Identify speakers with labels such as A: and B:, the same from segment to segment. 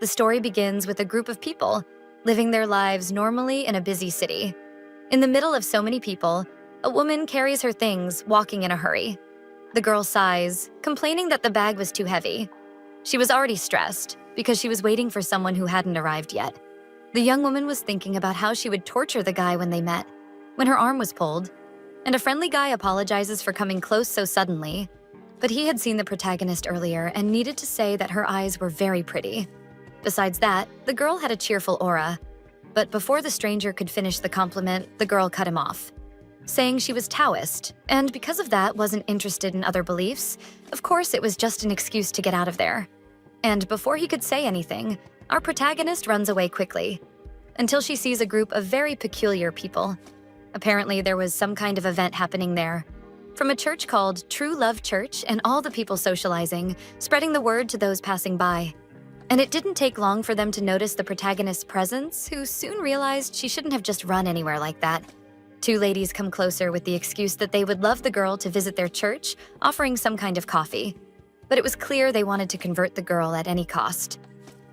A: the story begins with a group of people living their lives normally in a busy city. In the middle of so many people, a woman carries her things, walking in a hurry. The girl sighs, complaining that the bag was too heavy. She was already stressed because she was waiting for someone who hadn't arrived yet. The young woman was thinking about how she would torture the guy when they met, when her arm was pulled, and a friendly guy apologizes for coming close so suddenly, but he had seen the protagonist earlier and needed to say that her eyes were very pretty. Besides that, the girl had a cheerful aura, but before the stranger could finish the compliment, the girl cut him off, saying she was Taoist, and because of that wasn't interested in other beliefs. Of course, it was just an excuse to get out of there. And before he could say anything, our protagonist runs away quickly, until she sees a group of very peculiar people. Apparently, there was some kind of event happening there, from a church called True Love Church, and all the people socializing, spreading the word to those passing by. And it didn't take long for them to notice the protagonist's presence, who soon realized she shouldn't have just run anywhere like that. Two ladies come closer with the excuse that they would love the girl to visit their church, offering some kind of coffee. But it was clear they wanted to convert the girl at any cost.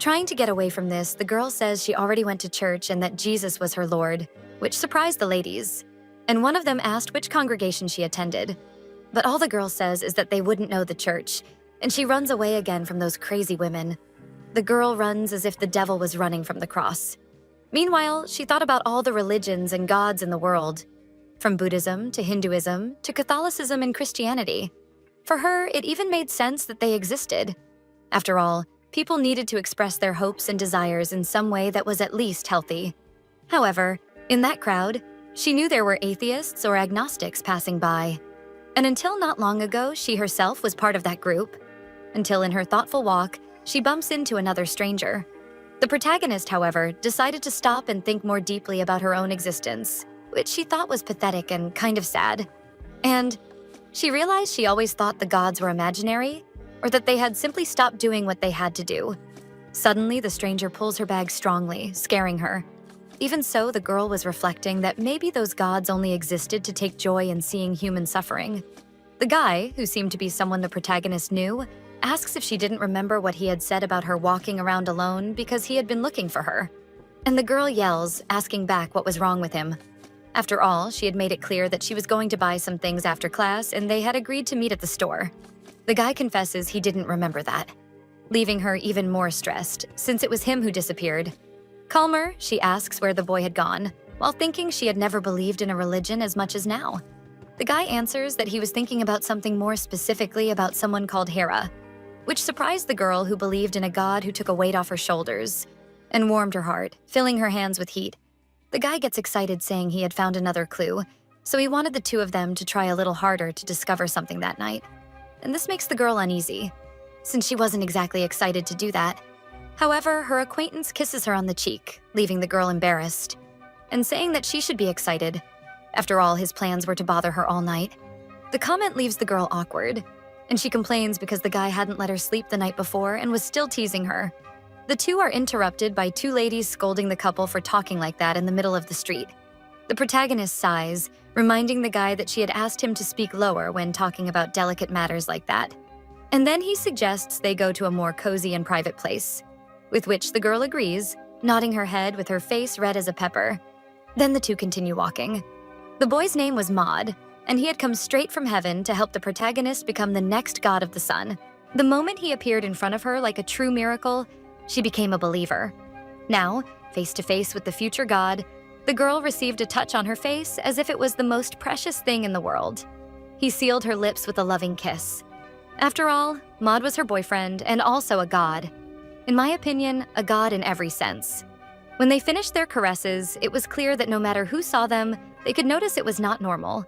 A: Trying to get away from this, the girl says she already went to church and that Jesus was her Lord, which surprised the ladies. And one of them asked which congregation she attended. But all the girl says is that they wouldn't know the church, and she runs away again from those crazy women. The girl runs as if the devil was running from the cross. Meanwhile, she thought about all the religions and gods in the world, from Buddhism to Hinduism to Catholicism and Christianity. For her, it even made sense that they existed. After all, people needed to express their hopes and desires in some way that was at least healthy. However, in that crowd, she knew there were atheists or agnostics passing by. And until not long ago, she herself was part of that group. Until in her thoughtful walk, she bumps into another stranger. The protagonist, however, decided to stop and think more deeply about her own existence, which she thought was pathetic and kind of sad. And she realized she always thought the gods were imaginary, or that they had simply stopped doing what they had to do. Suddenly, the stranger pulls her bag strongly, scaring her. Even so, the girl was reflecting that maybe those gods only existed to take joy in seeing human suffering. The guy, who seemed to be someone the protagonist knew, asks if she didn't remember what he had said about her walking around alone because he had been looking for her. And the girl yells, asking back what was wrong with him. After all, she had made it clear that she was going to buy some things after class and they had agreed to meet at the store. The guy confesses he didn't remember that, leaving her even more stressed since it was him who disappeared. Calmer, she asks where the boy had gone, while thinking she had never believed in a religion as much as now. The guy answers that he was thinking about something more specifically about someone called Hera, which surprised the girl who believed in a god who took a weight off her shoulders and warmed her heart, filling her hands with heat. The guy gets excited saying he had found another clue, so he wanted the two of them to try a little harder to discover something that night. And this makes the girl uneasy, since she wasn't exactly excited to do that. However, her acquaintance kisses her on the cheek, leaving the girl embarrassed, and saying that she should be excited. After all, his plans were to bother her all night. The comment leaves the girl awkward, and she complains because the guy hadn't let her sleep the night before and was still teasing her. The two are interrupted by two ladies scolding the couple for talking like that in the middle of the street. The protagonist sighs, reminding the guy that she had asked him to speak lower when talking about delicate matters like that. And then he suggests they go to a more cozy and private place, with which the girl agrees, nodding her head with her face red as a pepper. Then the two continue walking. The boy's name was Maud, and he had come straight from heaven to help the protagonist become the next god of the sun. The moment he appeared in front of her like a true miracle, she became a believer. Now, face to face with the future god, the girl received a touch on her face as if it was the most precious thing in the world. He sealed her lips with a loving kiss. After all, Maud was her boyfriend and also a god. In my opinion, a god in every sense. When they finished their caresses, it was clear that no matter who saw them, they could notice it was not normal,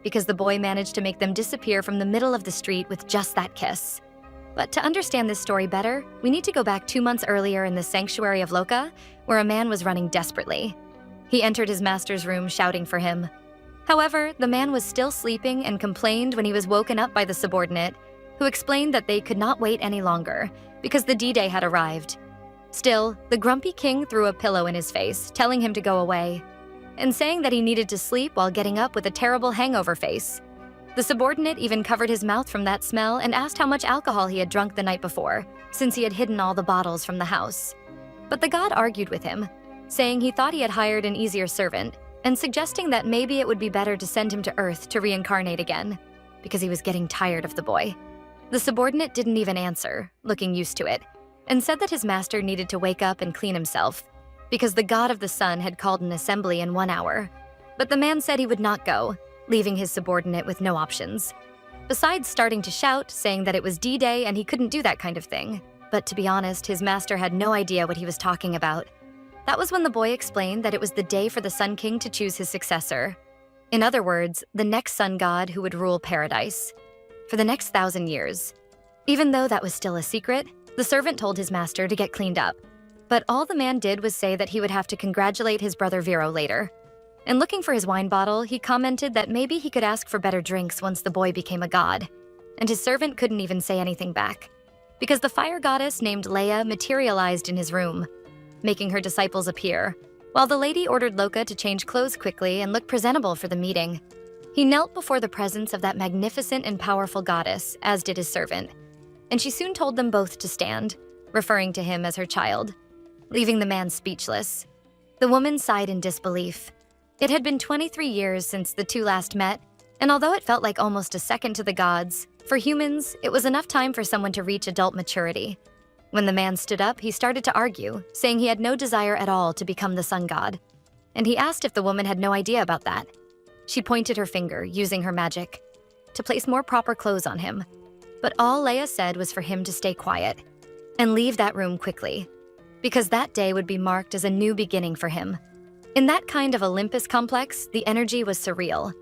A: because the boy managed to make them disappear from the middle of the street with just that kiss. But to understand this story better, we need to go back 2 months earlier in the sanctuary of Loka, where a man was running desperately. He entered his master's room shouting for him. However, the man was still sleeping and complained when he was woken up by the subordinate, who explained that they could not wait any longer because the D-Day had arrived. Still, the grumpy king threw a pillow in his face, telling him to go away, and saying that he needed to sleep while getting up with a terrible hangover face. The subordinate even covered his mouth from that smell and asked how much alcohol he had drunk the night before, since he had hidden all the bottles from the house. But the god argued with him, saying he thought he had hired an easier servant and suggesting that maybe it would be better to send him to Earth to reincarnate again, because he was getting tired of the boy. The subordinate didn't even answer, looking used to it, and said that his master needed to wake up and clean himself, because the god of the sun had called an assembly in 1 hour. But the man said he would not go, leaving his subordinate with no options. Besides starting to shout, saying that it was D-Day and he couldn't do that kind of thing. But to be honest, his master had no idea what he was talking about. That was when the boy explained that it was the day for the Sun King to choose his successor. In other words, the next sun god who would rule paradise for the next 1,000 years. Even though that was still a secret, the servant told his master to get cleaned up. But all the man did was say that he would have to congratulate his brother Vero later. And looking for his wine bottle, he commented that maybe he could ask for better drinks once the boy became a god. And his servant couldn't even say anything back, because the fire goddess named Leia materialized in his room, making her disciples appear, while the lady ordered Loka to change clothes quickly and look presentable for the meeting. He knelt before the presence of that magnificent and powerful goddess, as did his servant, and she soon told them both to stand, referring to him as her child, leaving the man speechless. The woman sighed in disbelief. It had been 23 years since the two last met, and although it felt like almost a second to the gods, for humans, it was enough time for someone to reach adult maturity. When the man stood up, he started to argue, saying he had no desire at all to become the sun god. And he asked if the woman had no idea about that. She pointed her finger, using her magic, to place more proper clothes on him. But all Leia said was for him to stay quiet and leave that room quickly, because that day would be marked as a new beginning for him. In that kind of Olympus complex, the energy was surreal,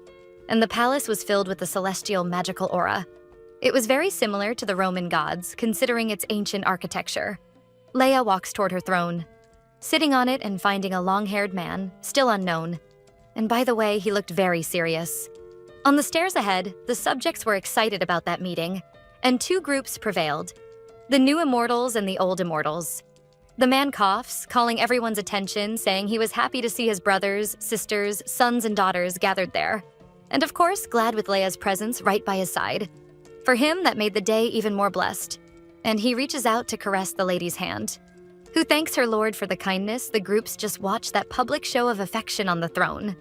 A: and the palace was filled with the celestial magical aura. It was very similar to the Roman gods, considering its ancient architecture. Leia walks toward her throne, sitting on it and finding a long-haired man, still unknown. And by the way, he looked very serious. On the stairs ahead, the subjects were excited about that meeting, and two groups prevailed: the new immortals and the old immortals. The man coughs, calling everyone's attention, saying he was happy to see his brothers, sisters, sons, and daughters gathered there. And of course, glad with Leia's presence right by his side. For him, that made the day even more blessed. And he reaches out to caress the lady's hand, who thanks her lord for the kindness. The groups just watch that public show of affection on the throne.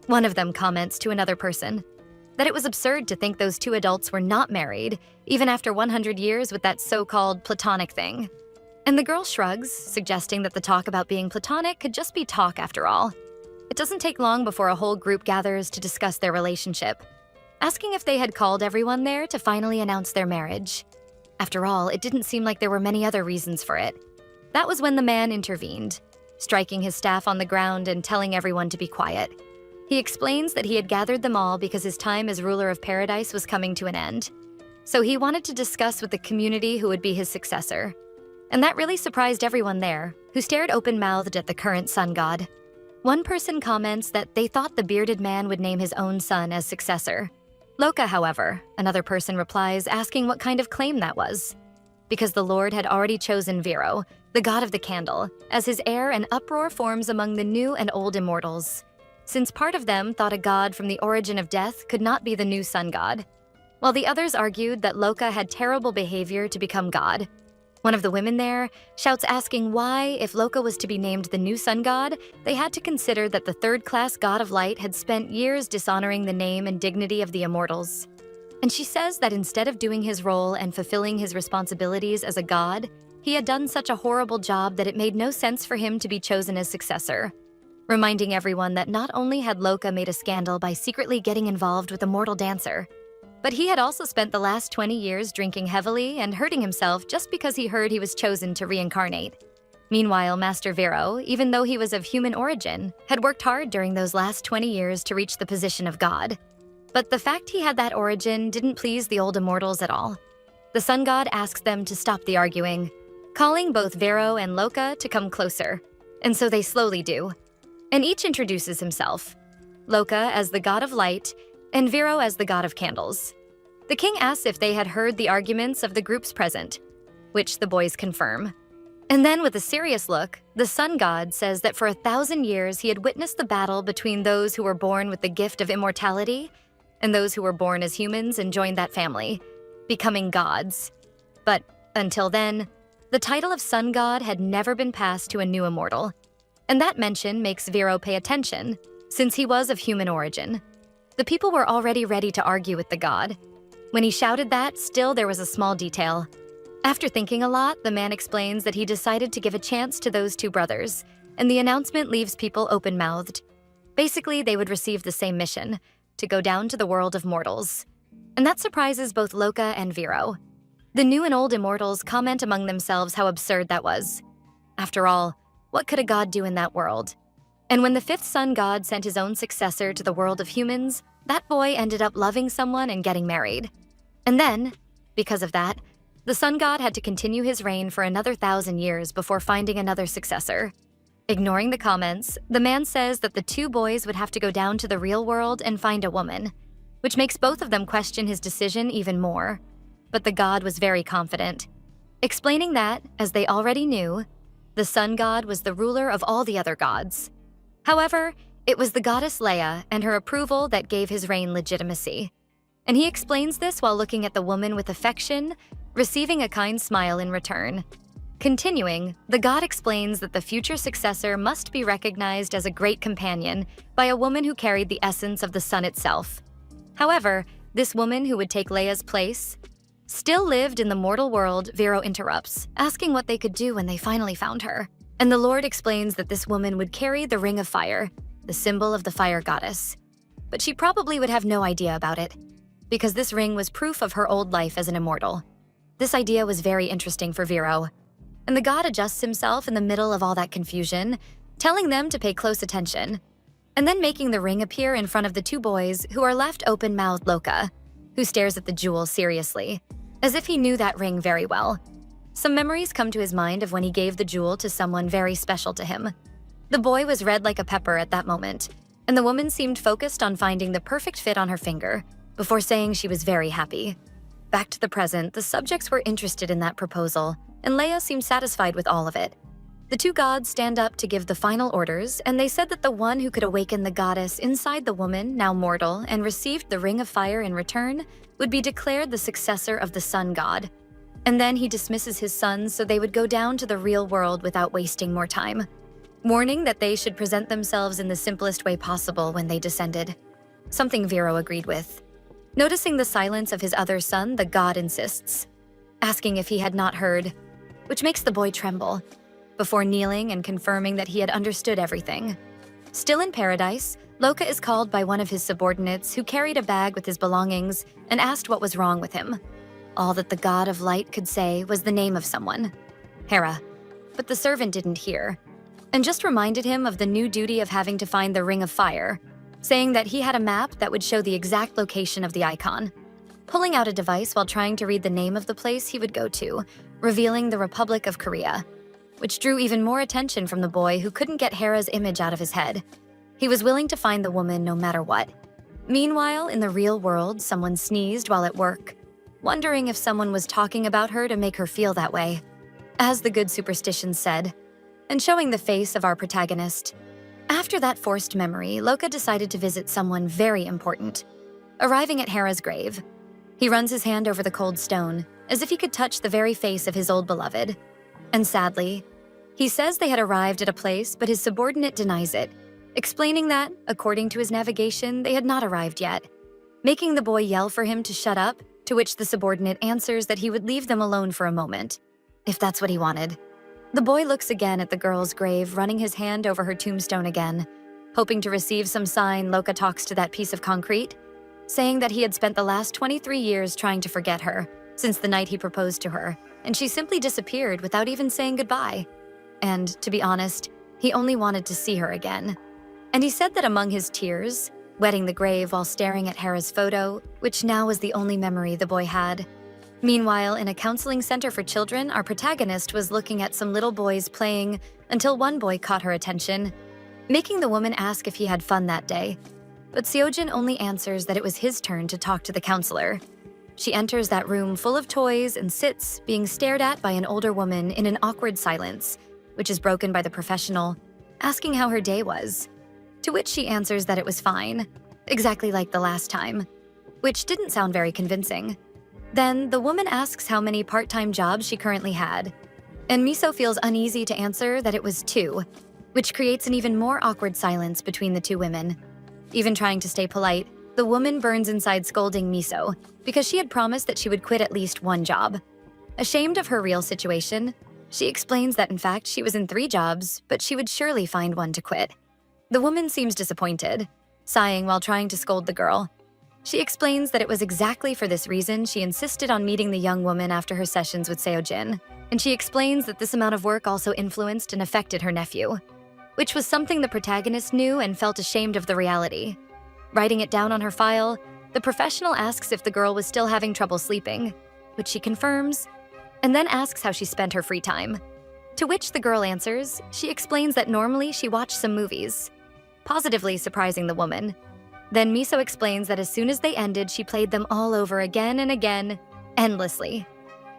A: One of them comments to another person that it was absurd to think those two adults were not married, even after 100 years with that so-called platonic thing. And the girl shrugs, suggesting that the talk about being platonic could just be talk after all. It doesn't take long before a whole group gathers to discuss their relationship, asking if they had called everyone there to finally announce their marriage. After all, it didn't seem like there were many other reasons for it. That was when the man intervened, striking his staff on the ground and telling everyone to be quiet. He explains that he had gathered them all because his time as ruler of paradise was coming to an end. So he wanted to discuss with the community who would be his successor. And that really surprised everyone there, who stared open-mouthed at the current sun god. One person comments that they thought the bearded man would name his own son as successor. Loka, however, another person replies, asking what kind of claim that was. Because the Lord had already chosen Vero, the god of the candle, as his heir, and uproar forms among the new and old immortals, since part of them thought a god from the origin of death could not be the new sun god, while the others argued that Loka had terrible behavior to become god. One of the women there shouts, asking why, if Loka was to be named the new sun god, they had to consider that the third-class god of light had spent years dishonoring the name and dignity of the immortals. And she says that instead of doing his role and fulfilling his responsibilities as a god, he had done such a horrible job that it made no sense for him to be chosen as successor, reminding everyone that not only had Loka made a scandal by secretly getting involved with a mortal dancer, but he had also spent the last 20 years drinking heavily and hurting himself just because he heard he was chosen to reincarnate. Meanwhile, Master Vero, even though he was of human origin, had worked hard during those last 20 years to reach the position of god. But the fact he had that origin didn't please the old immortals at all. The sun god asks them to stop the arguing, calling both Vero and Loka to come closer, and so they slowly do. And each introduces himself, Loka as the god of light, and Vero as the god of candles. The king asks if they had heard the arguments of the groups present, which the boys confirm. And then with a serious look, the sun god says that for 1,000 years he had witnessed the battle between those who were born with the gift of immortality and those who were born as humans and joined that family, becoming gods. But until then, The title of sun god had never been passed to a new immortal, and that mention makes Viro pay attention, since he was of human origin. The people were already ready to argue with the god. When he shouted that, still there was a small detail. After thinking a lot, the man explains that he decided to give a chance to those two brothers, and the announcement leaves people open-mouthed. Basically, they would receive the same mission, to go down to the world of mortals. And that surprises both Loka and Viro. The new and old immortals comment among themselves how absurd that was. After all, what could a god do in that world? And when the fifth sun god sent his own successor to the world of humans, that boy ended up loving someone and getting married. And then, because of that, the sun god had to continue his reign for another 1,000 years before finding another successor. Ignoring the comments, the man says that the two boys would have to go down to the real world and find a woman, which makes both of them question his decision even more. But the god was very confident, explaining that, as they already knew, the sun god was the ruler of all the other gods. However, it was the goddess Leia and her approval that gave his reign legitimacy. And he explains this while looking at the woman with affection, receiving a kind smile in return. Continuing, the god explains that the future successor must be recognized as a great companion by a woman who carried the essence of the sun itself. However, this woman who would take Leia's place still lived in the mortal world. Viro interrupts, asking what they could do when they finally found her. And the Lord explains that this woman would carry the Ring of Fire, the symbol of the fire goddess. But she probably would have no idea about it, because this ring was proof of her old life as an immortal. This idea was very interesting for Viro. And the god adjusts himself in the middle of all that confusion, telling them to pay close attention, and then making the ring appear in front of the two boys who are left open-mouthed. Loka, who stares at the jewel seriously, as if he knew that ring very well. Some memories come to his mind of when he gave the jewel to someone very special to him. The boy was red like a pepper at that moment, and the woman seemed focused on finding the perfect fit on her finger, before saying she was very happy. Back to the present, the subjects were interested in that proposal, and Leia seemed satisfied with all of it. The two gods stand up to give the final orders, and they said that the one who could awaken the goddess inside the woman, now mortal, and received the Ring of Fire in return, would be declared the successor of the sun god. And then he dismisses his sons so they would go down to the real world without wasting more time, warning that they should present themselves in the simplest way possible when they descended. Something Viro agreed with. Noticing the silence of his other son, the god insists, asking if he had not heard, which makes the boy tremble, before kneeling and confirming that he had understood everything. Still in paradise, Loka is called by one of his subordinates who carried a bag with his belongings and asked what was wrong with him. All that the god of light could say was the name of someone, Hera, but the servant didn't hear, and just reminded him of the new duty of having to find the Ring of Fire, saying that he had a map that would show the exact location of the icon, pulling out a device while trying to read the name of the place he would go to, revealing the Republic of Korea, which drew even more attention from the boy who couldn't get Hera's image out of his head. He was willing to find the woman no matter what. Meanwhile, in the real world, someone sneezed while at work, wondering if someone was talking about her to make her feel that way, as the good superstitions said, and showing the face of our protagonist. After that forced memory, Loka decided to visit someone very important. Arriving at Hera's grave, he runs his hand over the cold stone, as if he could touch the very face of his old beloved. And sadly, he says they had arrived at a place, but his subordinate denies it, explaining that, according to his navigation, they had not arrived yet, making the boy yell for him to shut up, to which the subordinate answers that he would leave them alone for a moment, if that's what he wanted. The boy looks again at the girl's grave, running his hand over her tombstone again, hoping to receive some sign. Loka talks to that piece of concrete, saying that he had spent the last 23 years trying to forget her, since the night he proposed to her, and she simply disappeared without even saying goodbye. And, to be honest, he only wanted to see her again. And he said that among his tears, wetting the grave while staring at Hera's photo, which now was the only memory the boy had. Meanwhile, in a counseling center for children, our protagonist was looking at some little boys playing until one boy caught her attention, making the woman ask if he had fun that day. But Seojin only answers that it was his turn to talk to the counselor. She enters that room full of toys and sits, being stared at by an older woman in an awkward silence, which is broken by the professional, asking how her day was. To which she answers that it was fine, exactly like the last time, which didn't sound very convincing. Then the woman asks how many part-time jobs she currently had, and Miso feels uneasy to answer that it was 2, which creates an even more awkward silence between the two women. Even trying to stay polite, the woman burns inside scolding Miso because she had promised that she would quit at least one job. Ashamed of her real situation, she explains that in fact she was in 3 jobs, but she would surely find one to quit. The woman seems disappointed, sighing while trying to scold the girl. She explains that it was exactly for this reason she insisted on meeting the young woman after her sessions with Seojin, and she explains that this amount of work also influenced and affected her nephew, which was something the protagonist knew and felt ashamed of the reality. Writing it down on her file, the professional asks if the girl was still having trouble sleeping, which she confirms, and then asks how she spent her free time. To which the girl answers, she explains that normally she watched some movies, positively surprising the woman. Then Miso explains that as soon as they ended, she played them all over again and again, endlessly,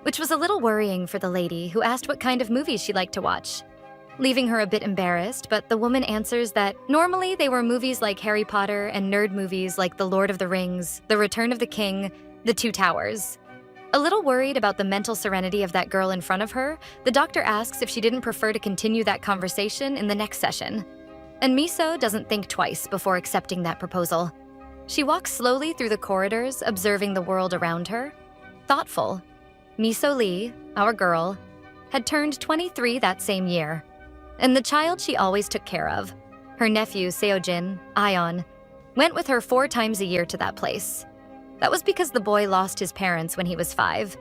A: which was a little worrying for the lady, who asked what kind of movies she liked to watch, leaving her a bit embarrassed, but the woman answers that normally they were movies like Harry Potter and nerd movies like The Lord of the Rings, The Return of the King, The Two Towers. A little worried about the mental serenity of that girl in front of her, the doctor asks if she didn't prefer to continue that conversation in the next session. And Miso doesn't think twice before accepting that proposal. She walks slowly through the corridors, observing the world around her. Thoughtful. Miso Lee, our girl, had turned 23 that same year. And the child she always took care of, her nephew Seojin, Ion, went with her 4 times a year to that place. That was because the boy lost his parents when he was 5.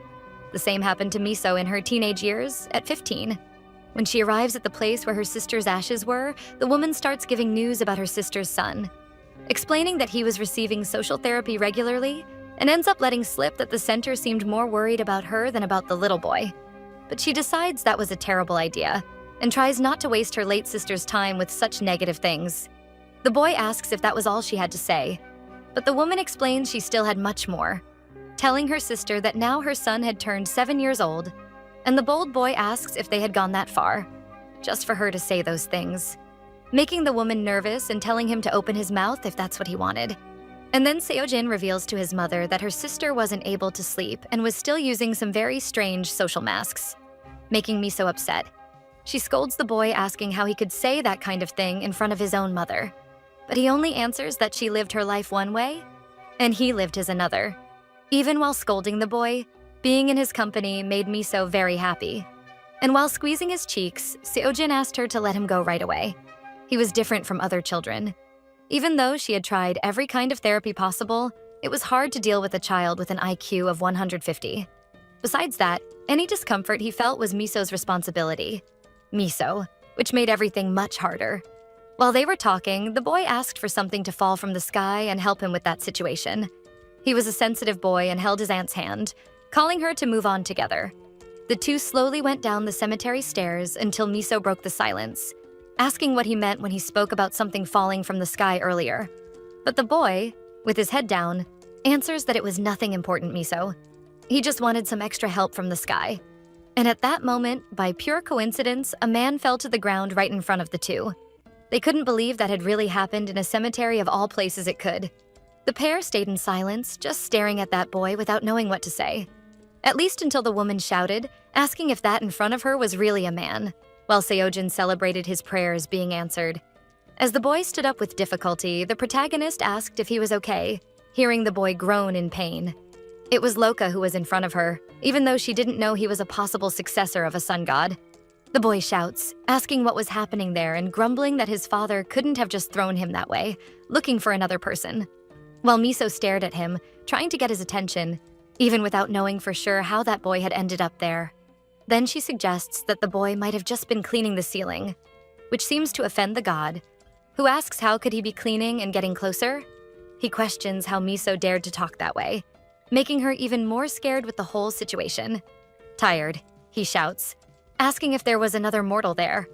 A: The same happened to Miso in her teenage years at 15. When she arrives at the place where her sister's ashes were, the woman starts giving news about her sister's son, explaining that he was receiving social therapy regularly and ends up letting slip that the center seemed more worried about her than about the little boy. But she decides that was a terrible idea and tries not to waste her late sister's time with such negative things. The boy asks if that was all she had to say, but the woman explains she still had much more, telling her sister that now her son had turned 7 years old, and the bold boy asks if they had gone that far, just for her to say those things, making the woman nervous and telling him to open his mouth if that's what he wanted. And then Seojin reveals to his mother that her sister wasn't able to sleep and was still using some very strange social masks, making Miso upset. She scolds the boy, asking how he could say that kind of thing in front of his own mother. But he only answers that she lived her life one way, and he lived his another. Even while scolding the boy, being in his company made Miso very happy. And while squeezing his cheeks, Seojin asked her to let him go right away. He was different from other children. Even though she had tried every kind of therapy possible, it was hard to deal with a child with an IQ of 150. Besides that, any discomfort he felt was Miso's responsibility. Miso, which made everything much harder. While they were talking, the boy asked for something to fall from the sky and help him with that situation. He was a sensitive boy and held his aunt's hand, calling her to move on together. The two slowly went down the cemetery stairs until Miso broke the silence, asking what he meant when he spoke about something falling from the sky earlier. But the boy, with his head down, answers that it was nothing important, Miso. He just wanted some extra help from the sky. And at that moment, by pure coincidence, a man fell to the ground right in front of the two. They couldn't believe that had really happened in a cemetery of all places it could. The pair stayed in silence, just staring at that boy without knowing what to say. At least until the woman shouted, asking if that in front of her was really a man, while Seojin celebrated his prayers being answered. As the boy stood up with difficulty, the protagonist asked if he was okay, hearing the boy groan in pain. It was Loka who was in front of her, even though she didn't know he was a possible successor of a sun god. The boy shouts, asking what was happening there and grumbling that his father couldn't have just thrown him that way, looking for another person. While Miso stared at him, trying to get his attention, even without knowing for sure how that boy had ended up there. Then she suggests that the boy might have just been cleaning the ceiling, which seems to offend the god, who asks how could he be cleaning and getting closer? He questions how Miso dared to talk that way, making her even more scared with the whole situation. Tired, he shouts, asking if there was another mortal there,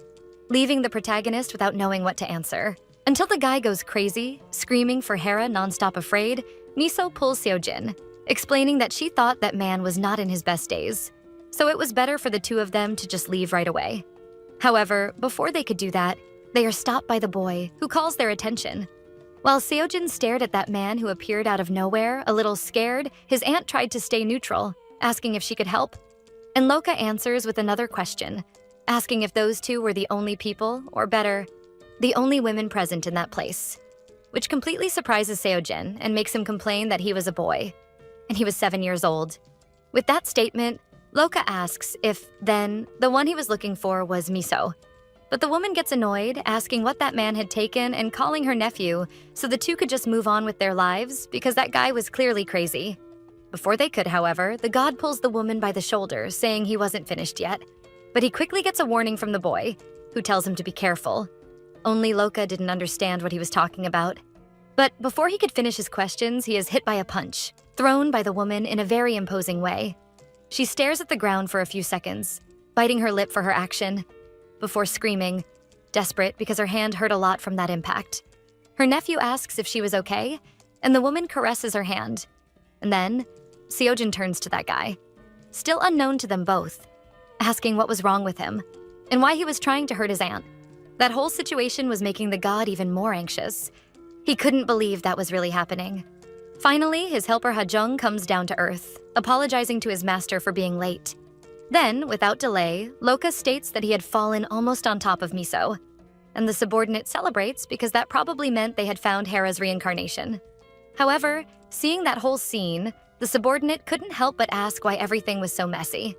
A: leaving the protagonist without knowing what to answer. Until the guy goes crazy, screaming for Hera nonstop afraid, Miso pulls Seojin, explaining that she thought that man was not in his best days, so it was better for the two of them to just leave right away. However, before they could do that, they are stopped by the boy, who calls their attention. While Seojin stared at that man who appeared out of nowhere, a little scared, his aunt tried to stay neutral, asking if she could help. And Loka answers with another question, asking if those two were the only people, or better, the only women present in that place, which completely surprises Seojin and makes him complain that he was a boy, and he was 7 years old. With that statement, Loka asks if, then, the one he was looking for was Miso. But the woman gets annoyed, asking what that man had taken and calling her nephew so the two could just move on with their lives because that guy was clearly crazy. Before they could, however, the god pulls the woman by the shoulder, saying he wasn't finished yet. But he quickly gets a warning from the boy, who tells him to be careful. Only Loka didn't understand what he was talking about. But before he could finish his questions, he is hit by a punch, thrown by the woman in a very imposing way. She stares at the ground for a few seconds, biting her lip for her action, before screaming, desperate because her hand hurt a lot from that impact. Her nephew asks if she was okay, and the woman caresses her hand. And then, Seojin turns to that guy, still unknown to them both, asking what was wrong with him, and why he was trying to hurt his aunt. That whole situation was making the god even more anxious. He couldn't believe that was really happening. Finally, his helper Hajung comes down to earth, apologizing to his master for being late. Then, without delay, Loka states that he had fallen almost on top of Miso, and the subordinate celebrates because that probably meant they had found Hera's reincarnation. However, seeing that whole scene, the subordinate couldn't help but ask why everything was so messy.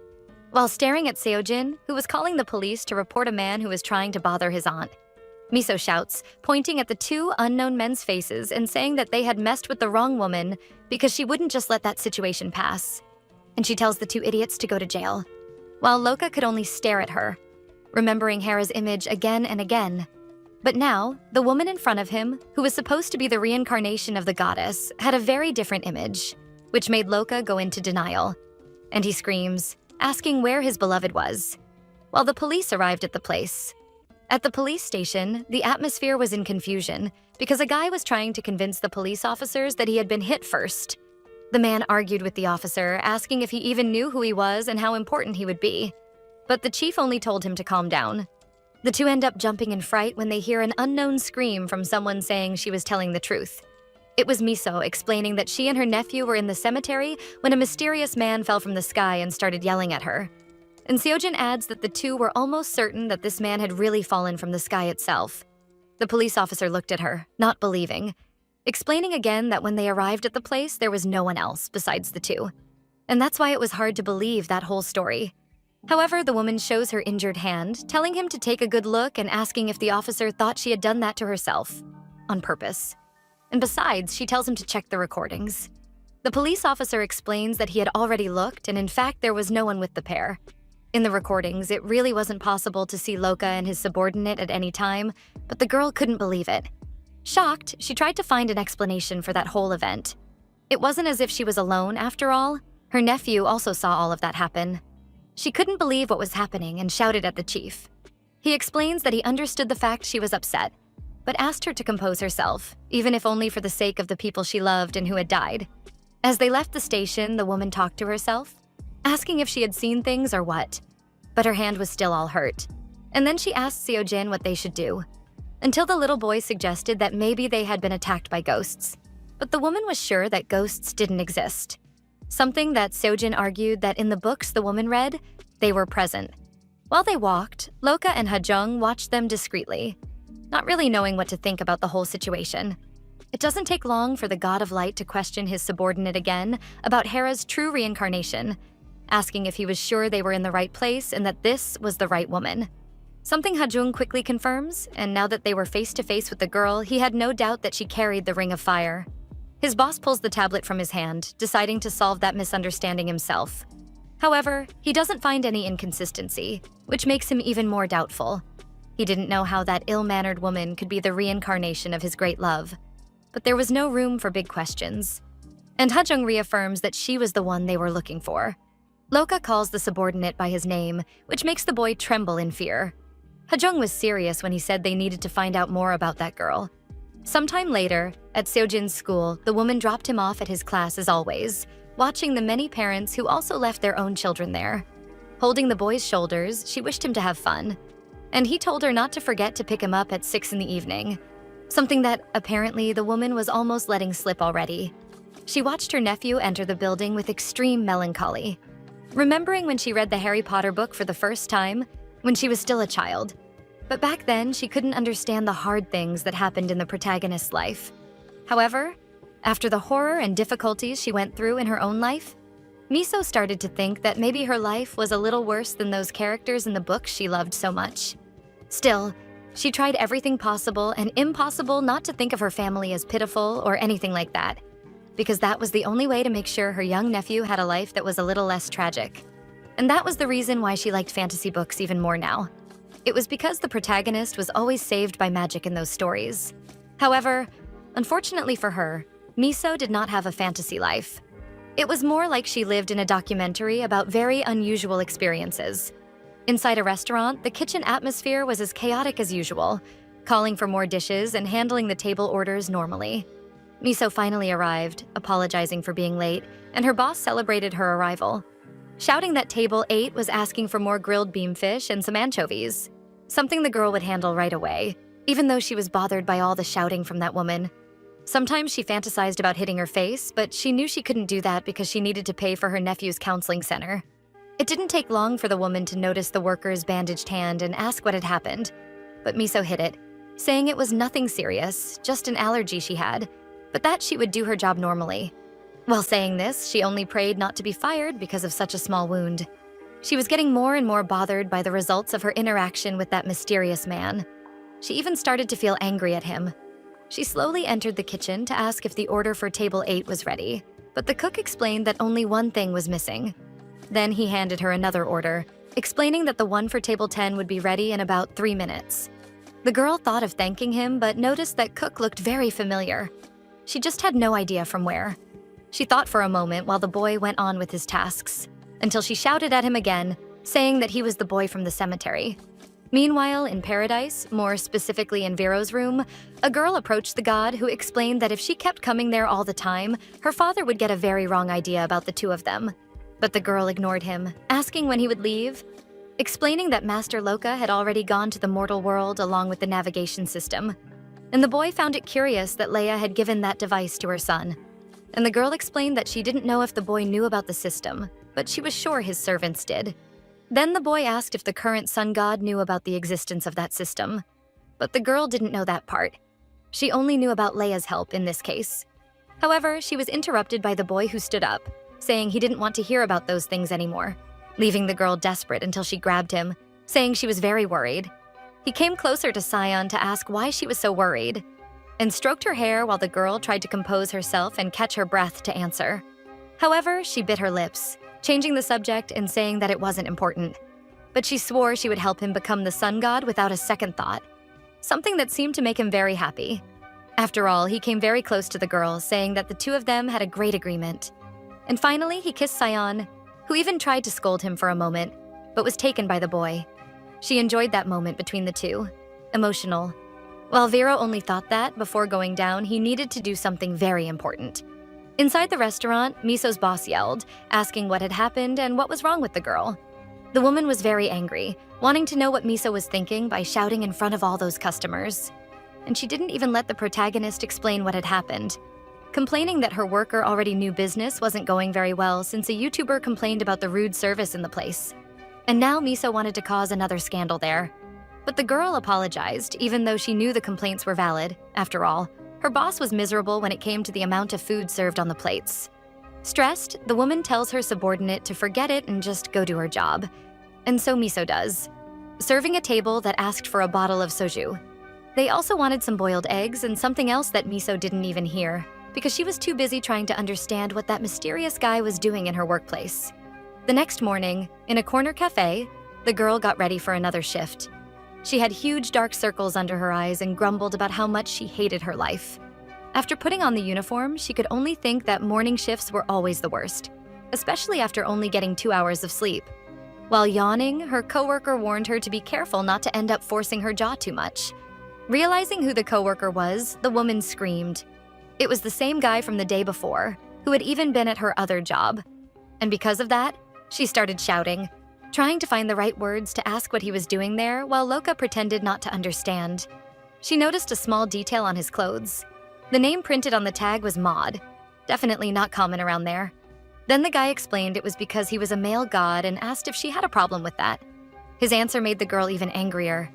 A: While staring at Seojin, who was calling the police to report a man who was trying to bother his aunt, Miso shouts, pointing at the two unknown men's faces and saying that they had messed with the wrong woman because she wouldn't just let that situation pass. And she tells the two idiots to go to jail, while Loka could only stare at her, remembering Hera's image again and again. But now, the woman in front of him, who was supposed to be the reincarnation of the goddess, had a very different image, which made Loka go into denial. And he screams, asking where his beloved was, while the police arrived at the place. At the police station, the atmosphere was in confusion because a guy was trying to convince the police officers that he had been hit first. The man argued with the officer, asking if he even knew who he was and how important he would be. But the chief only told him to calm down. The two end up jumping in fright when they hear an unknown scream from someone saying she was telling the truth. It was Miso explaining that she and her nephew were in the cemetery when a mysterious man fell from the sky and started yelling at her. And Seojin adds that the two were almost certain that this man had really fallen from the sky itself. The police officer looked at her, not believing, explaining again that when they arrived at the place, there was no one else besides the two. And that's why it was hard to believe that whole story. However, the woman shows her injured hand, telling him to take a good look and asking if the officer thought she had done that to herself, on purpose. And besides, she tells him to check the recordings. The police officer explains that he had already looked, and in fact, there was no one with the pair. In the recordings, it really wasn't possible to see Loka and his subordinate at any time, but the girl couldn't believe it. Shocked, she tried to find an explanation for that whole event. It wasn't as if she was alone, after all. Her nephew also saw all of that happen. She couldn't believe what was happening and shouted at the chief. He explains that he understood the fact she was upset, but asked her to compose herself, even if only for the sake of the people she loved and who had died. As they left the station, the woman talked to herself, asking if she had seen things or what. But her hand was still all hurt. And then she asked Seojin what they should do, until the little boy suggested that maybe they had been attacked by ghosts. But the woman was sure that ghosts didn't exist. Something that Seojin argued that in the books the woman read, they were present. While they walked, Loka and Hajung watched them discreetly, not really knowing what to think about the whole situation. It doesn't take long for the god of light to question his subordinate again about Hera's true reincarnation, asking if he was sure they were in the right place and that this was the right woman. Something Hajung quickly confirms, and now that they were face to face with the girl, he had no doubt that she carried the Ring of Fire. His boss pulls the tablet from his hand, deciding to solve that misunderstanding himself. However, he doesn't find any inconsistency, which makes him even more doubtful. He didn't know how that ill-mannered woman could be the reincarnation of his great love. But there was no room for big questions. And Hajung reaffirms that she was the one they were looking for. Loka calls the subordinate by his name, which makes the boy tremble in fear. Hajung was serious when he said they needed to find out more about that girl. Sometime later, at Seojin's school, the woman dropped him off at his class as always, watching the many parents who also left their own children there. Holding the boy's shoulders, she wished him to have fun. And he told her not to forget to pick him up at 6 in the evening, something that apparently the woman was almost letting slip already. She watched her nephew enter the building with extreme melancholy. remembering when she read the Harry Potter book for the first time when she was still a child. But back then, she couldn't understand the hard things that happened in the protagonist's life. However, after the horror and difficulties she went through in her own life, Miso started to think that maybe her life was a little worse than those characters in the books she loved so much. Still, she tried everything possible and impossible not to think of her family as pitiful or anything like that, because that was the only way to make sure her young nephew had a life that was a little less tragic. And that was the reason why she liked fantasy books even more now. It was because the protagonist was always saved by magic in those stories. However, unfortunately for her, Miso did not have a fantasy life. It was more like she lived in a documentary about very unusual experiences. Inside a restaurant, the kitchen atmosphere was as chaotic as usual, calling for more dishes and handling the table orders normally. Miso finally arrived, apologizing for being late, and her boss celebrated her arrival, shouting that table 8 was asking for more grilled beam fish and some anchovies, something the girl would handle right away, even though she was bothered by all the shouting from that woman. Sometimes she fantasized about hitting her face, but she knew she couldn't do that because she needed to pay for her nephew's counseling center. It didn't take long for the woman to notice the worker's bandaged hand and ask what had happened, but Miso hid it, saying it was nothing serious, just an allergy she had, but that she would do her job normally. While saying this, she only prayed not to be fired because of such a small wound. She was getting more and more bothered by the results of her interaction with that mysterious man. She even started to feel angry at him. She slowly entered the kitchen to ask if the order for table 8 was ready, but the cook explained that only one thing was missing. Then he handed her another order, explaining that the one for table 10 would be ready in about 3 minutes. The girl thought of thanking him, but noticed that cook looked very familiar. She just had no idea from where. She thought for a moment while the boy went on with his tasks, until she shouted at him again, saying that he was the boy from the cemetery. Meanwhile, in paradise, more specifically in Vero's room, a girl approached the god who explained that if she kept coming there all the time, her father would get a very wrong idea about the two of them. But the girl ignored him, asking when he would leave, explaining that Master Loka had already gone to the mortal world along with the navigation system. And the boy found it curious that Leia had given that device to her son. And the girl explained that she didn't know if the boy knew about the system, but she was sure his servants did. Then the boy asked if the current sun god knew about the existence of that system. But the girl didn't know that part. She only knew about Leia's help in this case. However, she was interrupted by the boy who stood up, saying he didn't want to hear about those things anymore, leaving the girl desperate until she grabbed him, saying she was very worried. He came closer to Sion to ask why she was so worried, and stroked her hair while the girl tried to compose herself and catch her breath to answer. However, she bit her lips, changing the subject and saying that it wasn't important. But she swore she would help him become the sun god without a second thought, something that seemed to make him very happy. After all, he came very close to the girl, saying that the two of them had a great agreement. And finally, he kissed Sion, who even tried to scold him for a moment, but was taken by the boy. She enjoyed that moment between the two, emotional. While Vero only thought that, before going down, he needed to do something very important. Inside the restaurant, Miso's boss yelled, asking what had happened and what was wrong with the girl. The woman was very angry, wanting to know what Miso was thinking by shouting in front of all those customers. And she didn't even let the protagonist explain what had happened, complaining that her worker already knew business wasn't going very well since a YouTuber complained about the rude service in the place. And now Miso wanted to cause another scandal there. But the girl apologized, even though she knew the complaints were valid. After all, her boss was miserable when it came to the amount of food served on the plates. Stressed, the woman tells her subordinate to forget it and just go do her job. And so Miso does, serving a table that asked for a bottle of soju. They also wanted some boiled eggs and something else that Miso didn't even hear, because she was too busy trying to understand what that mysterious guy was doing in her workplace. The next morning, in a corner cafe, the girl got ready for another shift. She had huge dark circles under her eyes and grumbled about how much she hated her life. After putting on the uniform, she could only think that morning shifts were always the worst, especially after only getting 2 hours of sleep. While yawning, her coworker warned her to be careful not to end up forcing her jaw too much. Realizing who the coworker was, the woman screamed. It was the same guy from the day before, who had even been at her other job. And because of that, she started shouting, trying to find the right words to ask what he was doing there while Loka pretended not to understand. She noticed a small detail on his clothes. The name printed on the tag was Mod, definitely not common around there. Then the guy explained it was because he was a male god and asked if she had a problem with that. His answer made the girl even angrier.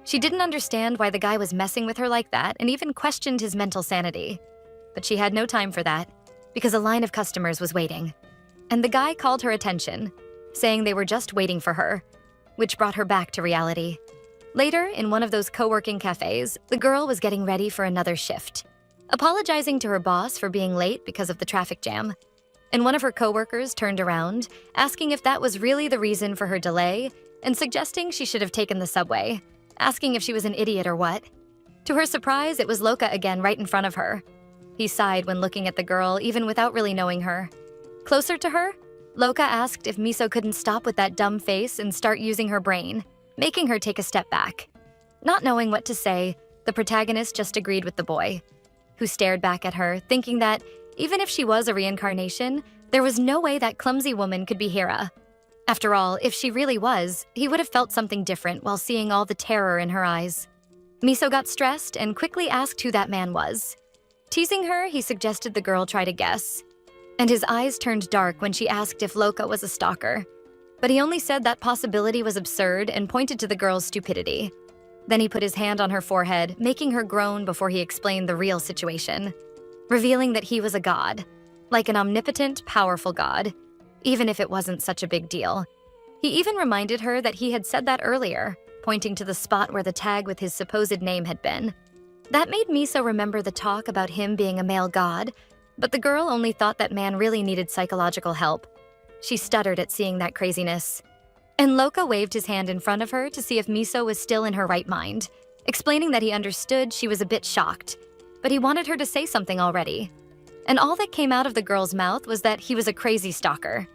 A: She didn't understand why the guy was messing with her like that and even questioned his mental sanity. But she had no time for that, because a line of customers was waiting. And the guy called her attention, saying they were just waiting for her, which brought her back to reality. Later, in one of those co-working cafes, the girl was getting ready for another shift, apologizing to her boss for being late because of the traffic jam. And one of her coworkers turned around, asking if that was really the reason for her delay, and suggesting she should have taken the subway, asking if she was an idiot or what. To her surprise, it was Loka again right in front of her. He sighed when looking at the girl, even without really knowing her. Closer to her, Loka asked if Miso couldn't stop with that dumb face and start using her brain, making her take a step back. Not knowing what to say, the protagonist just agreed with the boy, who stared back at her, thinking that even if she was a reincarnation, there was no way that clumsy woman could be Hera. After all, if she really was, he would have felt something different while seeing all the terror in her eyes. Miso got stressed and quickly asked who that man was. Teasing her, he suggested the girl try to guess. And his eyes turned dark when she asked if Loka was a stalker. But he only said that possibility was absurd and pointed to the girl's stupidity. Then he put his hand on her forehead, making her groan before he explained the real situation, revealing that he was a god, like an omnipotent, powerful god, even if it wasn't such a big deal. He even reminded her that he had said that earlier, pointing to the spot where the tag with his supposed name had been. That made Miso remember the talk about him being a male god, but the girl only thought that man really needed psychological help. She stuttered at seeing that craziness. And Loka waved his hand in front of her to see if Miso was still in her right mind, explaining that he understood she was a bit shocked, but he wanted her to say something already. And all that came out of the girl's mouth was that he was a crazy stalker.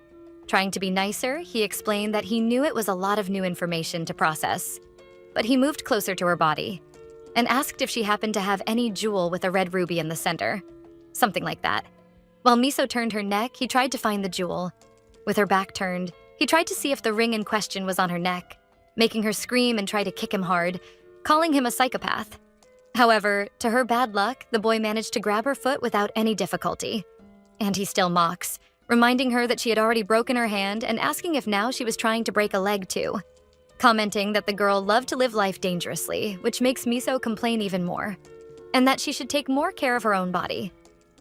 A: Trying to be nicer, he explained that he knew it was a lot of new information to process. But he moved closer to her body and asked if she happened to have any jewel with a red ruby in the center. Something like that. While Miso turned her neck, he tried to find the jewel. With her back turned, he tried to see if the ring in question was on her neck, making her scream and try to kick him hard, calling him a psychopath. However, to her bad luck, the boy managed to grab her foot without any difficulty. And he still mocks, reminding her that she had already broken her hand and asking if now she was trying to break a leg too, commenting that the girl loved to live life dangerously, which makes Miso complain even more, and that she should take more care of her own body.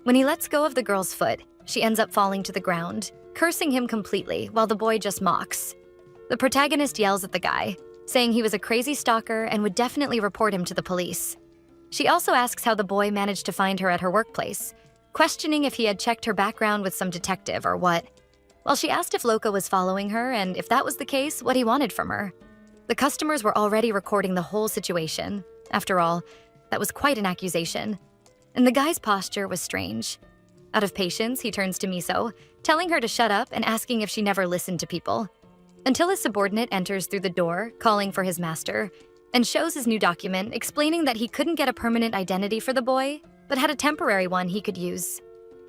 A: When he lets go of the girl's foot, she ends up falling to the ground, cursing him completely while the boy just mocks. The protagonist yells at the guy, saying he was a crazy stalker and would definitely report him to the police. She also asks how the boy managed to find her at her workplace, questioning if he had checked her background with some detective or what. While she asked if Loka was following her and if that was the case, what he wanted from her. The customers were already recording the whole situation. After all, that was quite an accusation. And the guy's posture was strange. Out of patience, he turns to Miso, telling her to shut up and asking if she never listened to people. Until his subordinate enters through the door, calling for his master, and shows his new document explaining that he couldn't get a permanent identity for the boy, but had a temporary one he could use.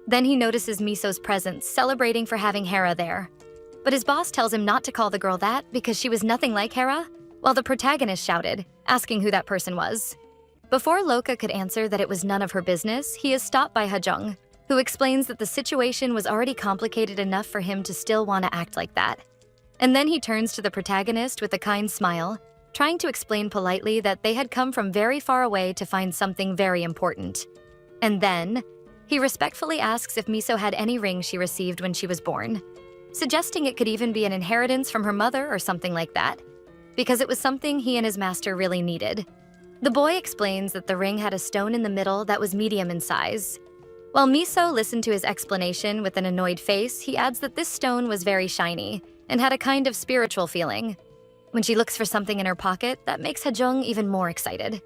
A: Then he notices Miso's presence, celebrating for having Hera there. But his boss tells him not to call the girl that because she was nothing like Hera, while the protagonist shouted, asking who that person was. Before Loka could answer that it was none of her business, he is stopped by Hajung, who explains that the situation was already complicated enough for him to still want to act like that. And then he turns to the protagonist with a kind smile, trying to explain politely that they had come from very far away to find something very important. And then, he respectfully asks if Miso had any ring she received when she was born, suggesting it could even be an inheritance from her mother or something like that, because it was something he and his master really needed. The boy explains that the ring had a stone in the middle that was medium in size. While Miso listened to his explanation with an annoyed face, he adds that this stone was very shiny and had a kind of spiritual feeling. When she looks for something in her pocket, that makes Hajung even more excited.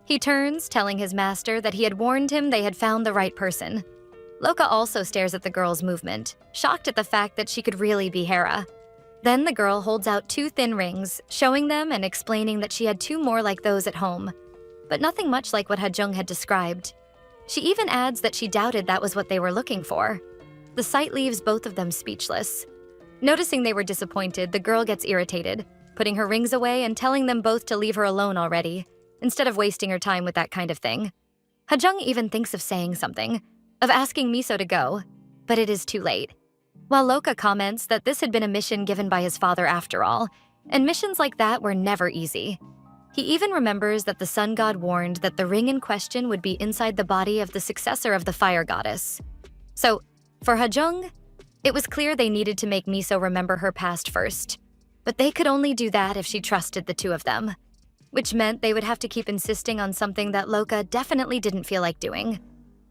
A: He turns, telling his master that he had warned him they had found the right person. Loka also stares at the girl's movement, shocked at the fact that she could really be Hera. Then the girl holds out 2 thin rings, showing them and explaining that she had 2 more like those at home, but nothing much like what Hajung had described. She even adds that she doubted that was what they were looking for. The sight leaves both of them speechless. Noticing they were disappointed, the girl gets irritated, putting her rings away and telling them both to leave her alone already, instead of wasting her time with that kind of thing. Hajung even thinks of saying something, of asking Miso to go, but it is too late. while Loka comments that this had been a mission given by his father after all, and missions like that were never easy. He even remembers that the sun god warned that the ring in question would be inside the body of the successor of the fire goddess. So, for Hajung, it was clear they needed to make Miso remember her past first, but they could only do that if she trusted the two of them, which meant they would have to keep insisting on something that Loka definitely didn't feel like doing.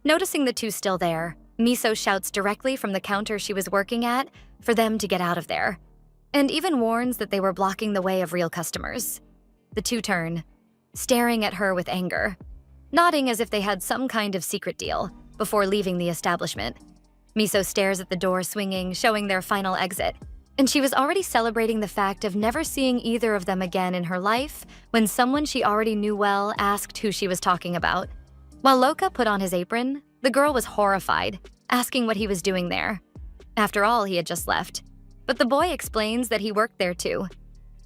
A: Noticing the two still there, Miso shouts directly from the counter she was working at for them to get out of there, and even warns that they were blocking the way of real customers. The two turn, staring at her with anger, nodding as if they had some kind of secret deal before leaving the establishment. Miso stares at the door swinging, showing their final exit, and she was already celebrating the fact of never seeing either of them again in her life when someone she already knew well asked who she was talking about. While Loka put on his apron, the girl was horrified, asking what he was doing there. After all, he had just left. But the boy explains that he worked there too,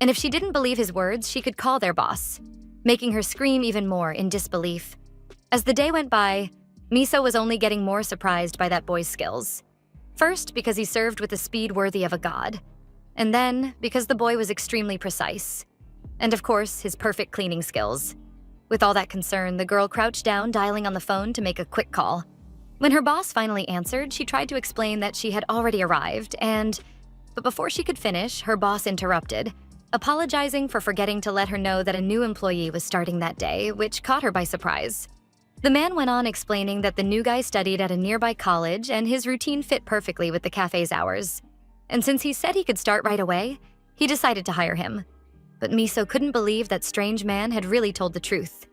A: and if she didn't believe his words, she could call their boss, making her scream even more in disbelief. As the day went by, Miso was only getting more surprised by that boy's skills. First, because he served with a speed worthy of a god, and then because the boy was extremely precise. And of course, his perfect cleaning skills. With all that concern, the girl crouched down, dialing on the phone to make a quick call. When her boss finally answered, she tried to explain that she had already arrived but before she could finish, her boss interrupted, apologizing for forgetting to let her know that a new employee was starting that day, which caught her by surprise. The man went on explaining that the new guy studied at a nearby college and his routine fit perfectly with the cafe's hours. And since he said he could start right away, he decided to hire him. But Miso couldn't believe that strange man had really told the truth.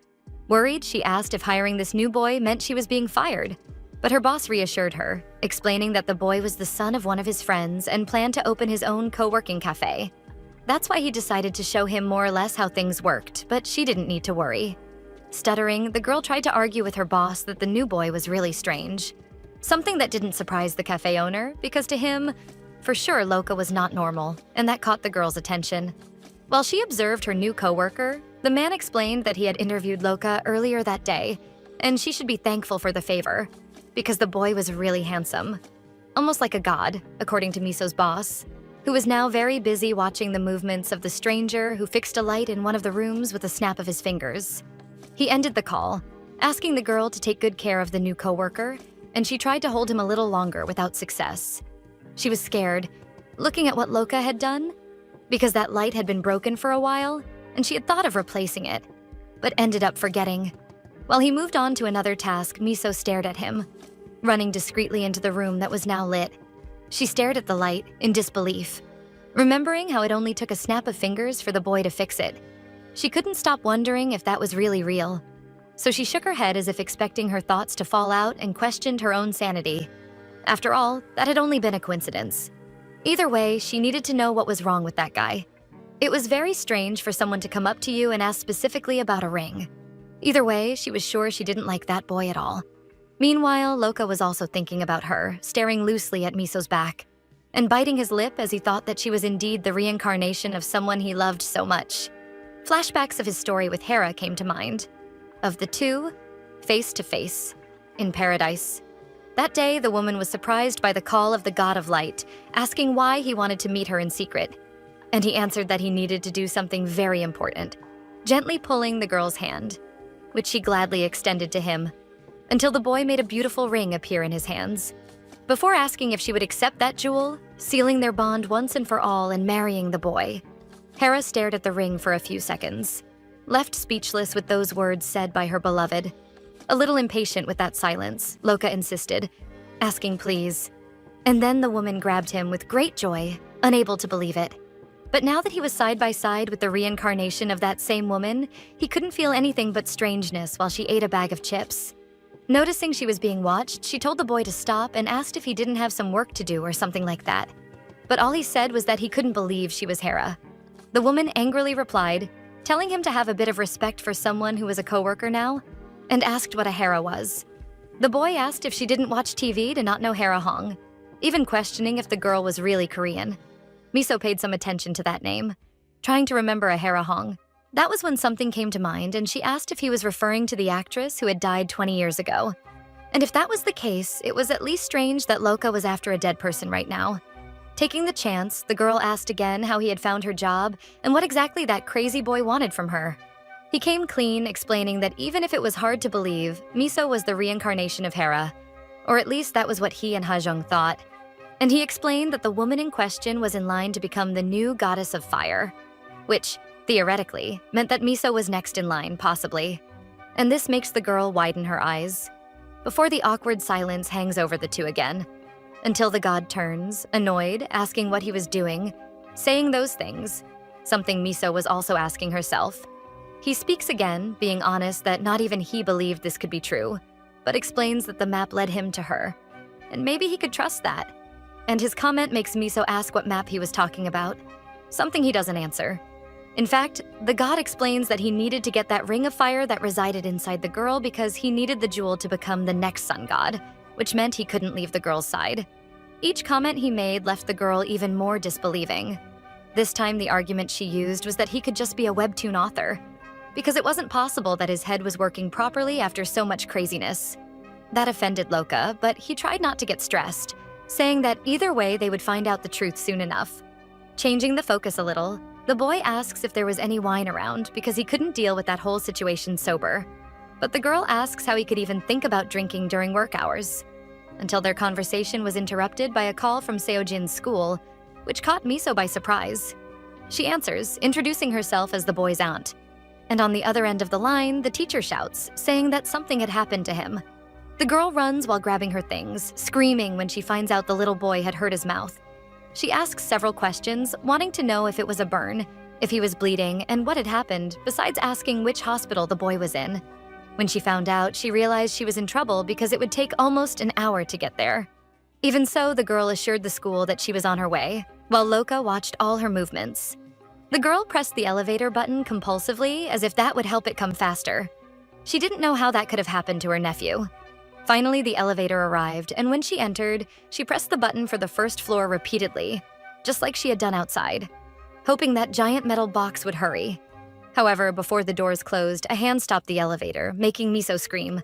A: Worried, she asked if hiring this new boy meant she was being fired. But her boss reassured her, explaining that the boy was the son of one of his friends and planned to open his own co-working cafe. That's why he decided to show him more or less how things worked, but she didn't need to worry. Stuttering, the girl tried to argue with her boss that the new boy was really strange. Something that didn't surprise the cafe owner, because to him, for sure Loka was not normal, and that caught the girl's attention. While she observed her new co-worker, the man explained that he had interviewed Loka earlier that day, and she should be thankful for the favor, because the boy was really handsome. Almost like a god, according to Miso's boss, who was now very busy watching the movements of the stranger who fixed a light in one of the rooms with a snap of his fingers. He ended the call, asking the girl to take good care of the new coworker, and she tried to hold him a little longer without success. She was scared, looking at what Loka had done, because that light had been broken for a while, and she had thought of replacing it, but ended up forgetting. While he moved on to another task, Miso stared at him, running discreetly into the room that was now lit. She stared at the light in disbelief, remembering how it only took a snap of fingers for the boy to fix it. She couldn't stop wondering if that was really real. So she shook her head as if expecting her thoughts to fall out and questioned her own sanity. After all, that had only been a coincidence. Either way, she needed to know what was wrong with that guy. It was very strange for someone to come up to you and ask specifically about a ring. Either way, she was sure she didn't like that boy at all. Meanwhile, Loka was also thinking about her, staring loosely at Miso's back, and biting his lip as he thought that she was indeed the reincarnation of someone he loved so much. Flashbacks of his story with Hera came to mind. Of the two, face to face, in paradise. That day, the woman was surprised by the call of the god of light, asking why he wanted to meet her in secret. And he answered that he needed to do something very important, gently pulling the girl's hand, which she gladly extended to him, until the boy made a beautiful ring appear in his hands. Before asking if she would accept that jewel, sealing their bond once and for all and marrying the boy, Hera stared at the ring for a few seconds, left speechless with those words said by her beloved. A little impatient with that silence, Loka insisted, asking please. And then the woman grabbed him with great joy, unable to believe it. But now that he was side by side with the reincarnation of that same woman, he couldn't feel anything but strangeness while she ate a bag of chips. Noticing she was being watched, she told the boy to stop and asked if he didn't have some work to do or something like that. But all he said was that he couldn't believe she was Hera. The woman angrily replied, telling him to have a bit of respect for someone who was a coworker now, and asked what a Hera was. The boy asked if she didn't watch TV to not know Hera Hong, even questioning if the girl was really Korean. Miso paid some attention to that name, trying to remember a Hera Hong. That was when something came to mind, and she asked if he was referring to the actress who had died 20 years ago. And if that was the case, it was at least strange that Loka was after a dead person right now. Taking the chance, the girl asked again how he had found her job and what exactly that crazy boy wanted from her. He came clean, explaining that even if it was hard to believe, Miso was the reincarnation of Hera. Or at least that was what he and Hajong thought. And he explained that the woman in question was in line to become the new goddess of fire, which, theoretically, meant that Miso was next in line, possibly. And this makes the girl widen her eyes, before the awkward silence hangs over the two again, until the god turns, annoyed, asking what he was doing, saying those things, something Miso was also asking herself. He speaks again, being honest that not even he believed this could be true, but explains that the map led him to her, and maybe he could trust that. And his comment makes Miso ask what map he was talking about, something he doesn't answer. In fact, the god explains that he needed to get that ring of fire that resided inside the girl because he needed the jewel to become the next sun god, which meant he couldn't leave the girl's side. Each comment he made left the girl even more disbelieving. This time the argument she used was that he could just be a webtoon author, because it wasn't possible that his head was working properly after so much craziness. That offended Loka, but he tried not to get stressed, saying that either way they would find out the truth soon enough. Changing the focus a little, the boy asks if there was any wine around because he couldn't deal with that whole situation sober. But the girl asks how he could even think about drinking during work hours, until their conversation was interrupted by a call from Seojin's school, which caught Miso by surprise. She answers, introducing herself as the boy's aunt. And on the other end of the line, the teacher shouts, saying that something had happened to him. The girl runs while grabbing her things, screaming when she finds out the little boy had hurt his mouth. She asks several questions, wanting to know if it was a burn, if he was bleeding, and what had happened, besides asking which hospital the boy was in. When she found out, she realized she was in trouble because it would take almost an hour to get there. Even so, the girl assured the school that she was on her way, while Loka watched all her movements. The girl pressed the elevator button compulsively as if that would help it come faster. She didn't know how that could have happened to her nephew. Finally, the elevator arrived, and when she entered, she pressed the button for the first floor repeatedly, just like she had done outside, hoping that giant metal box would hurry. However, before the doors closed, a hand stopped the elevator, making Miso scream.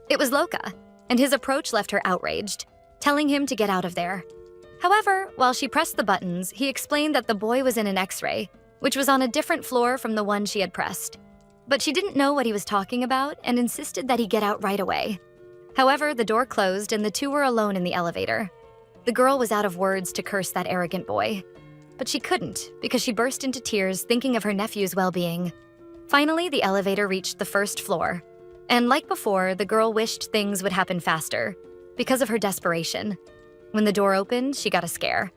A: It was Loka, and his approach left her outraged, telling him to get out of there. However, while she pressed the buttons, he explained that the boy was in an X-ray, which was on a different floor from the one she had pressed. But she didn't know what he was talking about and insisted that he get out right away. However, the door closed and the two were alone in the elevator. The girl was out of words to curse that arrogant boy, but she couldn't because she burst into tears thinking of her nephew's well-being. Finally, the elevator reached the first floor, and like before, the girl wished things would happen faster because of her desperation. When the door opened, she got a scare.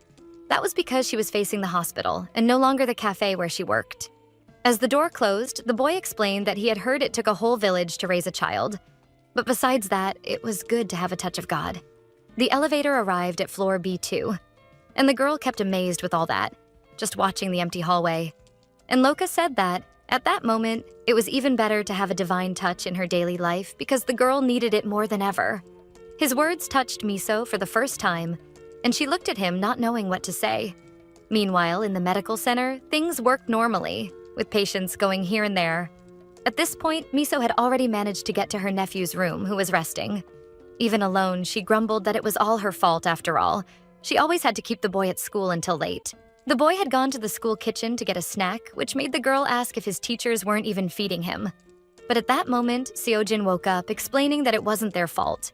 A: That was because she was facing the hospital and no longer the cafe where she worked. As the door closed, the boy explained that he had heard it took a whole village to raise a child. But besides that, it was good to have a touch of God. The elevator arrived at floor B2, and the girl kept amazed with all that, just watching the empty hallway. And Loka said that, at that moment, it was even better to have a divine touch in her daily life because the girl needed it more than ever. His words touched Miso for the first time, and she looked at him not knowing what to say. Meanwhile, in the medical center, things worked normally, with patients going here and there. At this point, Miso had already managed to get to her nephew's room, who was resting. Even alone, she grumbled that it was all her fault after all. She always had to keep the boy at school until late. The boy had gone to the school kitchen to get a snack, which made the girl ask if his teachers weren't even feeding him. But at that moment, Seojin woke up, explaining that it wasn't their fault.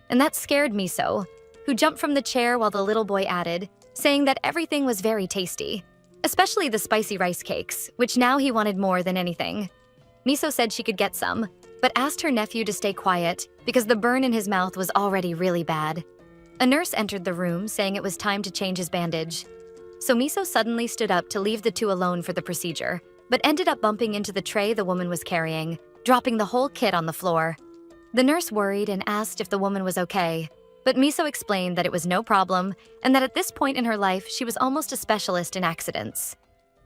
A: And that scared Miso, who jumped from the chair while the little boy added, saying that everything was very tasty, especially the spicy rice cakes, which now he wanted more than anything. Miso said she could get some, but asked her nephew to stay quiet because the burn in his mouth was already really bad. A nurse entered the room, saying it was time to change his bandage. So Miso suddenly stood up to leave the two alone for the procedure, but ended up bumping into the tray the woman was carrying, dropping the whole kit on the floor. The nurse worried and asked if the woman was okay, but Miso explained that it was no problem and that at this point in her life, she was almost a specialist in accidents.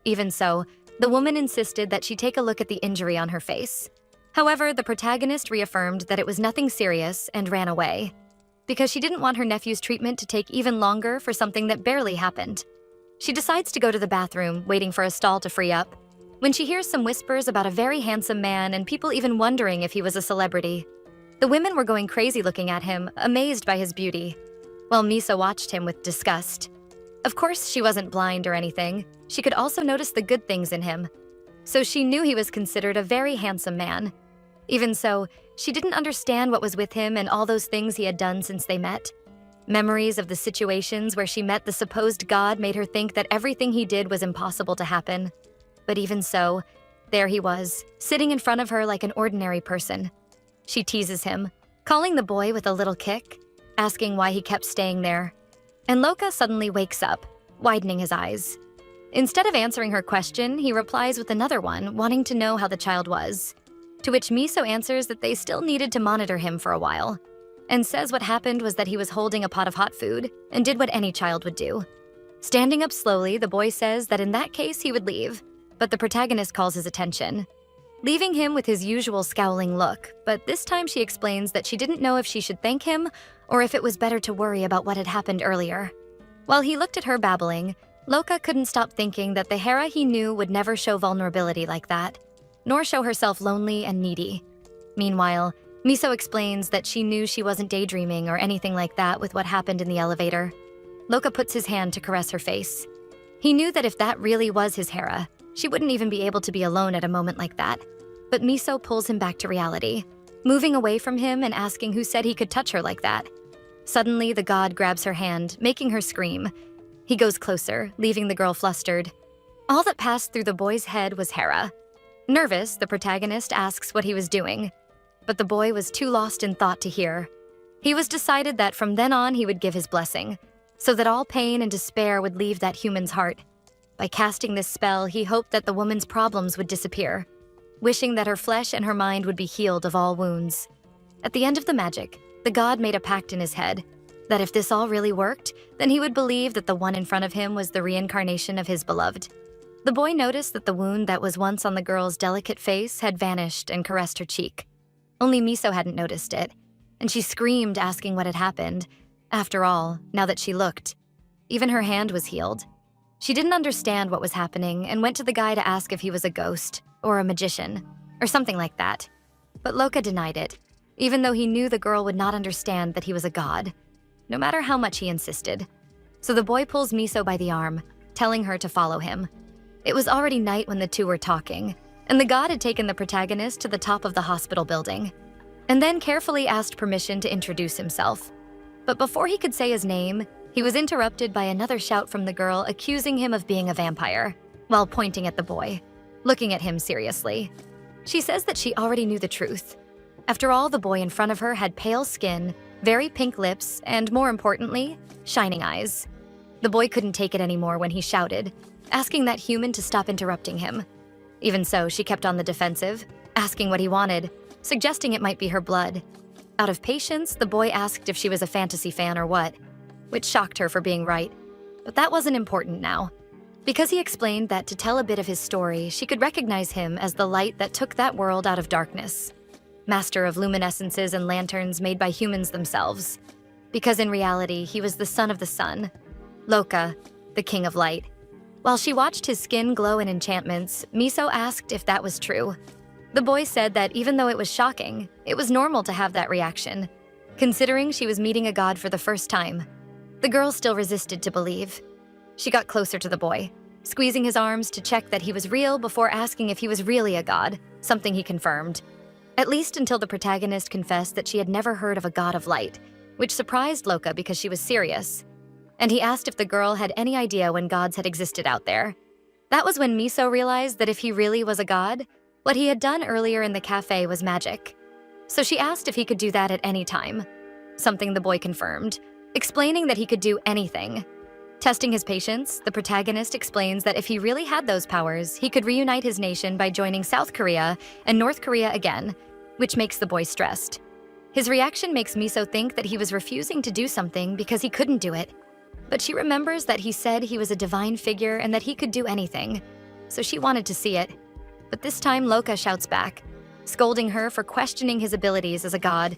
A: Even so, the woman insisted that she take a look at the injury on her face. However, the protagonist reaffirmed that it was nothing serious and ran away, because she didn't want her nephew's treatment to take even longer for something that barely happened. She decides to go to the bathroom, waiting for a stall to free up, when she hears some whispers about a very handsome man and people even wondering if he was a celebrity. The women were going crazy looking at him, amazed by his beauty, while Miso watched him with disgust. Of course, she wasn't blind or anything. She could also notice the good things in him. So she knew he was considered a very handsome man. Even so, she didn't understand what was with him and all those things he had done since they met. Memories of the situations where she met the supposed god made her think that everything he did was impossible to happen. But even so, there he was, sitting in front of her like an ordinary person. She teases him, calling the boy with a little kick, asking why he kept staying there. And Loka suddenly wakes up, widening his eyes. Instead of answering her question, he replies with another one, wanting to know how the child was. To which Miso answers that they still needed to monitor him for a while, and says what happened was that he was holding a pot of hot food and did what any child would do. Standing up slowly, the boy says that in that case he would leave, but the protagonist calls his attention, leaving him with his usual scowling look, but this time she explains that she didn't know if she should thank him or if it was better to worry about what had happened earlier. While he looked at her babbling, Loka couldn't stop thinking that the Hera he knew would never show vulnerability like that, nor show herself lonely and needy. Meanwhile, Miso explains that she knew she wasn't daydreaming or anything like that with what happened in the elevator. Loka puts his hand to caress her face. He knew that if that really was his Hera, she wouldn't even be able to be alone at a moment like that. But Miso pulls him back to reality, moving away from him and asking who said he could touch her like that. Suddenly, the god grabs her hand, making her scream. He goes closer, leaving the girl flustered. All that passed through the boy's head was Hera. Nervous, the protagonist asks what he was doing, but the boy was too lost in thought to hear. He was decided that from then on he would give his blessing, so that all pain and despair would leave that human's heart. By casting this spell, he hoped that the woman's problems would disappear, wishing that her flesh and her mind would be healed of all wounds. At the end of the magic, the god made a pact in his head, that if this all really worked, then he would believe that the one in front of him was the reincarnation of his beloved. The boy noticed that the wound that was once on the girl's delicate face had vanished and caressed her cheek. Only Miso hadn't noticed it, and she screamed asking what had happened. After all, now that she looked, even her hand was healed. She didn't understand what was happening and went to the guy to ask if he was a ghost or a magician or something like that. But Loka denied it, even though he knew the girl would not understand that he was a god, no matter how much he insisted. So the boy pulls Miso by the arm, telling her to follow him. It was already night when the two were talking, and the god had taken the protagonist to the top of the hospital building, and then carefully asked permission to introduce himself. But before he could say his name, he was interrupted by another shout from the girl accusing him of being a vampire, while pointing at the boy, looking at him seriously. She says that she already knew the truth. After all, the boy in front of her had pale skin, very pink lips, and more importantly, shining eyes. The boy couldn't take it anymore when he shouted, asking that human to stop interrupting him. Even so, she kept on the defensive, asking what he wanted, suggesting it might be her blood. Out of patience, the boy asked if she was a fantasy fan or what, which shocked her for being right. But that wasn't important now, because he explained that to tell a bit of his story, she could recognize him as the light that took that world out of darkness, master of luminescences and lanterns made by humans themselves, because in reality, he was the son of the sun, Loka, the king of light. While she watched his skin glow in enchantments, Miso asked if that was true. The boy said that even though it was shocking, it was normal to have that reaction, considering she was meeting a god for the first time. The girl still resisted to believe. She got closer to the boy, squeezing his arms to check that he was real before asking if he was really a god, something he confirmed. At least until the protagonist confessed that she had never heard of a god of light, which surprised Loka because she was serious. And he asked if the girl had any idea when gods had existed out there. That was when Miso realized that if he really was a god, what he had done earlier in the cafe was magic. So she asked if he could do that at any time, something the boy confirmed, explaining that he could do anything. Testing his patience, the protagonist explains that if he really had those powers, he could reunite his nation by joining South Korea and North Korea again, which makes the boy stressed. His reaction makes Miso think that he was refusing to do something because he couldn't do it. But she remembers that he said he was a divine figure and that he could do anything, so she wanted to see it. But this time Loka shouts back, scolding her for questioning his abilities as a god.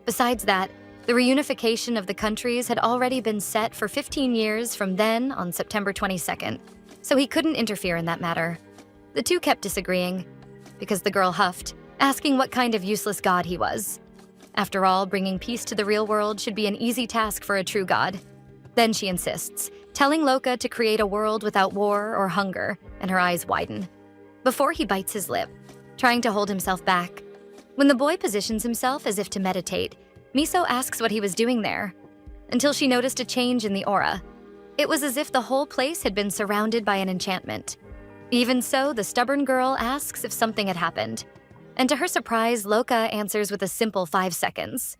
A: Besides that, the reunification of the countries had already been set for 15 years from then on September 22nd, so he couldn't interfere in that matter. The two kept disagreeing, because the girl huffed, asking what kind of useless god he was. After all, bringing peace to the real world should be an easy task for a true god. Then she insists, telling Loka to create a world without war or hunger, and her eyes widen. Before he bites his lip, trying to hold himself back. When the boy positions himself as if to meditate, Miso asks what he was doing there, until she noticed a change in the aura. It was as if the whole place had been surrounded by an enchantment. Even so, the stubborn girl asks if something had happened. And to her surprise, Loka answers with a simple 5 seconds,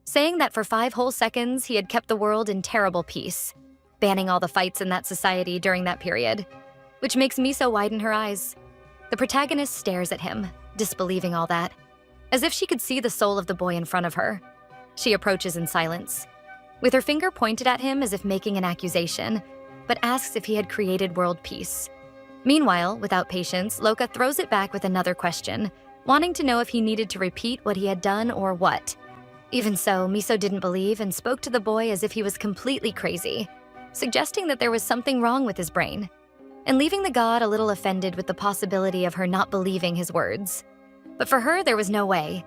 A: saying that for 5 whole seconds he had kept the world in terrible peace, banning all the fights in that society during that period, which makes Miso widen her eyes. The protagonist stares at him, disbelieving all that, as if she could see the soul of the boy in front of her. She approaches in silence, with her finger pointed at him as if making an accusation, but asks if he had created world peace. Meanwhile, without patience, Loka throws it back with another question, wanting to know if he needed to repeat what he had done or what. Even so, Miso didn't believe and spoke to the boy as if he was completely crazy, suggesting that there was something wrong with his brain, and leaving the god a little offended with the possibility of her not believing his words. But for her, there was no way.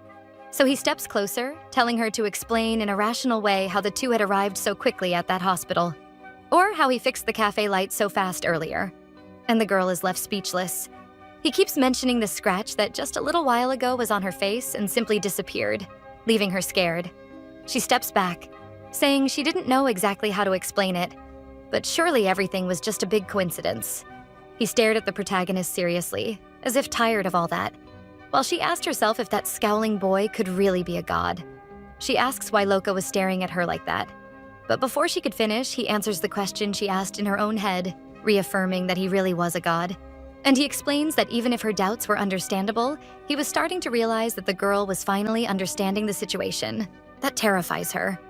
A: So he steps closer, telling her to explain in a rational way how the two had arrived so quickly at that hospital, or how he fixed the cafe light so fast earlier. And the girl is left speechless. He keeps mentioning the scratch that just a little while ago was on her face and simply disappeared, leaving her scared. She steps back, saying she didn't know exactly how to explain it, but surely everything was just a big coincidence. He stared at the protagonist seriously, as if tired of all that, while she asked herself if that scowling boy could really be a god. She asks why Loka was staring at her like that, but before she could finish, he answers the question she asked in her own head, reaffirming that he really was a god. And he explains that even if her doubts were understandable, he was starting to realize that the girl was finally understanding the situation. That terrifies her.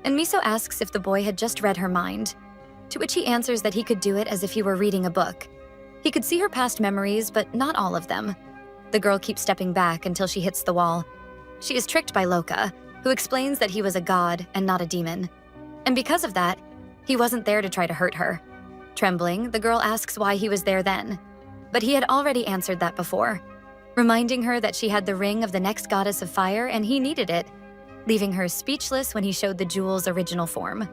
A: And Miso asks if the boy had just read her mind, to which he answers that he could do it as if he were reading a book. He could see her past memories, but not all of them. The girl keeps stepping back until she hits the wall. She is tricked by Loka, who explains that he was a god and not a demon. And because of that, he wasn't there to try to hurt her. Trembling, the girl asks why he was there then, but he had already answered that before, reminding her that she had the ring of the next goddess of fire and he needed it, leaving her speechless when he showed the jewel's original form.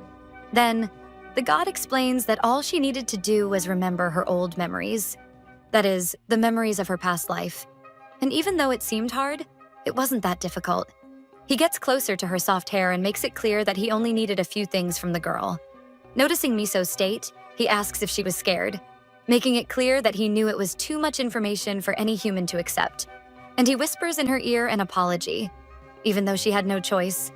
A: Then, the god explains that all she needed to do was remember her old memories. That is, the memories of her past life. And even though it seemed hard, it wasn't that difficult. He gets closer to her soft hair and makes it clear that he only needed a few things from the girl. Noticing Miso's state, he asks if she was scared, making it clear that he knew it was too much information for any human to accept. And he whispers in her ear an apology, even though she had no choice.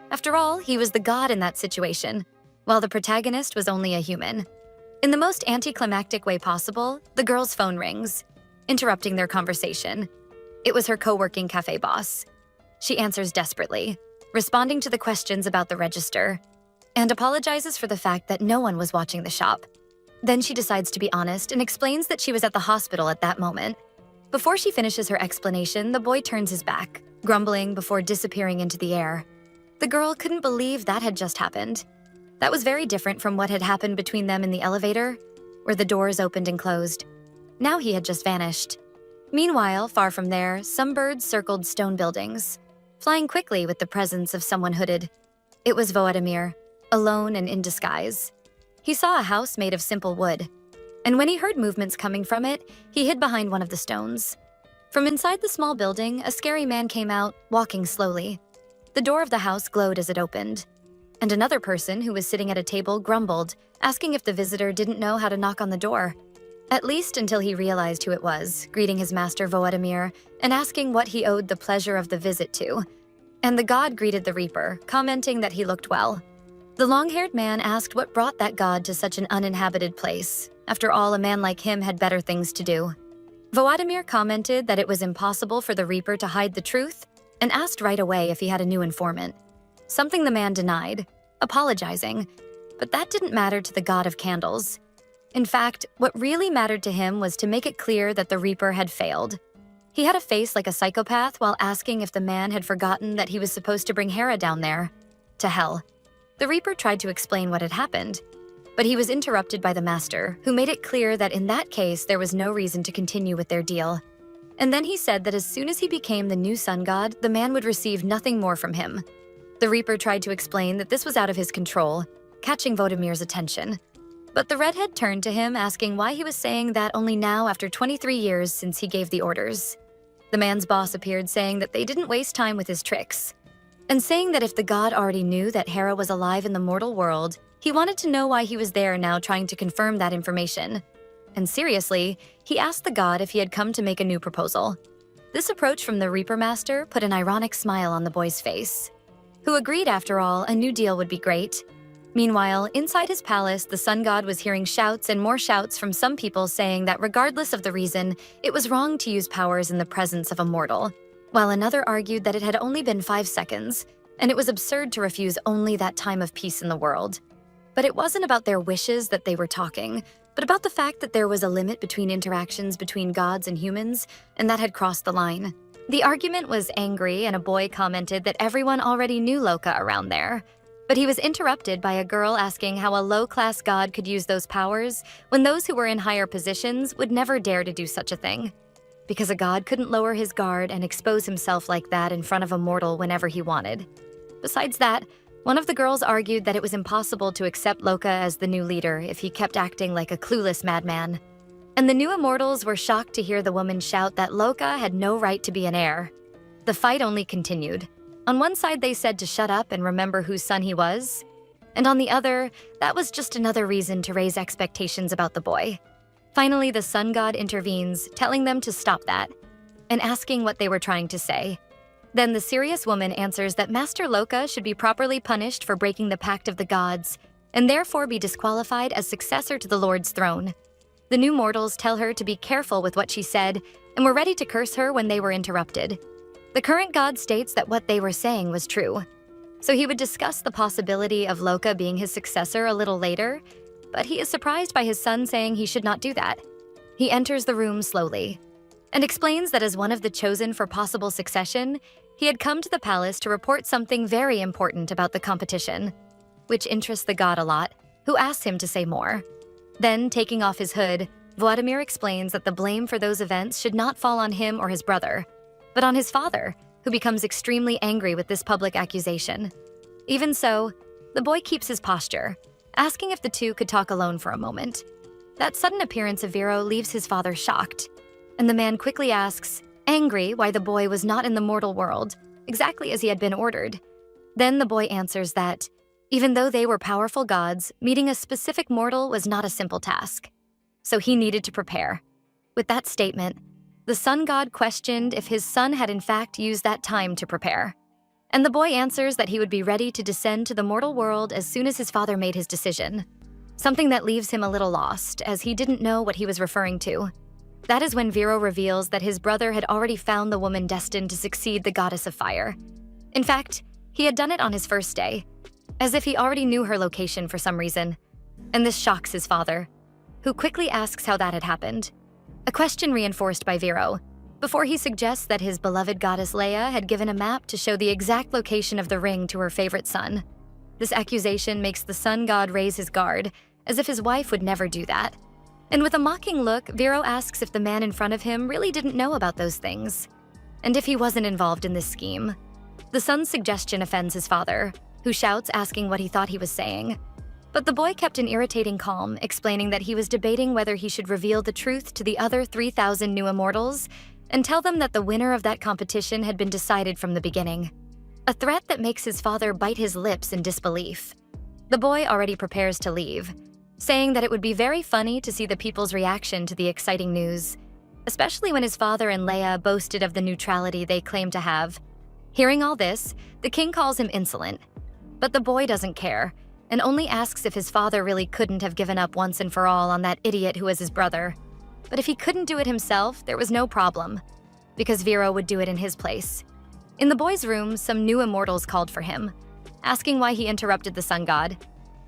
A: After all, he was the god in that situation, while the protagonist was only a human. In the most anticlimactic way possible, the girl's phone rings, interrupting their conversation. It was her co-working cafe boss. She answers desperately, responding to the questions about the register, and apologizes for the fact that no one was watching the shop. Then she decides to be honest and explains that she was at the hospital at that moment. Before she finishes her explanation, the boy turns his back, grumbling before disappearing into the air. The girl couldn't believe that had just happened. That was very different from what had happened between them in the elevator, where the doors opened and closed. Now he had just vanished. Meanwhile, far from there, some birds circled stone buildings, flying quickly with the presence of someone hooded. It was Voadimir, alone and in disguise. He saw a house made of simple wood, and when he heard movements coming from it, he hid behind one of the stones. From inside the small building, a scary man came out, walking slowly. The door of the house glowed as it opened, and another person who was sitting at a table grumbled, asking if the visitor didn't know how to knock on the door. At least until he realized who it was, greeting his master Voadimir and asking what he owed the pleasure of the visit to. And the god greeted the reaper, commenting that he looked well. The long-haired man asked what brought that god to such an uninhabited place. After all, a man like him had better things to do. Voadimir commented that it was impossible for the reaper to hide the truth and asked right away if he had a new informant. Something the man denied, apologizing, but that didn't matter to the god of candles. In fact, what really mattered to him was to make it clear that the reaper had failed. He had a face like a psychopath while asking if the man had forgotten that he was supposed to bring Hera down there. To hell. The reaper tried to explain what had happened, but he was interrupted by the master, who made it clear that in that case there was no reason to continue with their deal. And then he said that as soon as he became the new sun god, the man would receive nothing more from him. The reaper tried to explain that this was out of his control, catching Vodamir's attention. But the redhead turned to him, asking why he was saying that only now after 23 years since he gave the orders. The man's boss appeared, saying that they didn't waste time with his tricks, and saying that if the god already knew that Hera was alive in the mortal world, he wanted to know why he was there now trying to confirm that information. And seriously, he asked the god if he had come to make a new proposal. This approach from the Reaper Master put an ironic smile on the boy's face, who agreed after all a new deal would be great. Meanwhile, inside his palace, the sun god was hearing shouts and more shouts from some people saying that regardless of the reason, it was wrong to use powers in the presence of a mortal, while another argued that it had only been 5 seconds, and it was absurd to refuse only that time of peace in the world. But it wasn't about their wishes that they were talking, but about the fact that there was a limit between interactions between gods and humans, and that had crossed the line. The argument was angry, and a boy commented that everyone already knew Loka around there. But he was interrupted by a girl asking how a low-class god could use those powers when those who were in higher positions would never dare to do such a thing, because a god couldn't lower his guard and expose himself like that in front of a mortal whenever he wanted. Besides that, one of the girls argued that it was impossible to accept Loka as the new leader if he kept acting like a clueless madman. And the new immortals were shocked to hear the woman shout that Loka had no right to be an heir. The fight only continued. On one side, they said to shut up and remember whose son he was, and on the other, that was just another reason to raise expectations about the boy. Finally, the sun god intervenes, telling them to stop that, and asking what they were trying to say. Then the serious woman answers that Master Loka should be properly punished for breaking the pact of the gods, and therefore be disqualified as successor to the Lord's throne. The new mortals tell her to be careful with what she said, and were ready to curse her when they were interrupted. The current god states that what they were saying was true, so he would discuss the possibility of Loka being his successor a little later, but he is surprised by his son saying he should not do that. He enters the room slowly, and explains that as one of the chosen for possible succession, he had come to the palace to report something very important about the competition, which interests the god a lot, who asks him to say more. Then, taking off his hood, Vladimir explains that the blame for those events should not fall on him or his brother, but on his father, who becomes extremely angry with this public accusation. Even so, the boy keeps his posture, asking if the two could talk alone for a moment. That sudden appearance of Vero leaves his father shocked, and the man quickly asks, angry, why the boy was not in the mortal world, exactly as he had been ordered. Then the boy answers that, even though they were powerful gods, meeting a specific mortal was not a simple task, so he needed to prepare. With that statement, the sun god questioned if his son had in fact used that time to prepare. And the boy answers that he would be ready to descend to the mortal world as soon as his father made his decision. Something that leaves him a little lost, as he didn't know what he was referring to. That is when Vero reveals that his brother had already found the woman destined to succeed the goddess of fire. In fact, he had done it on his first day, as if he already knew her location for some reason. And this shocks his father, who quickly asks how that had happened. A question reinforced by Vero, before he suggests that his beloved goddess Leia had given a map to show the exact location of the ring to her favorite son. This accusation makes the sun god raise his guard, as if his wife would never do that. And with a mocking look, Vero asks if the man in front of him really didn't know about those things, and if he wasn't involved in this scheme. The son's suggestion offends his father, who shouts, asking what he thought he was saying. But the boy kept an irritating calm, explaining that he was debating whether he should reveal the truth to the other 3,000 new immortals and tell them that the winner of that competition had been decided from the beginning. A threat that makes his father bite his lips in disbelief. The boy already prepares to leave, saying that it would be very funny to see the people's reaction to the exciting news, especially when his father and Leia boasted of the neutrality they claimed to have. Hearing all this, the king calls him insolent, but the boy doesn't care, and only asks if his father really couldn't have given up once and for all on that idiot who was his brother. But if he couldn't do it himself, there was no problem, because Vero would do it in his place. In the boy's room, some new immortals called for him, asking why he interrupted the sun god,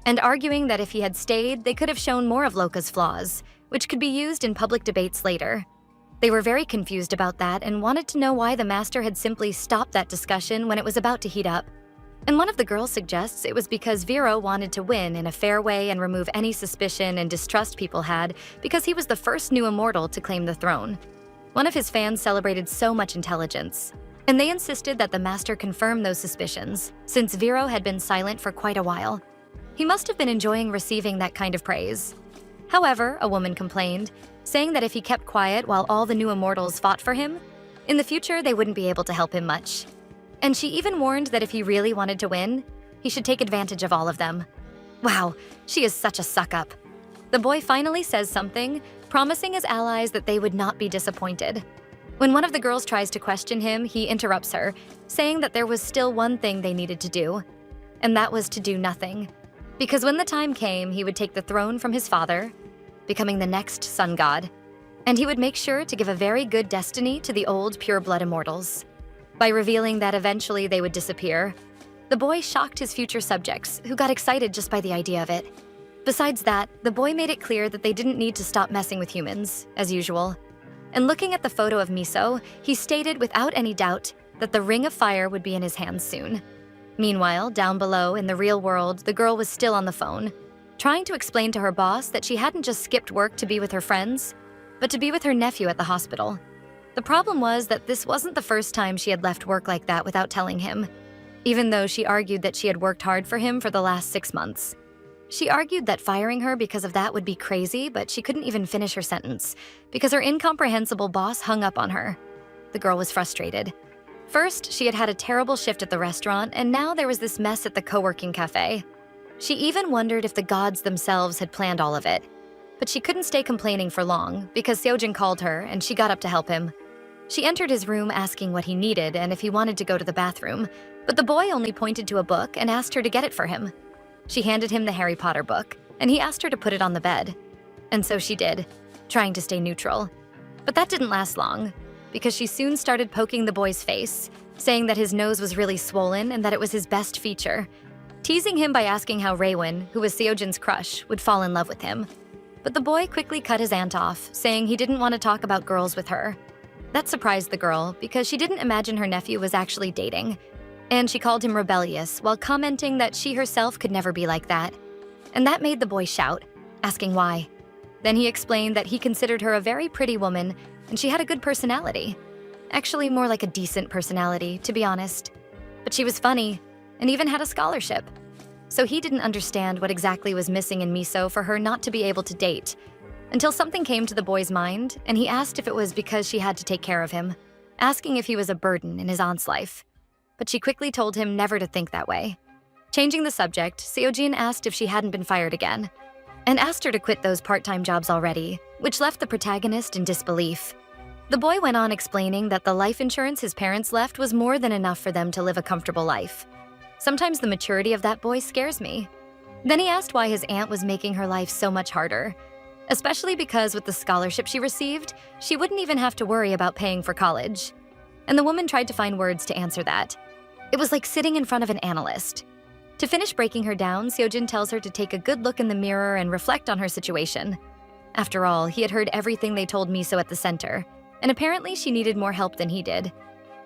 A: and arguing that if he had stayed, they could have shown more of Loka's flaws, which could be used in public debates later. They were very confused about that and wanted to know why the master had simply stopped that discussion when it was about to heat up. And one of the girls suggests it was because Vero wanted to win in a fair way and remove any suspicion and distrust people had, because he was the first new immortal to claim the throne. One of his fans celebrated so much intelligence, and they insisted that the master confirm those suspicions, since Vero had been silent for quite a while. He must have been enjoying receiving that kind of praise. However, a woman complained, saying that if he kept quiet while all the new immortals fought for him, in the future they wouldn't be able to help him much. And she even warned that if he really wanted to win, he should take advantage of all of them. Wow, she is such a suck-up. The boy finally says something, promising his allies that they would not be disappointed. When one of the girls tries to question him, he interrupts her, saying that there was still one thing they needed to do, and that was to do nothing. Because when the time came, he would take the throne from his father, becoming the next sun god, and he would make sure to give a very good destiny to the old pure-blood immortals. By revealing that eventually they would disappear, the boy shocked his future subjects, who got excited just by the idea of it. Besides that, the boy made it clear that they didn't need to stop messing with humans, as usual. And looking at the photo of Miso, he stated without any doubt that the Ring of Fire would be in his hands soon. Meanwhile, down below, in the real world, the girl was still on the phone, trying to explain to her boss that she hadn't just skipped work to be with her friends, but to be with her nephew at the hospital. The problem was that this wasn't the first time she had left work like that without telling him, even though she argued that she had worked hard for him for the last 6 months. She argued that firing her because of that would be crazy, but she couldn't even finish her sentence because her incomprehensible boss hung up on her. The girl was frustrated. First, she had had a terrible shift at the restaurant, and now there was this mess at the co-working cafe. She even wondered if the gods themselves had planned all of it. But she couldn't stay complaining for long because Seojin called her and she got up to help him. She entered his room asking what he needed and if he wanted to go to the bathroom, but the boy only pointed to a book and asked her to get it for him. She handed him the Harry Potter book, and he asked her to put it on the bed. And so she did, trying to stay neutral. But that didn't last long, because she soon started poking the boy's face, saying that his nose was really swollen and that it was his best feature, teasing him by asking how Raewon, who was Seojin's crush, would fall in love with him. But the boy quickly cut his aunt off, saying he didn't want to talk about girls with her. That surprised the girl, because she didn't imagine her nephew was actually dating. And she called him rebellious while commenting that she herself could never be like that. And that made the boy shout, asking why. Then he explained that he considered her a very pretty woman and she had a good personality. Actually, more like a decent personality, to be honest. But she was funny and even had a scholarship. So he didn't understand what exactly was missing in Miso for her not to be able to date, until something came to the boy's mind and he asked if it was because she had to take care of him, asking if he was a burden in his aunt's life. But she quickly told him never to think that way. Changing the subject, Seojin asked if she hadn't been fired again, and asked her to quit those part-time jobs already, which left the protagonist in disbelief. The boy went on explaining that the life insurance his parents left was more than enough for them to live a comfortable life. Sometimes the maturity of that boy scares me. Then he asked why his aunt was making her life so much harder, especially because with the scholarship she received, she wouldn't even have to worry about paying for college. And the woman tried to find words to answer that. It was like sitting in front of an analyst. To finish breaking her down, Seojin tells her to take a good look in the mirror and reflect on her situation. After all, he had heard everything they told Miso at the center, and apparently she needed more help than he did.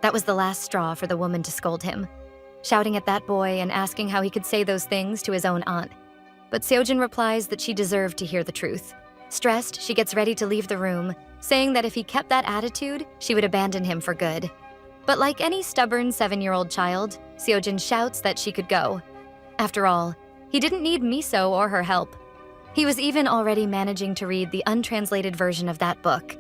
A: That was the last straw for the woman to scold him, shouting at that boy and asking how he could say those things to his own aunt. But Seojin replies that she deserved to hear the truth. Stressed, she gets ready to leave the room, saying that if he kept that attitude, she would abandon him for good. But like any stubborn 7-year-old child, Seojin shouts that she could go. After all, he didn't need Miso or her help. He was even already managing to read the untranslated version of that book.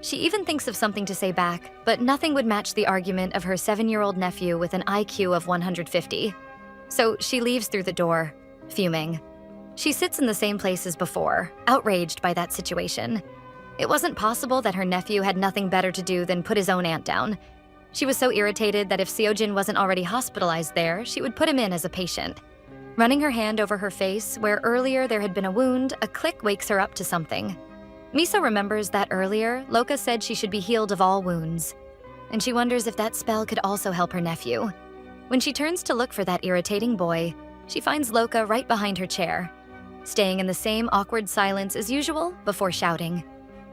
A: She even thinks of something to say back, but nothing would match the argument of her 7-year-old nephew with an IQ of 150. So she leaves through the door, fuming. She sits in the same place as before, outraged by that situation. It wasn't possible that her nephew had nothing better to do than put his own aunt down. She was so irritated that if Seojin wasn't already hospitalized there, she would put him in as a patient. Running her hand over her face, where earlier there had been a wound, a click wakes her up to something. Miso remembers that earlier, Loka said she should be healed of all wounds, and she wonders if that spell could also help her nephew. When she turns to look for that irritating boy, she finds Loka right behind her chair, staying in the same awkward silence as usual before shouting,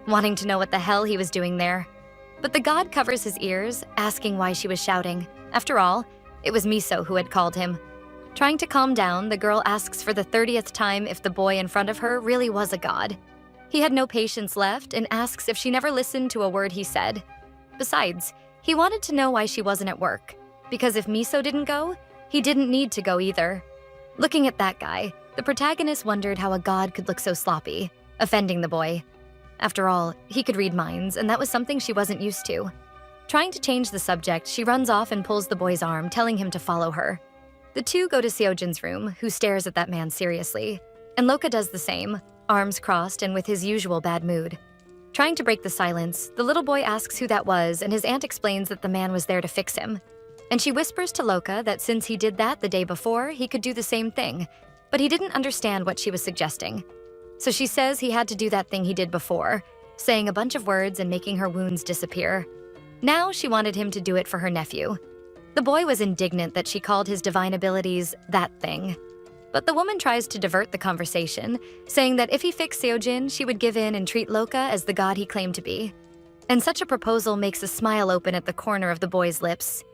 A: wanting to know what the hell he was doing there. But the god covers his ears, asking why she was shouting. After all, it was Miso who had called him. Trying to calm down, the girl asks for the 30th time if the boy in front of her really was a god. He had no patience left and asks if she never listened to a word he said. Besides, he wanted to know why she wasn't at work, because if Miso didn't go, he didn't need to go either. Looking at that guy, The protagonist wondered how a god could look so sloppy, offending the boy. After all, he could read minds, and that was something she wasn't used to. Trying to change the subject, she runs off and pulls the boy's arm, telling him to follow her. The two go to Seojin's room, who stares at that man seriously. And Loka does the same, arms crossed and with his usual bad mood. Trying to break the silence, the little boy asks who that was, and his aunt explains that the man was there to fix him. And she whispers to Loka that since he did that the day before, he could do the same thing, but he didn't understand what she was suggesting. So she says he had to do that thing he did before, saying a bunch of words and making her wounds disappear. Now she wanted him to do it for her nephew. The boy was indignant that she called his divine abilities that thing. But the woman tries to divert the conversation, saying that if he fixed Seojin, she would give in and treat Loka as the god he claimed to be. And such a proposal makes a smile open at the corner of the boy's lips,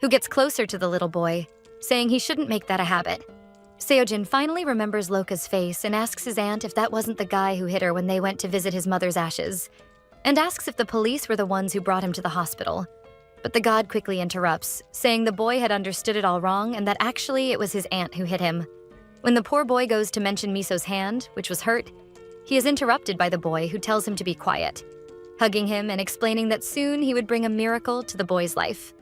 A: who gets closer to the little boy, saying he shouldn't make that a habit. Seojin finally remembers Loka's face and asks his aunt if that wasn't the guy who hit her when they went to visit his mother's ashes, and asks if the police were the ones who brought him to the hospital. But the god quickly interrupts, saying the boy had understood it all wrong and that actually it was his aunt who hit him. When the poor boy goes to mention Miso's hand, which was hurt, he is interrupted by the boy, who tells him to be quiet, hugging him and explaining that soon he would bring a miracle to the boy's life.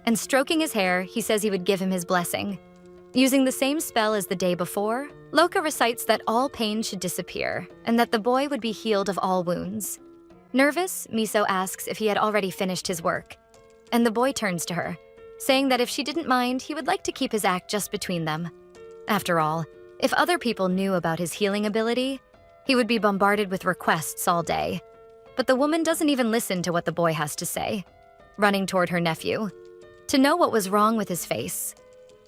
A: And stroking his hair, he says he would give him his blessing. Using the same spell as the day before, Loka recites that all pain should disappear and that the boy would be healed of all wounds. Nervous, Miso asks if he had already finished his work, and the boy turns to her, saying that if she didn't mind, he would like to keep his act just between them. After all, if other people knew about his healing ability, he would be bombarded with requests all day. But the woman doesn't even listen to what the boy has to say, running toward her nephew, to know what was wrong with his face.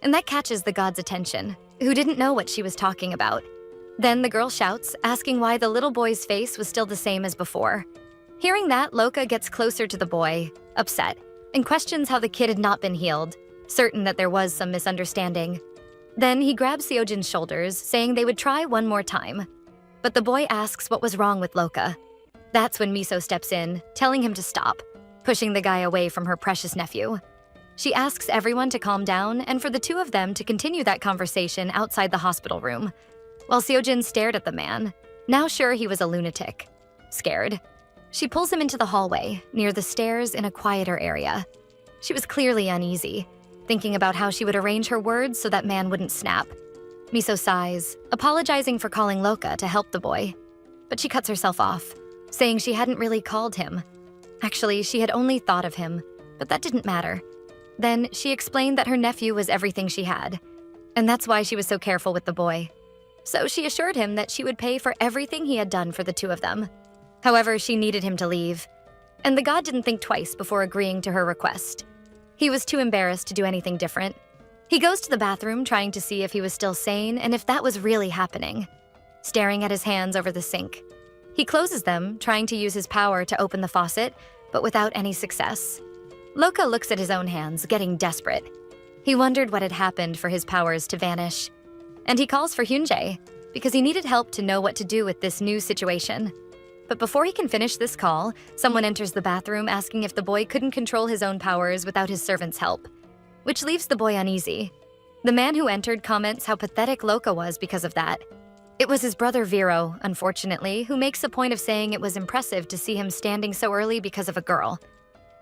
A: And that catches the god's attention, who didn't know what she was talking about. Then the girl shouts, asking why the little boy's face was still the same as before. Hearing that, Loka gets closer to the boy, upset, and questions how the kid had not been healed, certain that there was some misunderstanding. Then he grabs Seojin's shoulders, saying they would try one more time. But the boy asks what was wrong with Loka. That's when Miso steps in, telling him to stop, pushing the guy away from her precious nephew. She asks everyone to calm down and for the two of them to continue that conversation outside the hospital room, while Seojin stared at the man, now sure he was a lunatic. Scared, she pulls him into the hallway, near the stairs in a quieter area. She was clearly uneasy, thinking about how she would arrange her words so that man wouldn't snap. Miso sighs, apologizing for calling Loka to help the boy. But she cuts herself off, saying she hadn't really called him. Actually, she had only thought of him, but that didn't matter. Then she explained that her nephew was everything she had, and that's why she was so careful with the boy. So she assured him that she would pay for everything he had done for the two of them. However, she needed him to leave, and the god didn't think twice before agreeing to her request. He was too embarrassed to do anything different. He goes to the bathroom trying to see if he was still sane and if that was really happening, staring at his hands over the sink. He closes them, trying to use his power to open the faucet, but without any success. Loka looks at his own hands, getting desperate. He wondered what had happened for his powers to vanish. And he calls for Hyunjae, because he needed help to know what to do with this new situation. But before he can finish this call, someone enters the bathroom asking if the boy couldn't control his own powers without his servant's help, which leaves the boy uneasy. The man who entered comments how pathetic Loka was because of that. It was his brother Vero, unfortunately, who makes a point of saying it was impressive to see him standing so early because of a girl.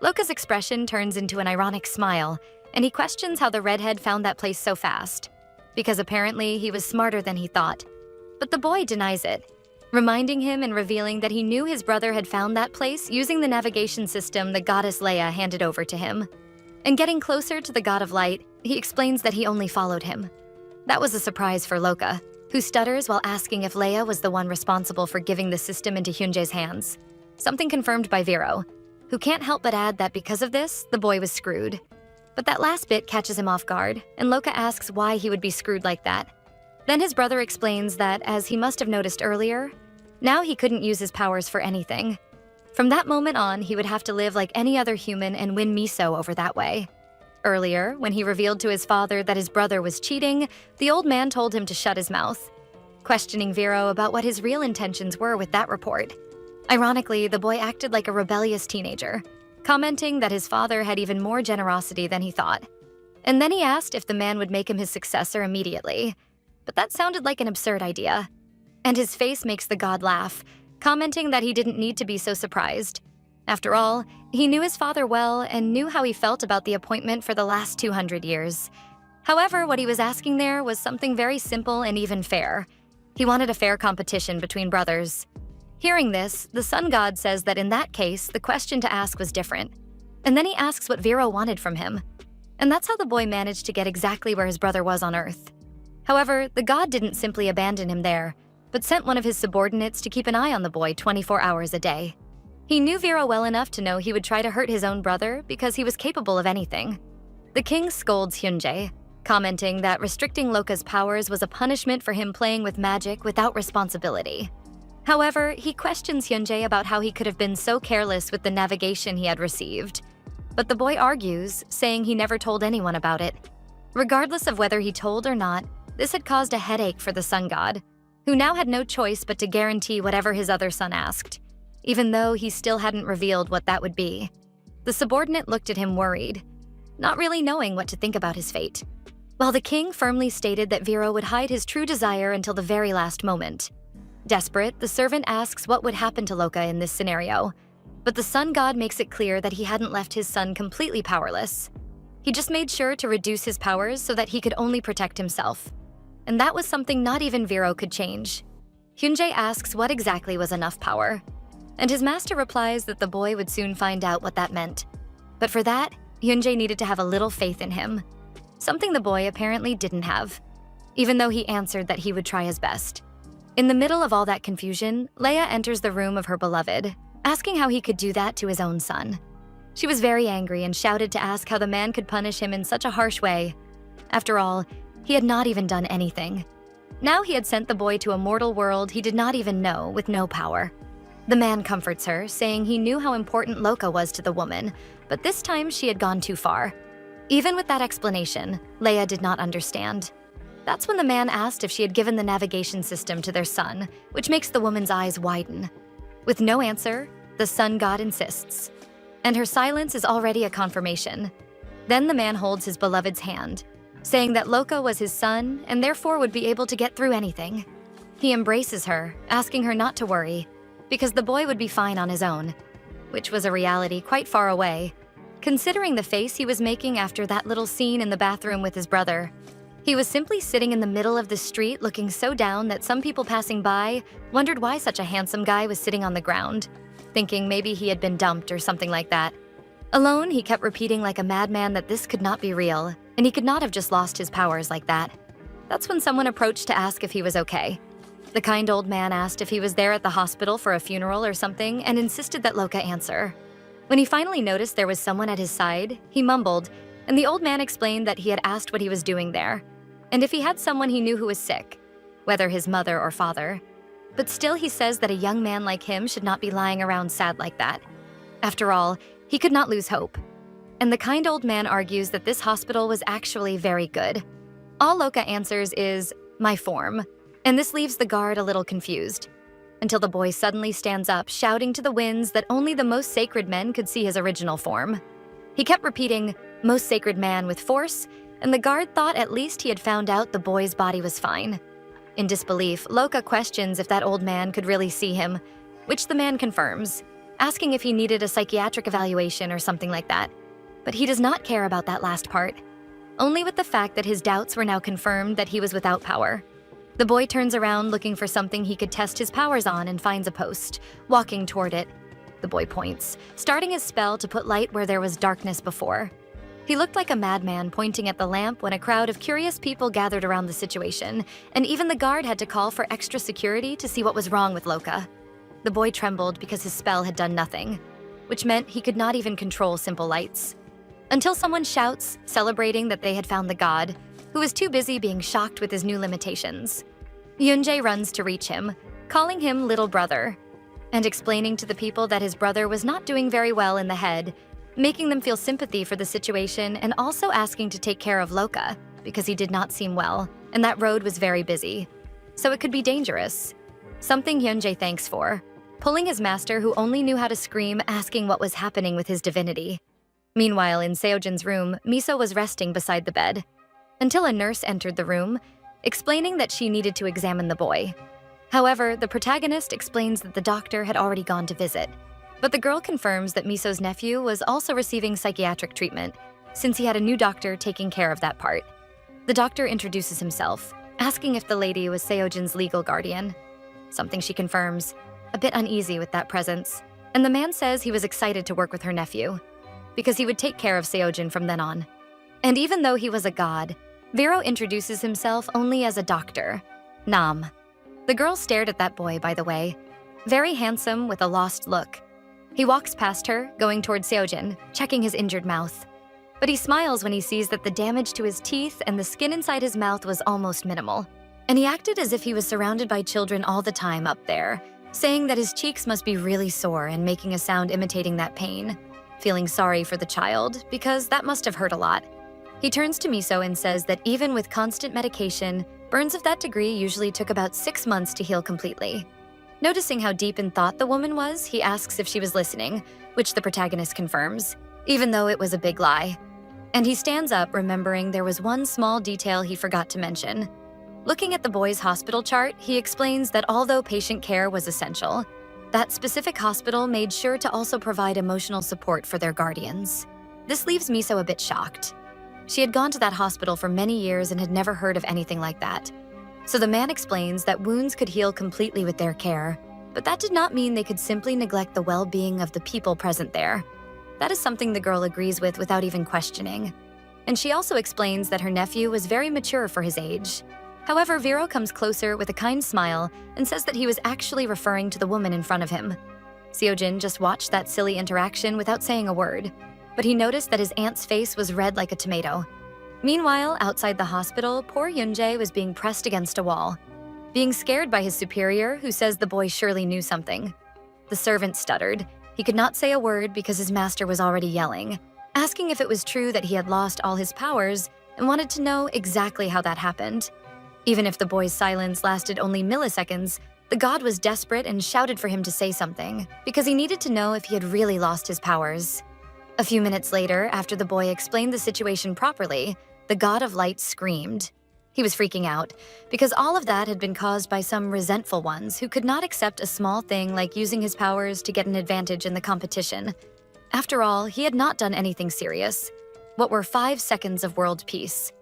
A: Loka's expression turns into an ironic smile, and he questions how the redhead found that place so fast, because apparently he was smarter than he thought. But the boy denies it, reminding him and revealing that he knew his brother had found that place using the navigation system the goddess Leia handed over to him. And getting closer to the god of light, he explains that he only followed him. That was a surprise for Loka, who stutters while asking if Leia was the one responsible for giving the system into Hyunjae's hands, something confirmed by Vero, who can't help but add that because of this, the boy was screwed. But that last bit catches him off guard, and Loka asks why he would be screwed like that. Then his brother explains that, as he must have noticed earlier, now he couldn't use his powers for anything. From that moment on, he would have to live like any other human and win Miso over that way. Earlier, when he revealed to his father that his brother was cheating, the old man told him to shut his mouth, questioning Vero about what his real intentions were with that report. Ironically, the boy acted like a rebellious teenager, commenting that his father had even more generosity than he thought. And then he asked if the man would make him his successor immediately. but that sounded like an absurd idea. And his face makes the god laugh, commenting that he didn't need to be so surprised. After all, he knew his father well and knew how he felt about the appointment for the last 200 years. However, what he was asking there was something very simple and even fair. He wanted a fair competition between brothers. Hearing this, the sun god says that in that case, the question to ask was different. And then he asks what Vero wanted from him. And that's how the boy managed to get exactly where his brother was on Earth. However, the god didn't simply abandon him there, but sent one of his subordinates to keep an eye on the boy 24 hours a day. He knew Vero well enough to know he would try to hurt his own brother because he was capable of anything. The king scolds Hyunjae, commenting that restricting Loka's powers was a punishment for him playing with magic without responsibility. However, he questions Hyunjae about how he could have been so careless with the navigation he had received. But the boy argues, saying he never told anyone about it. Regardless of whether he told or not, this had caused a headache for the sun god, who now had no choice but to guarantee whatever his other son asked, even though he still hadn't revealed what that would be. The subordinate looked at him worried, not really knowing what to think about his fate, while the king firmly stated that Vero would hide his true desire until the very last moment. Desperate, the servant asks what would happen to Loka in this scenario, but the sun god makes it clear that he hadn't left his son completely powerless. He just made sure to reduce his powers so that he could only protect himself. And that was something not even Vero could change. Hyunjae asks what exactly was enough power, and his master replies that the boy would soon find out what that meant. But for that, Hyunjae needed to have a little faith in him, something the boy apparently didn't have, even though he answered that he would try his best. In the middle of all that confusion, Leia enters the room of her beloved, asking how he could do that to his own son. She was very angry and shouted to ask how the man could punish him in such a harsh way. After all, he had not even done anything. Now he had sent the boy to a mortal world he did not even know, with no power. The man comforts her, saying he knew how important Loka was to the woman, but this time she had gone too far. Even with that explanation, Leia did not understand. That's when the man asked if she had given the navigation system to their son, which makes the woman's eyes widen. With no answer, the sun god insists, and her silence is already a confirmation. Then the man holds his beloved's hand, saying that Loka was his son and therefore would be able to get through anything. He embraces her, asking her not to worry, because the boy would be fine on his own, which was a reality quite far away, considering the face he was making after that little scene in the bathroom with his brother. He was simply sitting in the middle of the street looking so down that some people passing by wondered why such a handsome guy was sitting on the ground, thinking maybe he had been dumped or something like that. Alone, he kept repeating like a madman that this could not be real, and he could not have just lost his powers like that. That's when someone approached to ask if he was okay. The kind old man asked if he was there at the hospital for a funeral or something and insisted that Loka answer. When he finally noticed there was someone at his side, he mumbled, and the old man explained that he had asked what he was doing there, and if he had someone he knew who was sick, whether his mother or father. But still he says that a young man like him should not be lying around sad like that. After all, he could not lose hope. And the kind old man argues that this hospital was actually very good. All Loka answers is, "my form," and this leaves the guard a little confused, until the boy suddenly stands up, shouting to the winds that only the most sacred men could see his original form. He kept repeating, "most sacred man," with force, and the guard thought at least he had found out the boy's body was fine. In disbelief, Loka questions if that old man could really see him, which the man confirms, asking if he needed a psychiatric evaluation or something like that. But he does not care about that last part, only with the fact that his doubts were now confirmed that he was without power. The boy turns around looking for something he could test his powers on and finds a post, walking toward it. The boy points, starting his spell to put light where there was darkness before. He looked like a madman pointing at the lamp when a crowd of curious people gathered around the situation, and even the guard had to call for extra security to see what was wrong with Loka. The boy trembled because his spell had done nothing, which meant he could not even control simple lights. Until someone shouts, celebrating that they had found the god, who was too busy being shocked with his new limitations. Hyunjae runs to reach him, calling him little brother, and explaining to the people that his brother was not doing very well in the head, making them feel sympathy for the situation and also asking to take care of Loka because he did not seem well, and that road was very busy, so it could be dangerous. Something Hyunjae thanks for, pulling his master who only knew how to scream, asking what was happening with his divinity. Meanwhile, in Seojin's room, Miso was resting beside the bed, until a nurse entered the room, explaining that she needed to examine the boy. However, the protagonist explains that the doctor had already gone to visit. But the girl confirms that Miso's nephew was also receiving psychiatric treatment, since he had a new doctor taking care of that part. The doctor introduces himself, asking if the lady was Seojin's legal guardian, something she confirms, a bit uneasy with that presence. And the man says he was excited to work with her nephew, because he would take care of Seojin from then on. And even though he was a god, Vero introduces himself only as a doctor, Nam. The girl stared at that boy, by the way, very handsome with a lost look. He walks past her, going towards Seojin, checking his injured mouth. But he smiles when he sees that the damage to his teeth and the skin inside his mouth was almost minimal. And he acted as if he was surrounded by children all the time up there, saying that his cheeks must be really sore and making a sound imitating that pain, feeling sorry for the child because that must have hurt a lot. He turns to Miso and says that even with constant medication, burns of that degree usually took about 6 months to heal completely. Noticing how deep in thought the woman was, he asks if she was listening, which the protagonist confirms, even though it was a big lie. And he stands up, remembering there was one small detail he forgot to mention. Looking at the boy's hospital chart, he explains that although patient care was essential, that specific hospital made sure to also provide emotional support for their guardians. This leaves Miso a bit shocked. She had gone to that hospital for many years and had never heard of anything like that. So the man explains that wounds could heal completely with their care, but that did not mean they could simply neglect the well-being of the people present there. That is something the girl agrees with without even questioning. And she also explains that her nephew was very mature for his age. However, Vero comes closer with a kind smile and says that he was actually referring to the woman in front of him. Seojin just watched that silly interaction without saying a word, but he noticed that his aunt's face was red like a tomato. Meanwhile, outside the hospital, poor Yoonjae was being pressed against a wall, being scared by his superior, who says the boy surely knew something. The servant stuttered. He could not say a word because his master was already yelling, asking if it was true that he had lost all his powers and wanted to know exactly how that happened. Even if the boy's silence lasted only milliseconds, the god was desperate and shouted for him to say something, because he needed to know if he had really lost his powers. A few minutes later, after the boy explained the situation properly, the god of light screamed. He was freaking out, because all of that had been caused by some resentful ones who could not accept a small thing like using his powers to get an advantage in the competition. After all, he had not done anything serious. What were 5 seconds of world peace?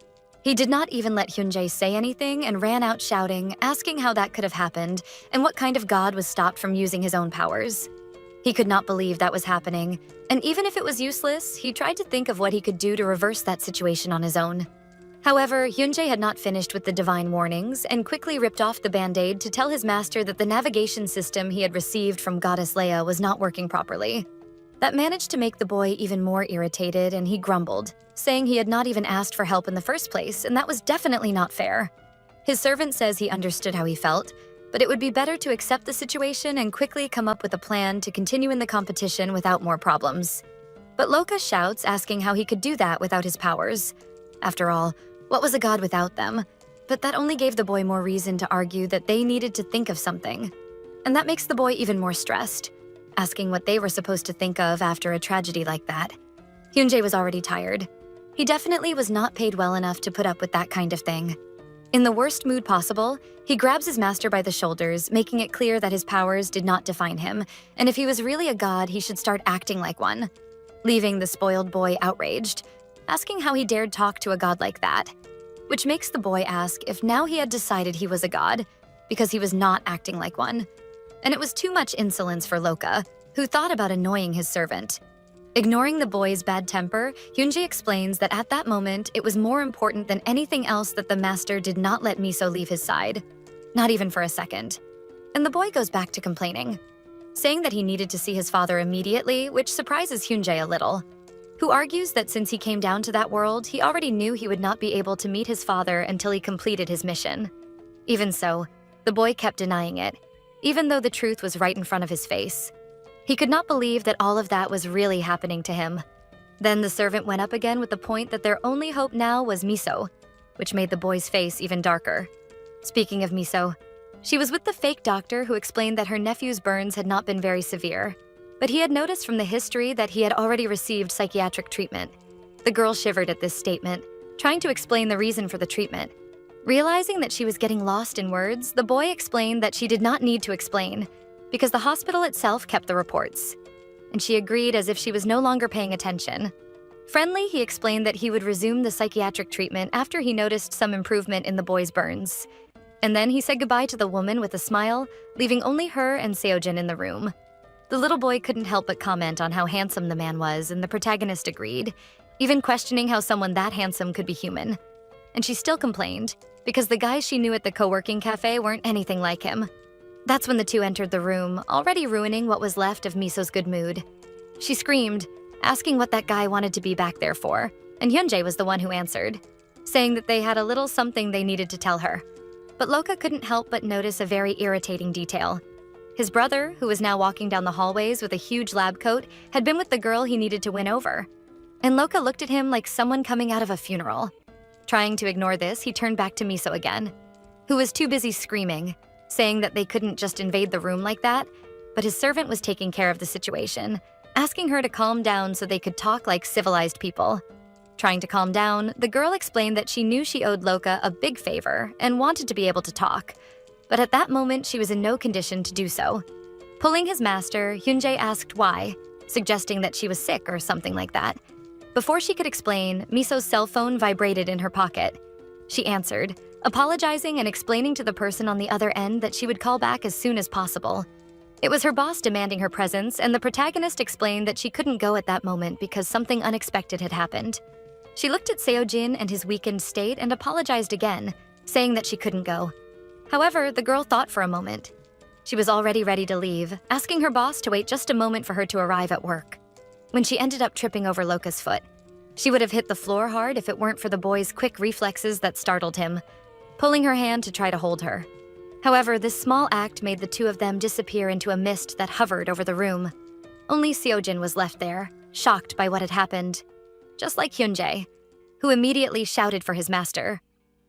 A: He did not even let Hyunjae say anything and ran out shouting, asking how that could have happened and what kind of god was stopped from using his own powers. He could not believe that was happening, and even if it was useless, he tried to think of what he could do to reverse that situation on his own. However, Hyunjae had not finished with the divine warnings and quickly ripped off the band-aid to tell his master that the navigation system he had received from Goddess Leia was not working properly. That managed to make the boy even more irritated, and he grumbled, saying he had not even asked for help in the first place, and that was definitely not fair. His servant says he understood how he felt, but it would be better to accept the situation and quickly come up with a plan to continue in the competition without more problems. But Loka shouts, asking how he could do that without his powers. After all, what was a god without them? But that only gave the boy more reason to argue that they needed to think of something. And that makes the boy even more stressed, asking what they were supposed to think of after a tragedy like that. Hyunjae was already tired. He definitely was not paid well enough to put up with that kind of thing. In the worst mood possible, he grabs his master by the shoulders, making it clear that his powers did not define him, and if he was really a god, he should start acting like one, leaving the spoiled boy outraged, asking how he dared talk to a god like that, which makes the boy ask if now he had decided he was a god, because he was not acting like one. And it was too much insolence for Loka, who thought about annoying his servant. Ignoring the boy's bad temper, Hyunjae explains that at that moment, it was more important than anything else that the master did not let Miso leave his side. Not even for a second. And the boy goes back to complaining, saying that he needed to see his father immediately, which surprises Hyunjae a little, who argues that since he came down to that world, he already knew he would not be able to meet his father until he completed his mission. Even so, the boy kept denying it, even though the truth was right in front of his face. He could not believe that all of that was really happening to him. Then the servant went up again with the point that their only hope now was Miso, which made the boy's face even darker. Speaking of Miso, she was with the fake doctor who explained that her nephew's burns had not been very severe, but he had noticed from the history that he had already received psychiatric treatment. The girl shivered at this statement, trying to explain the reason for the treatment. Realizing that she was getting lost in words, the boy explained that she did not need to explain, because the hospital itself kept the reports. And she agreed as if she was no longer paying attention. Friendly, he explained that he would resume the psychiatric treatment after he noticed some improvement in the boy's burns. And then he said goodbye to the woman with a smile, leaving only her and Seojin in the room. The little boy couldn't help but comment on how handsome the man was, and the protagonist agreed, even questioning how someone that handsome could be human. And she still complained, because the guys she knew at the co-working cafe weren't anything like him. That's when the two entered the room, already ruining what was left of Miso's good mood. She screamed, asking what that guy wanted to be back there for, and Hyunjae was the one who answered, saying that they had a little something they needed to tell her. But Loka couldn't help but notice a very irritating detail. His brother, who was now walking down the hallways with a huge lab coat, had been with the girl he needed to win over. And Loka looked at him like someone coming out of a funeral. Trying to ignore this, he turned back to Miso again, who was too busy screaming, saying that they couldn't just invade the room like that, but his servant was taking care of the situation, asking her to calm down so they could talk like civilized people. Trying to calm down, the girl explained that she knew she owed Loka a big favor and wanted to be able to talk, but at that moment she was in no condition to do so. Pulling his master, Hyunjae asked why, suggesting that she was sick or something like that. Before she could explain, Miso's cell phone vibrated in her pocket. She answered, apologizing and explaining to the person on the other end that she would call back as soon as possible. It was her boss demanding her presence, and the protagonist explained that she couldn't go at that moment because something unexpected had happened. She looked at Seojin and his weakened state and apologized again, saying that she couldn't go. However, the girl thought for a moment. She was already ready to leave, asking her boss to wait just a moment for her to arrive at work. When she ended up tripping over Loka's foot, she would have hit the floor hard if it weren't for the boy's quick reflexes that startled him, pulling her hand to try to hold her. However, this small act made the two of them disappear into a mist that hovered over the room. Only Seojin was left there, shocked by what had happened, just like Hyunjae, who immediately shouted for his master.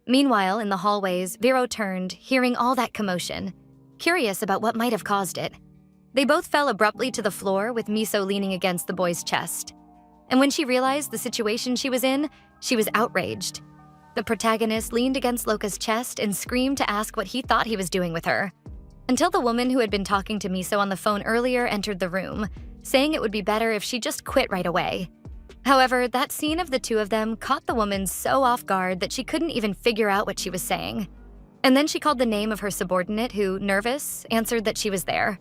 A: Meanwhile, in the hallways, Vero turned, hearing all that commotion, curious about what might have caused it. They both fell abruptly to the floor, with Miso leaning against the boy's chest. And when she realized the situation she was in, she was outraged. The protagonist leaned against Loka's chest and screamed to ask what he thought he was doing with her, until the woman who had been talking to Miso on the phone earlier entered the room, saying it would be better if she just quit right away. However, that scene of the two of them caught the woman so off guard that she couldn't even figure out what she was saying. And then she called the name of her subordinate who, nervous, answered that she was there.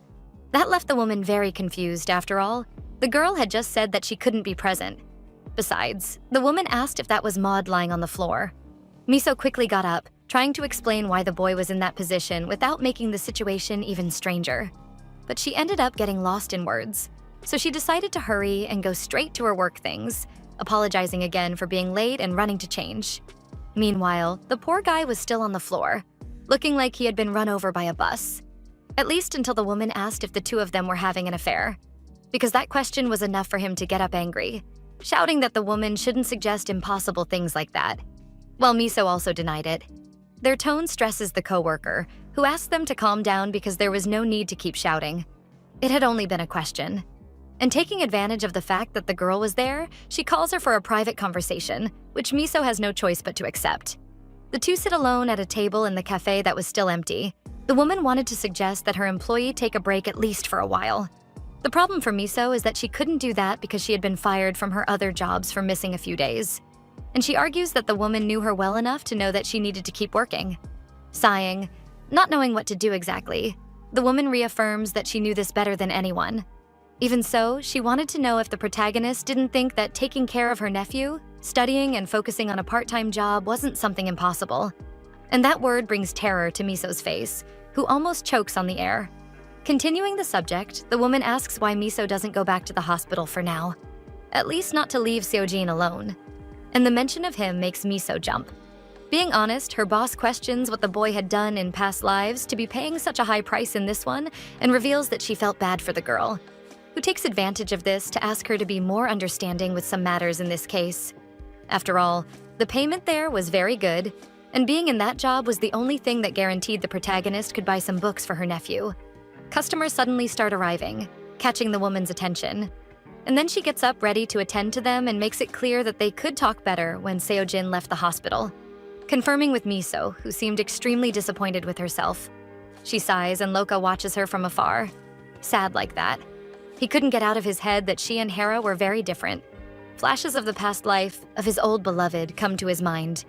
A: That left the woman very confused. After all, the girl had just said that she couldn't be present. Besides, the woman asked if that was Maud lying on the floor. Miso quickly got up, trying to explain why the boy was in that position without making the situation even stranger. But she ended up getting lost in words, so she decided to hurry and go straight to her work things, apologizing again for being late and running to change. Meanwhile, the poor guy was still on the floor, looking like he had been run over by a bus. At least until the woman asked if the two of them were having an affair, because that question was enough for him to get up angry, shouting that the woman shouldn't suggest impossible things like that, while Miso also denied it. Their tone stresses the coworker, who asked them to calm down because there was no need to keep shouting. It had only been a question. And taking advantage of the fact that the girl was there, she calls her for a private conversation, which Miso has no choice but to accept. The two sit alone at a table in the cafe that was still empty. The woman wanted to suggest that her employee take a break at least for a while. The problem for Miso is that she couldn't do that because she had been fired from her other jobs for missing a few days. And she argues that the woman knew her well enough to know that she needed to keep working. Sighing, not knowing what to do exactly, the woman reaffirms that she knew this better than anyone. Even so, she wanted to know if the protagonist didn't think that taking care of her nephew, studying and focusing on a part-time job wasn't something impossible. And that word brings terror to Miso's face, who almost chokes on the air. Continuing the subject, the woman asks why Miso doesn't go back to the hospital for now. At least not to leave Seojin alone. And the mention of him makes Miso jump. Being honest, her boss questions what the boy had done in past lives to be paying such a high price in this one, and reveals that she felt bad for the girl, who takes advantage of this to ask her to be more understanding with some matters in this case. After all, the payment there was very good, and being in that job was the only thing that guaranteed the protagonist could buy some books for her nephew. Customers suddenly start arriving, catching the woman's attention. And then she gets up ready to attend to them and makes it clear that they could talk better when Seojin left the hospital. confirming with Miso, who seemed extremely disappointed with herself. She sighs and Loka watches her from afar, sad like that. He couldn't get out of his head that she and Hera were very different. Flashes of the past life of his old beloved come to his mind,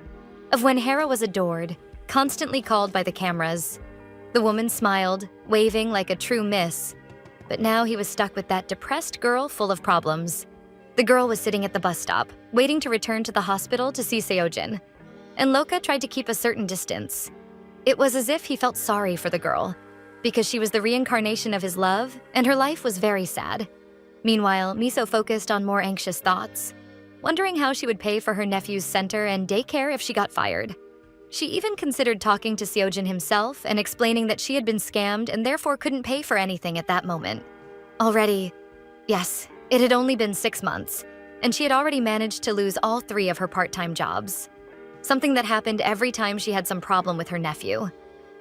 A: of when Hera was adored, constantly called by the cameras. The woman smiled, waving like a true miss, but now he was stuck with that depressed girl full of problems. The girl was sitting at the bus stop, waiting to return to the hospital to see Seojin, and Loka tried to keep a certain distance. It was as if he felt sorry for the girl, because she was the reincarnation of his love, and her life was very sad. Meanwhile, Miso focused on more anxious thoughts, wondering how she would pay for her nephew's center and daycare if she got fired. She even considered talking to Seojin himself and explaining that she had been scammed and therefore couldn't pay for anything at that moment. Yes, it had only been 6 months, and she had already managed to lose all 3 of her part-time jobs. Something that happened every time she had some problem with her nephew.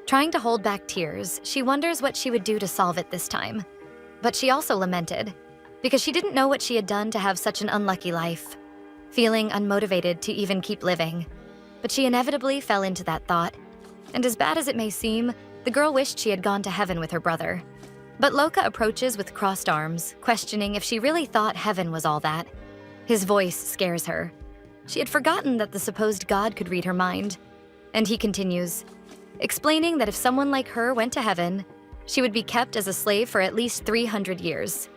A: Trying to hold back tears, she wonders what she would do to solve it this time. But she also lamented, because she didn't know what she had done to have such an unlucky life, feeling unmotivated to even keep living. But she inevitably fell into that thought, and as bad as it may seem, the girl wished she had gone to heaven with her brother. But Loka approaches with crossed arms, questioning if she really thought heaven was all that. His voice scares her. She had forgotten that the supposed god could read her mind. And he continues, explaining that if someone like her went to heaven, she would be kept as a slave for at least 300 years.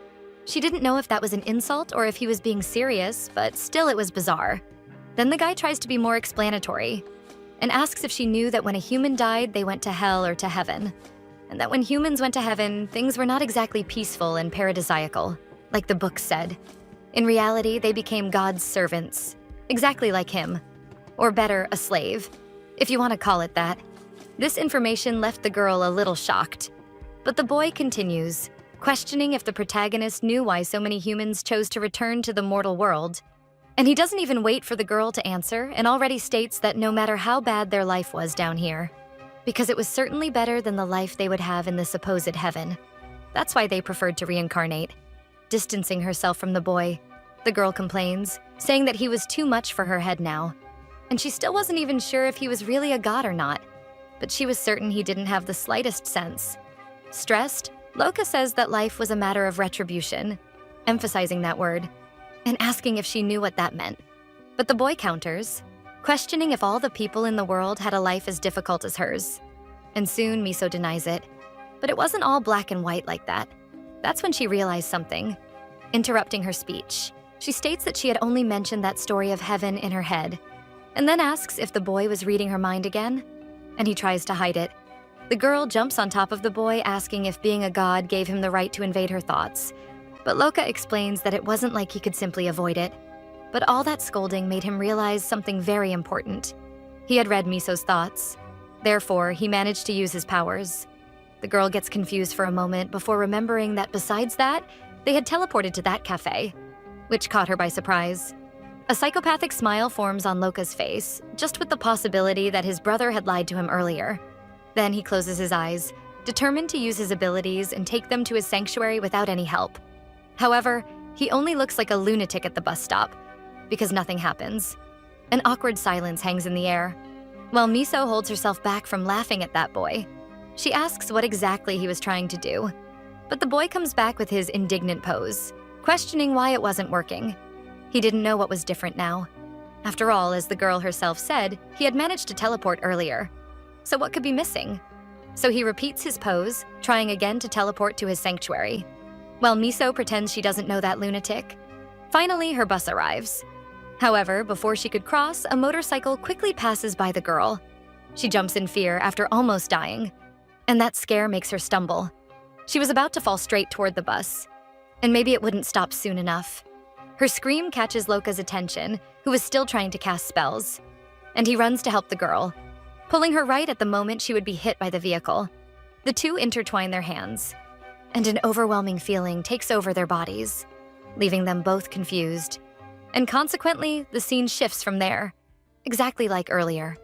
A: She didn't know if that was an insult or if he was being serious, but still it was bizarre. Then the guy tries to be more explanatory and asks if she knew that when a human died, they went to hell or to heaven, and that when humans went to heaven, things were not exactly peaceful and paradisiacal, like the book said. In reality, they became God's servants, exactly like him. Or better, a slave, if you want to call it that. This information left the girl a little shocked, but the boy continues, questioning if the protagonist knew why so many humans chose to return to the mortal world. And he doesn't even wait for the girl to answer and already states that no matter how bad their life was down here, because it was certainly better than the life they would have in the supposed heaven. That's why they preferred to reincarnate. Distancing herself from the boy, the girl complains, saying that he was too much for her head now. And she still wasn't even sure if he was really a god or not, but she was certain he didn't have the slightest sense. Stressed, Loka says that life was a matter of retribution, emphasizing that word, and asking if she knew what that meant. But the boy counters, questioning if all the people in the world had a life as difficult as hers. And soon Miso denies it. But it wasn't all black and white like that. That's when she realized something. Interrupting her speech, she states that she had only mentioned that story of heaven in her head, and then asks if the boy was reading her mind again, and he tries to hide it. The girl jumps on top of the boy, asking if being a god gave him the right to invade her thoughts. But Loka explains that it wasn't like he could simply avoid it. But all that scolding made him realize something very important. He had read Miso's thoughts. Therefore, he managed to use his powers. The girl gets confused for a moment before remembering that besides that, they had teleported to that cafe, which caught her by surprise. A psychopathic smile forms on Loka's face, just with the possibility that his brother had lied to him earlier. Then he closes his eyes, determined to use his abilities and take them to his sanctuary without any help. However, he only looks like a lunatic at the bus stop, because nothing happens. An awkward silence hangs in the air, while Miso holds herself back from laughing at that boy. She asks what exactly he was trying to do, but the boy comes back with his indignant pose, questioning why it wasn't working. He didn't know what was different now. After all, as the girl herself said, he had managed to teleport earlier. So what could be missing? So he repeats his pose, trying again to teleport to his sanctuary, while Miso pretends she doesn't know that lunatic. Finally, her bus arrives. However, before she could cross, a motorcycle quickly passes by the girl. She jumps in fear after almost dying, and that scare makes her stumble. She was about to fall straight toward the bus, and maybe it wouldn't stop soon enough. Her scream catches Loka's attention, who was still trying to cast spells, and he runs to help the girl, pulling her right at the moment she would be hit by the vehicle. The two intertwine their hands, and an overwhelming feeling takes over their bodies, leaving them both confused. And consequently, the scene shifts from there, exactly like earlier.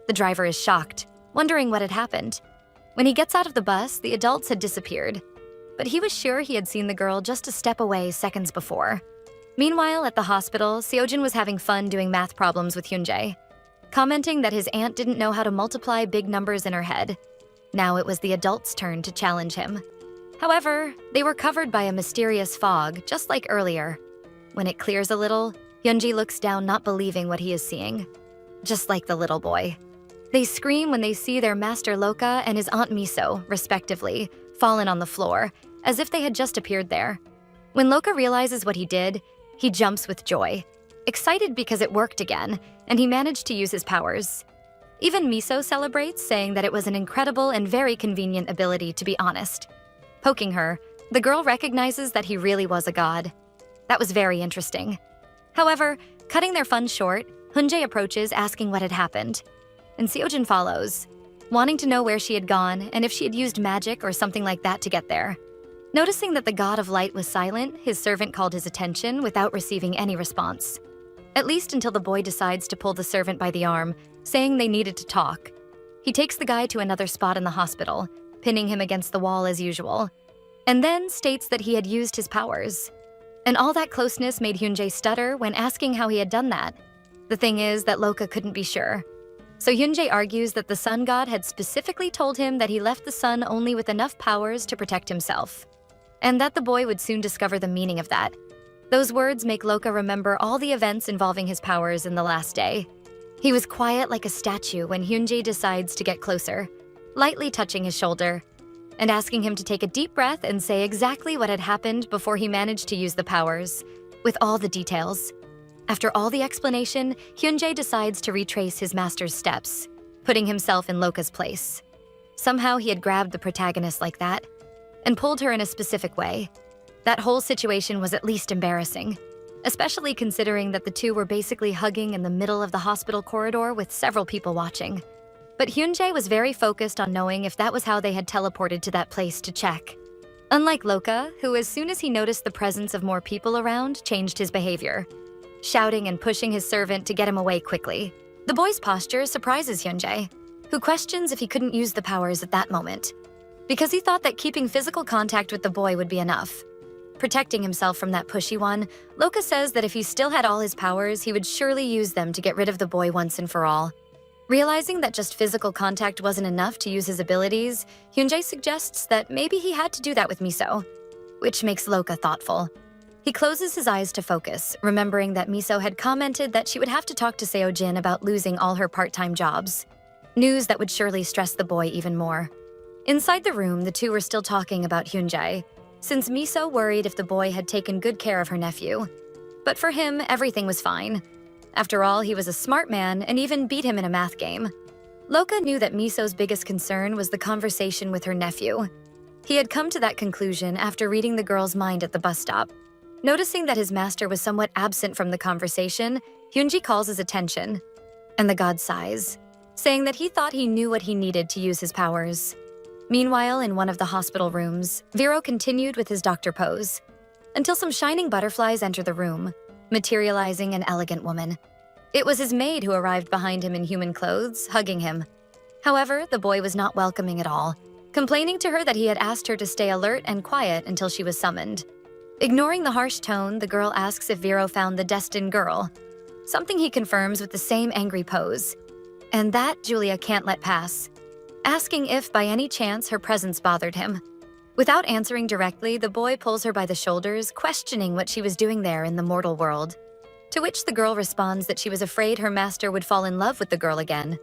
A: The driver is shocked, wondering what had happened. When he gets out of the bus, the adults had disappeared, but he was sure he had seen the girl just a step away seconds before. Meanwhile, at the hospital, Seojin was having fun doing math problems with Hyunjae. commenting that his aunt didn't know how to multiply big numbers in her head. Now it was the adults' turn to challenge him. However, they were covered by a mysterious fog, just like earlier. When it clears a little, Hyunji looks down, not believing what he is seeing. Just like the little boy. They scream when they see their master Loka and his aunt Miso, respectively, fallen on the floor, as if they had just appeared there. When Loka realizes what he did, he jumps with joy, excited because it worked again, and he managed to use his powers. Even Miso celebrates, saying that it was an incredible and very convenient ability, to be honest. Poking her, the girl recognizes that he really was a god. That was very interesting. However, cutting their fun short, Hunjae approaches asking what had happened. And Seojin follows, wanting to know where she had gone and if she had used magic or something like that to get there. Noticing that the god of light was silent, his servant called his attention without receiving any response. At least until the boy decides to pull the servant by the arm, saying they needed to talk. He takes the guy to another spot in the hospital, pinning him against the wall as usual, and then states that he had used his powers. And all that closeness made Hyunjae stutter when asking how he had done that. The thing is that Loka couldn't be sure. So Hyunjae argues that the sun god had specifically told him that he left the sun only with enough powers to protect himself, and that the boy would soon discover the meaning of that. Those words make Loka remember all the events involving his powers in the last day. He was quiet like a statue when Hyunjae decides to get closer, lightly touching his shoulder, and asking him to take a deep breath and say exactly what had happened before he managed to use the powers, with all the details. After all the explanation, Hyunjae decides to retrace his master's steps, putting himself in Loka's place. Somehow he had grabbed the protagonist like that, and pulled her in a specific way. That whole situation was at least embarrassing, especially considering that the two were basically hugging in the middle of the hospital corridor with several people watching. But Hyunjae was very focused on knowing if that was how they had teleported to that place to check. Unlike Loka, who as soon as he noticed the presence of more people around, changed his behavior, shouting and pushing his servant to get him away quickly. The boy's posture surprises Hyunjae, who questions if he couldn't use the powers at that moment, because he thought that keeping physical contact with the boy would be enough. Protecting himself from that pushy one, Loka says that if he still had all his powers, he would surely use them to get rid of the boy once and for all. Realizing that just physical contact wasn't enough to use his abilities, Hyunjae suggests that maybe he had to do that with Miso, which makes Loka thoughtful. He closes his eyes to focus, remembering that Miso had commented that she would have to talk to Seojin about losing all her part-time jobs. News that would surely stress the boy even more. Inside the room, the two were still talking about Hyunjae, since Miso worried if the boy had taken good care of her nephew. But for him, everything was fine. After all, he was a smart man and even beat him in a math game. Loka knew that Miso's biggest concern was the conversation with her nephew. He had come to that conclusion after reading the girl's mind at the bus stop. Noticing that his master was somewhat absent from the conversation, Hyunji calls his attention, and the god sighs, saying that he thought he knew what he needed to use his powers. Meanwhile, in one of the hospital rooms, Vero continued with his doctor pose, until some shining butterflies enter the room, materializing an elegant woman. It was his maid who arrived behind him in human clothes, hugging him. However, the boy was not welcoming at all, complaining to her that he had asked her to stay alert and quiet until she was summoned. Ignoring the harsh tone, the girl asks if Vero found the destined girl, something he confirms with the same angry pose. And that Julia can't let pass, asking if by any chance her presence bothered him. Without answering directly, the boy pulls her by the shoulders, questioning what she was doing there in the mortal world. To which the girl responds that she was afraid her master would fall in love with the girl again.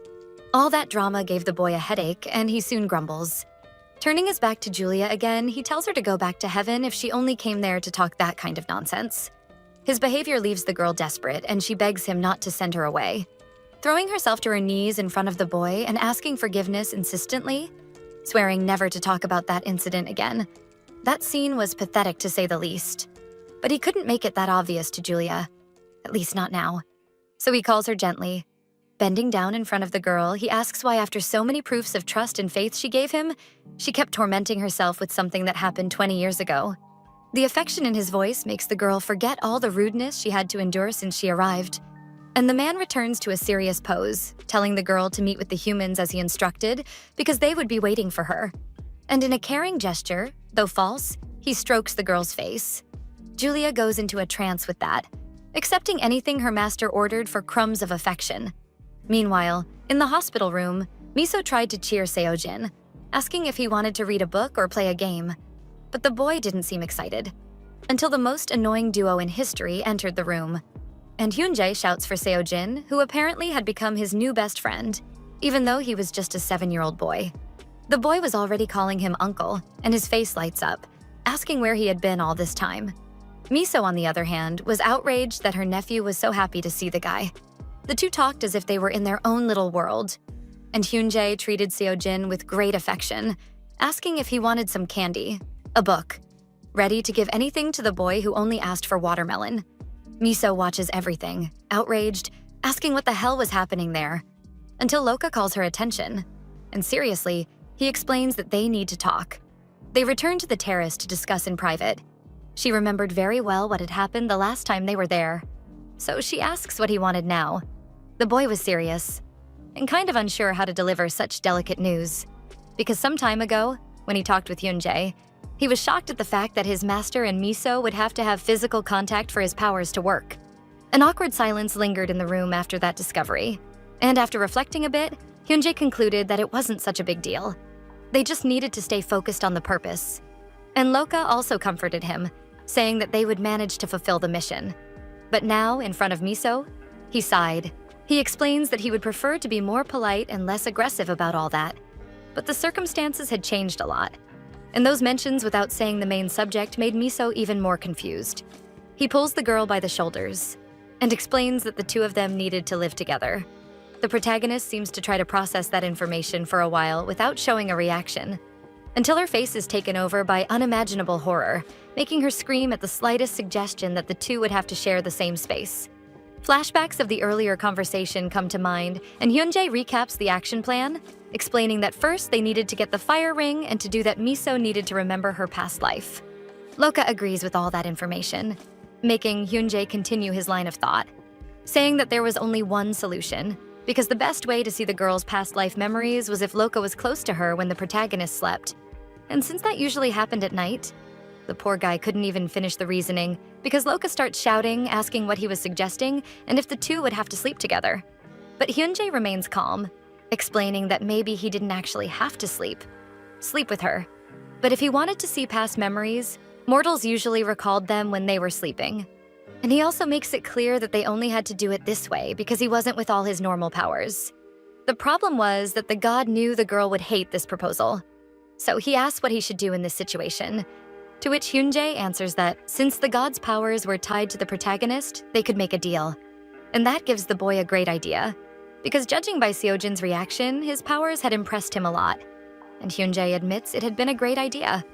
A: All that drama gave the boy a headache, and he soon grumbles. Turning his back to Julia again, he tells her to go back to heaven if she only came there to talk that kind of nonsense. His behavior leaves the girl desperate, and she begs him not to send her away. Throwing herself to her knees in front of the boy and asking forgiveness insistently, swearing never to talk about that incident again. That scene was pathetic to say the least. But he couldn't make it that obvious to Julia, at least not now. So he calls her gently. Bending down in front of the girl, he asks why after so many proofs of trust and faith she gave him, she kept tormenting herself with something that happened 20 years ago. The affection in his voice makes the girl forget all the rudeness she had to endure since she arrived. And the man returns to a serious pose, telling the girl to meet with the humans as he instructed, because they would be waiting for her. And in a caring gesture, though false, he strokes the girl's face. Julia goes into a trance with that, accepting anything her master ordered for crumbs of affection. Meanwhile, in the hospital room, Miso tried to cheer Seojin, asking if he wanted to read a book or play a game. But the boy didn't seem excited, until the most annoying duo in history entered the room. And Hyunjae shouts for Seojin, who apparently had become his new best friend, even though he was just a 7-year-old boy. The boy was already calling him uncle, and his face lights up, asking where he had been all this time. Miso, on the other hand, was outraged that her nephew was so happy to see the guy. The two talked as if they were in their own little world, and Hyunjae treated Seojin with great affection, asking if he wanted some candy, a book, ready to give anything to the boy who only asked for watermelon. Miso watches everything, outraged, asking what the hell was happening there, until Loka calls her attention. And seriously, he explains that they need to talk. They return to the terrace to discuss in private. She remembered very well what had happened the last time they were there, so she asks what he wanted now. The boy was serious, and kind of unsure how to deliver such delicate news, because some time ago, when he talked with Hyunjae, he was shocked at the fact that his master and Miso would have to have physical contact for his powers to work. An awkward silence lingered in the room after that discovery, and after reflecting a bit, Hyunjae concluded that it wasn't such a big deal. They just needed to stay focused on the purpose. And Loka also comforted him, saying that they would manage to fulfill the mission. But now, in front of Miso, he sighed. He explains that he would prefer to be more polite and less aggressive about all that. But the circumstances had changed a lot, and those mentions without saying the main subject made Miso even more confused. He pulls the girl by the shoulders and explains that the two of them needed to live together. The protagonist seems to try to process that information for a while without showing a reaction, until her face is taken over by unimaginable horror, making her scream at the slightest suggestion that the two would have to share the same space. Flashbacks of the earlier conversation come to mind, and Hyunjae recaps the action plan, explaining that first they needed to get the fire ring, and to do that Miso needed to remember her past life. Loka agrees with all that information, making Hyunjae continue his line of thought, saying that there was only one solution, because the best way to see the girl's past life memories was if Loka was close to her when the protagonist slept. And since that usually happened at night, the poor guy couldn't even finish the reasoning, because Loka starts shouting, asking what he was suggesting, and if the two would have to sleep together. But Hyunjae remains calm, explaining that maybe he didn't actually have to sleep with her. But if he wanted to see past memories, mortals usually recalled them when they were sleeping. And he also makes it clear that they only had to do it this way because he wasn't with all his normal powers. The problem was that the god knew the girl would hate this proposal, so he asks what he should do in this situation. To which Hyunjae answers that since the god's powers were tied to the protagonist, they could make a deal. And that gives the boy a great idea, because judging by Seojin's reaction, his powers had impressed him a lot. And Hyunjae admits it had been a great idea.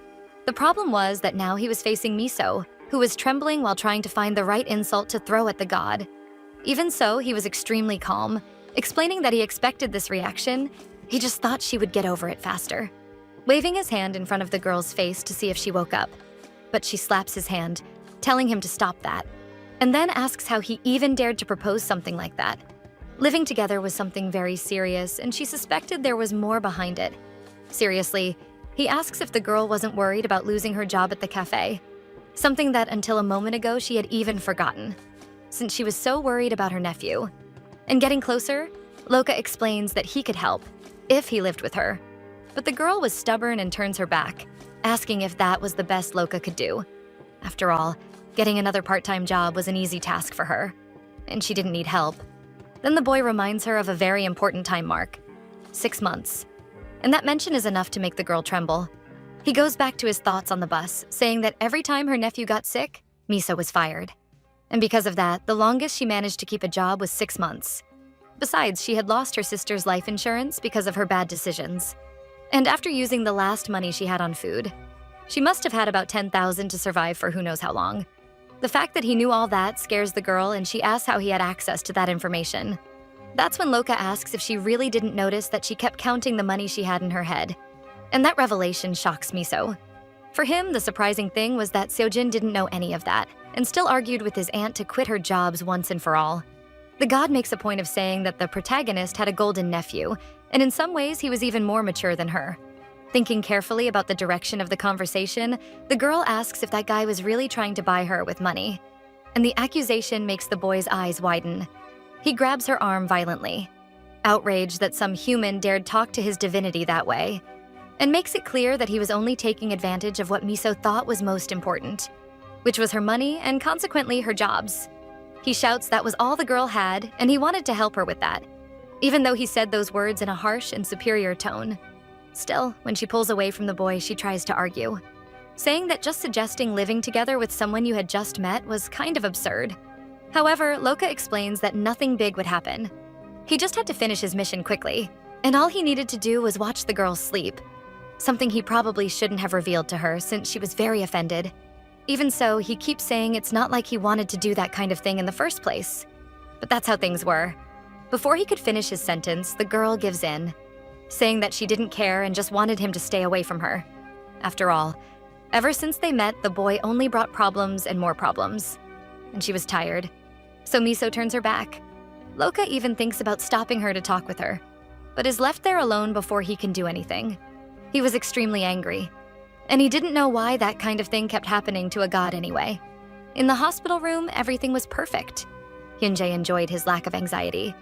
A: The problem was that now he was facing Miso, who was trembling while trying to find the right insult to throw at the god. Even so, he was extremely calm, explaining that he expected this reaction, he just thought she would get over it faster. Waving his hand in front of the girl's face to see if she woke up. But she slaps his hand, telling him to stop that, and then asks how he even dared to propose something like that. Living together was something very serious, and she suspected there was more behind it. Seriously, he asks if the girl wasn't worried about losing her job at the cafe, something that until a moment ago she had even forgotten, since she was so worried about her nephew. And getting closer, Loka explains that he could help, if he lived with her. But the girl was stubborn and turns her back, asking if that was the best Loka could do. After all, getting another part-time job was an easy task for her, and she didn't need help. Then the boy reminds her of a very important time mark, 6 months. And that mention is enough to make the girl tremble. He goes back to his thoughts on the bus, saying that every time her nephew got sick, Miso was fired. And because of that, the longest she managed to keep a job was 6 months. Besides, she had lost her sister's life insurance because of her bad decisions. And after using the last money she had on food, she must have had about 10,000 to survive for who knows how long. The fact that he knew all that scares the girl, and she asks how he had access to that information. That's when Loka asks if she really didn't notice that she kept counting the money she had in her head. And that revelation shocks Miso. For him, the surprising thing was that Seojin didn't know any of that, and still argued with his aunt to quit her jobs once and for all. The god makes a point of saying that the protagonist had a golden nephew, and in some ways he was even more mature than her. Thinking carefully about the direction of the conversation, the girl asks if that guy was really trying to buy her with money. And the accusation makes the boy's eyes widen. He grabs her arm violently. outraged that some human dared talk to his divinity that way, and makes it clear that he was only taking advantage of what Miso thought was most important, which was her money and consequently her jobs. He shouts that was all the girl had, and he wanted to help her with that, even though he said those words in a harsh and superior tone. Still, when she pulls away from the boy, she tries to argue, saying that just suggesting living together with someone you had just met was kind of absurd. However, Loka explains that nothing big would happen. He just had to finish his mission quickly, and all he needed to do was watch the girl sleep, something he probably shouldn't have revealed to her since she was very offended. Even so, he keeps saying it's not like he wanted to do that kind of thing in the first place. But that's how things were. Before he could finish his sentence, the girl gives in, saying that she didn't care and just wanted him to stay away from her. After all, ever since they met, the boy only brought problems and more problems, and she was tired. So Miso turns her back. Loka even thinks about stopping her to talk with her, but is left there alone before he can do anything. He was extremely angry, and he didn't know why that kind of thing kept happening to a god anyway. In the hospital room, everything was perfect. Hyunjae enjoyed his lack of anxiety.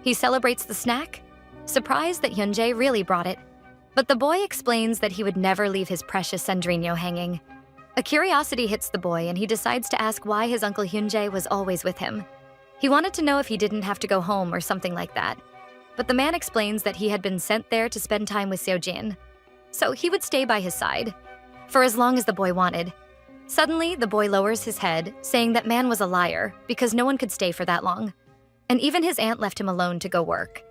A: He celebrates the snack, surprised that Hyunjae really brought it. But the boy explains that he would never leave his precious Sandrino hanging. A curiosity hits the boy, and he decides to ask why his uncle Hyunjae was always with him. He wanted to know if he didn't have to go home or something like that. But the man explains that he had been sent there to spend time with Seojin, so he would stay by his side for as long as the boy wanted. Suddenly, the boy lowers his head, saying that man was a liar because no one could stay for that long. And even his aunt left him alone to go work.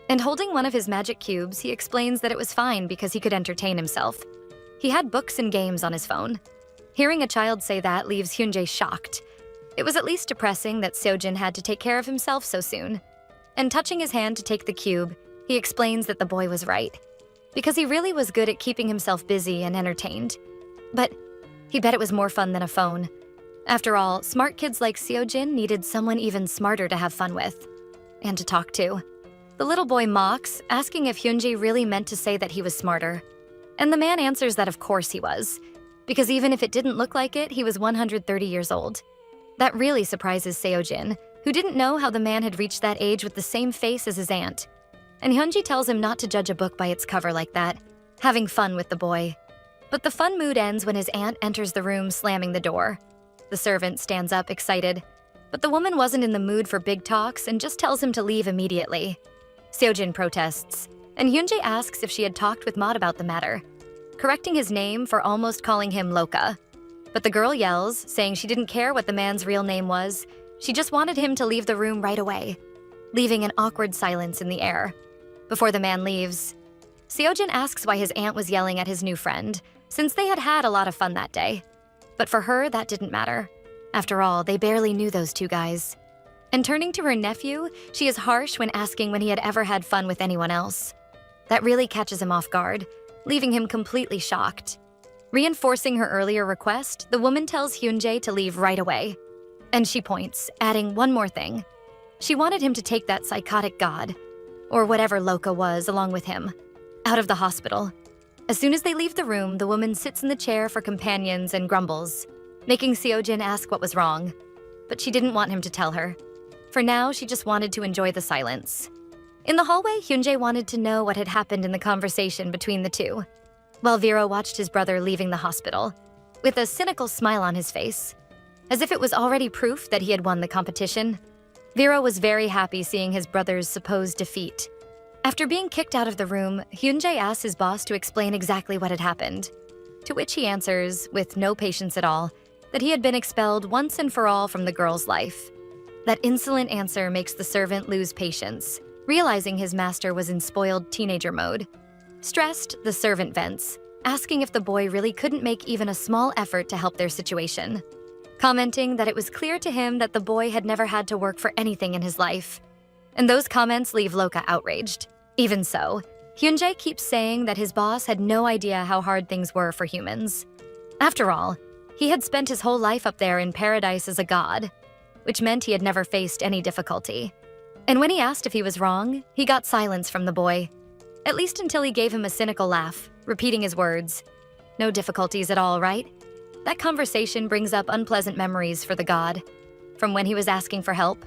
A: And holding one of his magic cubes, he explains that it was fine because he could entertain himself. He had books and games on his phone. Hearing a child say that leaves Hyunjae shocked. It was at least depressing that Seojin had to take care of himself so soon. And touching his hand to take the cube, he explains that the boy was right, because he really was good at keeping himself busy and entertained. But he bet it was more fun than a phone. After all, smart kids like Seojin needed someone even smarter to have fun with and to talk to. The little boy mocks, asking if Hyunjae really meant to say that he was smarter. And the man answers that of course he was, because even if it didn't look like it, he was 130 years old. That really surprises Seojin, who didn't know how the man had reached that age with the same face as his aunt. And Hyunji tells him not to judge a book by its cover like that, having fun with the boy. But the fun mood ends when his aunt enters the room, slamming the door. The servant stands up, excited, but the woman wasn't in the mood for big talks and just tells him to leave immediately. Seojin protests, and Hyunjae asks if she had talked with Maud about the matter, correcting his name for almost calling him Loka. But the girl yells, saying she didn't care what the man's real name was, she just wanted him to leave the room right away, leaving an awkward silence in the air. Before the man leaves, Seojin asks why his aunt was yelling at his new friend, since they had had a lot of fun that day. But for her, that didn't matter. After all, they barely knew those two guys. And turning to her nephew, she is harsh when asking when he had ever had fun with anyone else. That really catches him off guard, leaving him completely shocked. Reinforcing her earlier request, the woman tells Hyunjae to leave right away. And she points, adding one more thing. She wanted him to take that psychotic god, or whatever Loka was, along with him, out of the hospital. As soon as they leave the room, the woman sits in the chair for companions and grumbles, making Seojin ask what was wrong. But she didn't want him to tell her. For now, she just wanted to enjoy the silence. In the hallway, Hyunjae wanted to know what had happened in the conversation between the two, while Vero watched his brother leaving the hospital, with a cynical smile on his face, as if it was already proof that he had won the competition. Vero was very happy seeing his brother's supposed defeat. After being kicked out of the room, Hyunjae asks his boss to explain exactly what had happened, to which he answers, with no patience at all, that he had been expelled once and for all from the girl's life. That insolent answer makes the servant lose patience, realizing his master was in spoiled teenager mode. Stressed, the servant vents, asking if the boy really couldn't make even a small effort to help their situation, commenting that it was clear to him that the boy had never had to work for anything in his life. And those comments leave Loka outraged. Even so, Hyunjae keeps saying that his boss had no idea how hard things were for humans. After all, he had spent his whole life up there in paradise as a god, which meant he had never faced any difficulty. And when he asked if he was wrong, he got silence from the boy, at least until he gave him a cynical laugh, repeating his words. No difficulties at all, right? That conversation brings up unpleasant memories for the god, from when he was asking for help.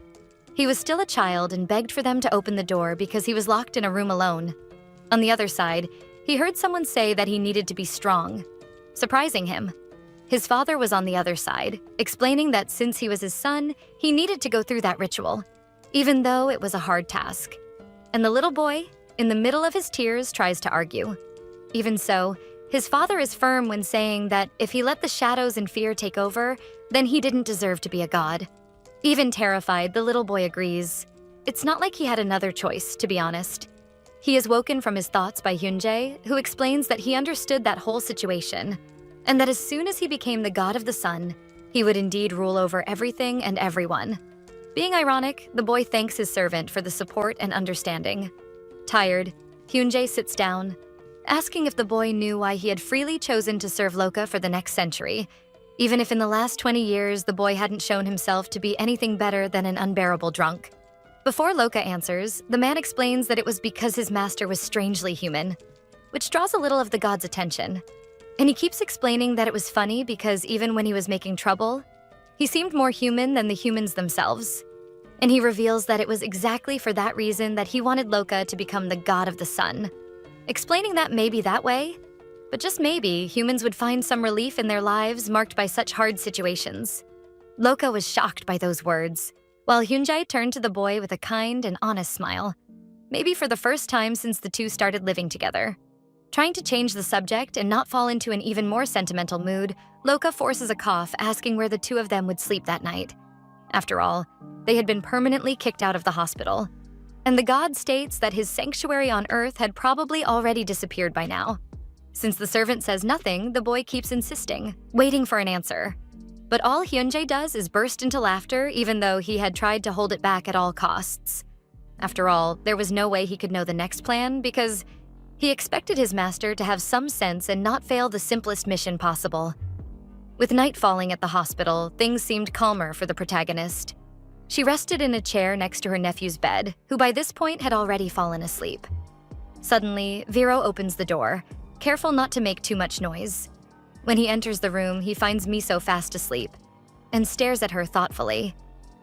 A: He was still a child and begged for them to open the door because he was locked in a room alone. On the other side, he heard someone say that he needed to be strong, surprising him. His father was on the other side, explaining that since he was his son, he needed to go through that ritual, even though it was a hard task. And the little boy, in the middle of his tears, tries to argue. Even so, his father is firm when saying that if he let the shadows and fear take over, then he didn't deserve to be a god. Even terrified, the little boy agrees. It's not like he had another choice, to be honest. He is woken from his thoughts by Hyunjae, who explains that he understood that whole situation, and that as soon as he became the god of the sun, he would indeed rule over everything and everyone. Being ironic, the boy thanks his servant for the support and understanding. Tired, Hyunjae sits down, asking if the boy knew why he had freely chosen to serve Loka for the next century, even if in the last 20 years the boy hadn't shown himself to be anything better than an unbearable drunk. Before Loka answers, the man explains that it was because his master was strangely human, which draws a little of the god's attention. And he keeps explaining that it was funny because even when he was making trouble, he seemed more human than the humans themselves. And he reveals that it was exactly for that reason that he wanted Loka to become the god of the sun, explaining that maybe that way, but just maybe, humans would find some relief in their lives marked by such hard situations. Loka was shocked by those words, while Hyunjae turned to the boy with a kind and honest smile, maybe for the first time since the two started living together. Trying to change the subject and not fall into an even more sentimental mood, Loka forces a cough, asking where the two of them would sleep that night. After all, they had been permanently kicked out of the hospital, and the god states that his sanctuary on Earth had probably already disappeared by now. Since the servant says nothing, the boy keeps insisting, waiting for an answer. But all Hyunjae does is burst into laughter, even though he had tried to hold it back at all costs. After all, there was no way he could know the next plan because he expected his master to have some sense and not fail the simplest mission possible. With night falling at the hospital, things seemed calmer for the protagonist. She rested in a chair next to her nephew's bed, who by this point had already fallen asleep. Suddenly, Vero opens the door, careful not to make too much noise. When he enters the room, he finds Miso fast asleep and stares at her thoughtfully.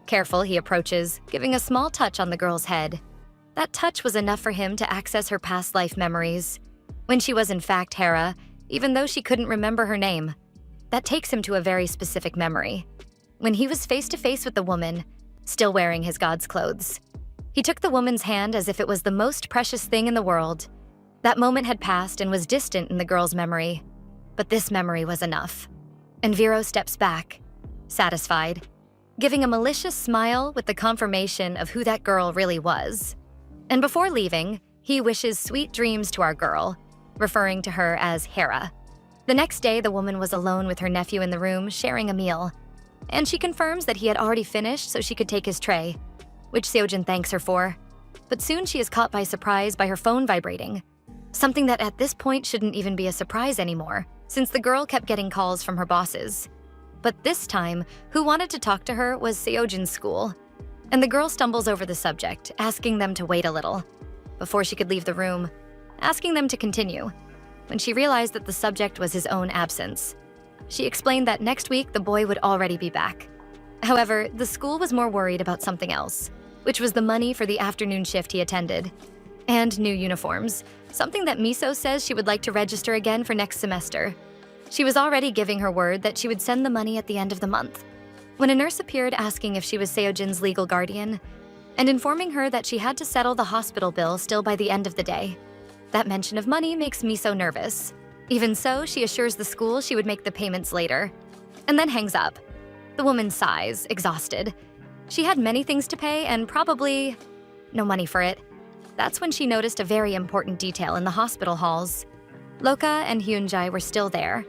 A: Careful, he approaches, giving a small touch on the girl's head. That touch was enough for him to access her past life memories, when she was in fact Hera, even though she couldn't remember her name. That takes him to a very specific memory, when he was face to face with the woman, still wearing his god's clothes. He took the woman's hand as if it was the most precious thing in the world. That moment had passed and was distant in the girl's memory, but this memory was enough. And Vero steps back, satisfied, giving a malicious smile with the confirmation of who that girl really was. And before leaving, he wishes sweet dreams to our girl, referring to her as Hera. The next day, the woman was alone with her nephew in the room, sharing a meal. And she confirms that he had already finished so she could take his tray, which Seojin thanks her for. But soon she is caught by surprise by her phone vibrating, something that at this point shouldn't even be a surprise anymore, since the girl kept getting calls from her bosses. But this time, who wanted to talk to her was Seojin's school, and the girl stumbles over the subject, asking them to wait a little, before she could leave the room, asking them to continue, when she realized that the subject was his own absence. She explained that next week the boy would already be back. However, the school was more worried about something else, which was the money for the afternoon shift he attended, and new uniforms, something that Miso says she would like to register again for next semester. She was already giving her word that she would send the money at the end of the month, when a nurse appeared asking if she was Seojin's legal guardian, and informing her that she had to settle the hospital bill still by the end of the day. That mention of money makes Miso nervous. Even so, she assures the school she would make the payments later, and then hangs up. The woman sighs, exhausted. She had many things to pay and probably no money for it. That's when she noticed a very important detail in the hospital halls. Loka and Hyunjae were still there,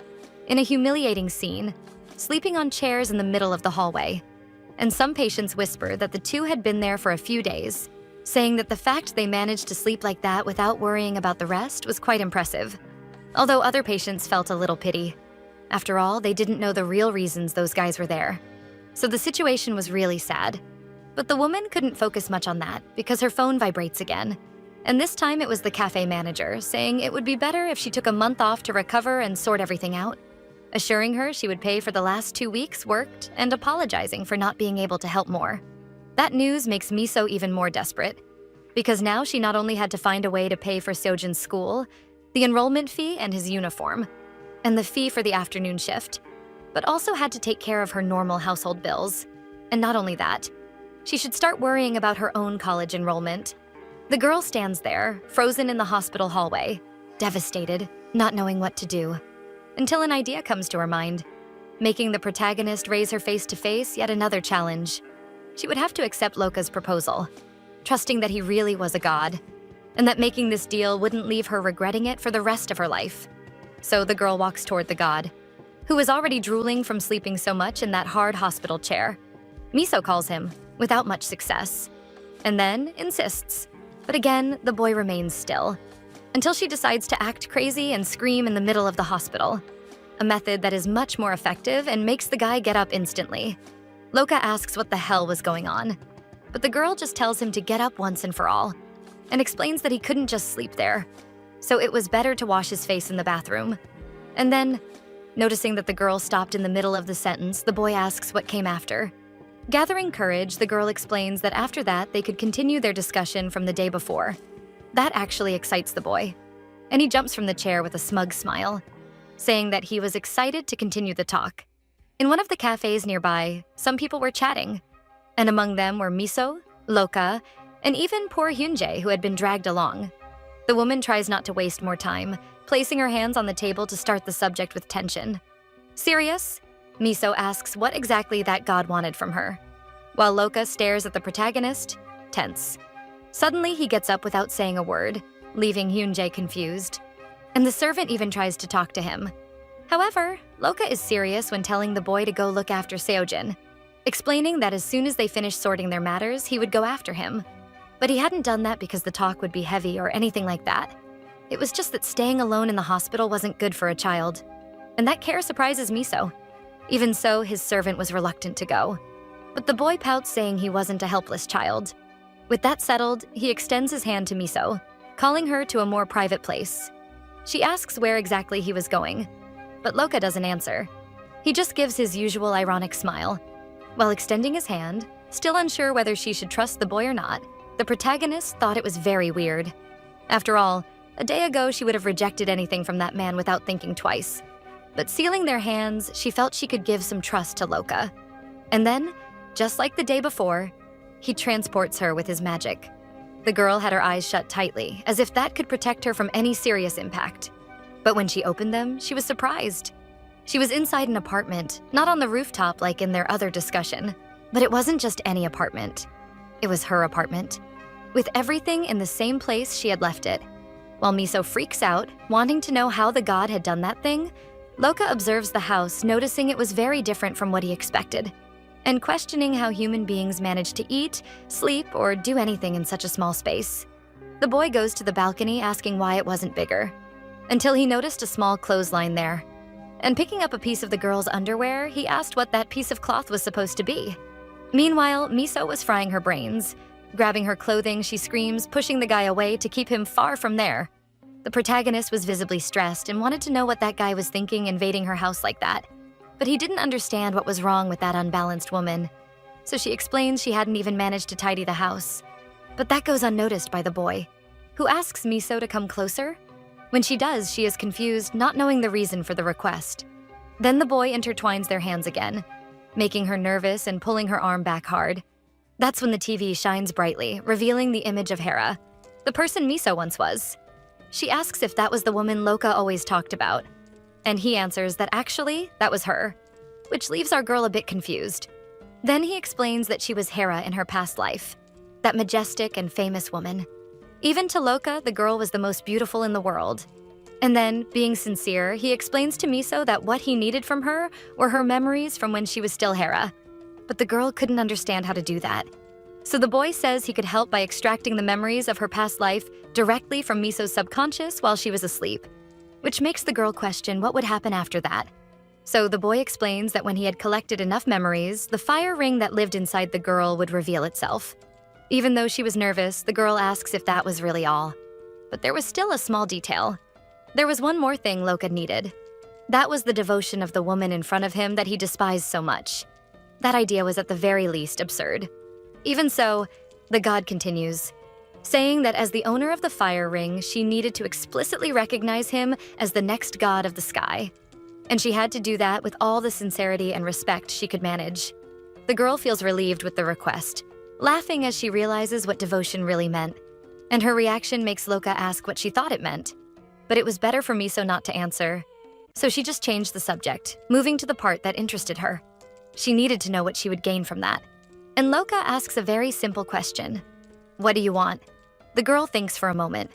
A: in a humiliating scene, sleeping on chairs in the middle of the hallway. And some patients whisper that the two had been there for a few days, saying that the fact they managed to sleep like that without worrying about the rest was quite impressive. Although other patients felt a little pity. After all, they didn't know the real reasons those guys were there. So the situation was really sad. But the woman couldn't focus much on that because her phone vibrates again. And this time it was the cafe manager, saying it would be better if she took a month off to recover and sort everything out, assuring her she would pay for the last 2 weeks worked and apologizing for not being able to help more. That news makes Miso even more desperate, because now she not only had to find a way to pay for Seojin's school, the enrollment fee and his uniform, and the fee for the afternoon shift, but also had to take care of her normal household bills. And not only that, she should start worrying about her own college enrollment. The girl stands there, frozen in the hospital hallway, devastated, not knowing what to do, until an idea comes to her mind, making the protagonist raise her face to face yet another challenge. She would have to accept Loka's proposal, trusting that he really was a god, and that making this deal wouldn't leave her regretting it for the rest of her life. So the girl walks toward the god, who is already drooling from sleeping so much in that hard hospital chair. Miso calls him, without much success, and then insists. But again, the boy remains still, until she decides to act crazy and scream in the middle of the hospital, a method that is much more effective and makes the guy get up instantly. Loka asks what the hell was going on, but the girl just tells him to get up once and for all, and explains that he couldn't just sleep there, so it was better to wash his face in the bathroom. And then, noticing that the girl stopped in the middle of the sentence, the boy asks what came after. Gathering courage, the girl explains that after that, they could continue their discussion from the day before. That actually excites the boy, and he jumps from the chair with a smug smile, saying that he was excited to continue the talk. In one of the cafes nearby, some people were chatting, and among them were Miso, Loka, and even poor Hyunjae, who had been dragged along. The woman tries not to waste more time, placing her hands on the table to start the subject with tension. Serious? Miso asks what exactly that god wanted from her, while Loka stares at the protagonist, tense. Suddenly, he gets up without saying a word, leaving Hyunjae confused. And the servant even tries to talk to him. However, Loka is serious when telling the boy to go look after Seojin, explaining that as soon as they finished sorting their matters, he would go after him. But he hadn't done that because the talk would be heavy or anything like that. It was just that staying alone in the hospital wasn't good for a child. And that care surprises Miso. Even so, his servant was reluctant to go. But the boy pouts, saying he wasn't a helpless child. With that settled, he extends his hand to Miso, calling her to a more private place. She asks where exactly he was going, but Loka doesn't answer. He just gives his usual ironic smile. While extending his hand, still unsure whether she should trust the boy or not, the protagonist thought it was very weird. After all, a day ago she would have rejected anything from that man without thinking twice. But sealing their hands, she felt she could give some trust to Loka. And then, just like the day before, he transports her with his magic. The girl had her eyes shut tightly, as if that could protect her from any serious impact. But when she opened them, she was surprised. She was inside an apartment, not on the rooftop like in their other discussion. But it wasn't just any apartment. It was her apartment, with everything in the same place she had left it. While Miso freaks out, wanting to know how the god had done that thing, Loka observes the house, noticing it was very different from what he expected, and questioning how human beings manage to eat, sleep, or do anything in such a small space. The boy goes to the balcony asking why it wasn't bigger, until he noticed a small clothesline there. And picking up a piece of the girl's underwear, he asked what that piece of cloth was supposed to be. Meanwhile, Miso was frying her brains. Grabbing her clothing, she screams, pushing the guy away to keep him far from there. The protagonist was visibly stressed and wanted to know what that guy was thinking invading her house like that. But he didn't understand what was wrong with that unbalanced woman. So she explains she hadn't even managed to tidy the house. But that goes unnoticed by the boy, who asks Miso to come closer. When she does, she is confused, not knowing the reason for the request. Then the boy intertwines their hands again, making her nervous and pulling her arm back hard. That's when the TV shines brightly, revealing the image of Hera, the person Miso once was. She asks if that was the woman Loka always talked about, and he answers that actually, that was her, which leaves our girl a bit confused. Then he explains that she was Hera in her past life, that majestic and famous woman. Even to Loka, the girl was the most beautiful in the world. And then, being sincere, he explains to Miso that what he needed from her were her memories from when she was still Hera. But the girl couldn't understand how to do that. So the boy says he could help by extracting the memories of her past life directly from Miso's subconscious while she was asleep, which makes the girl question what would happen after that. So the boy explains that when he had collected enough memories, the fire ring that lived inside the girl would reveal itself. Even though she was nervous, the girl asks if that was really all. But there was still a small detail. There was one more thing Loka needed. That was the devotion of the woman in front of him that he despised so much. That idea was at the very least absurd. Even so, the god continues, saying that as the owner of the fire ring, she needed to explicitly recognize him as the next god of the sky. And she had to do that with all the sincerity and respect she could manage. The girl feels relieved with the request, laughing as she realizes what devotion really meant. And her reaction makes Loka ask what she thought it meant. But it was better for Miso not to answer. So she just changed the subject, moving to the part that interested her. She needed to know what she would gain from that. And Loka asks a very simple question. What do you want? The girl thinks for a moment.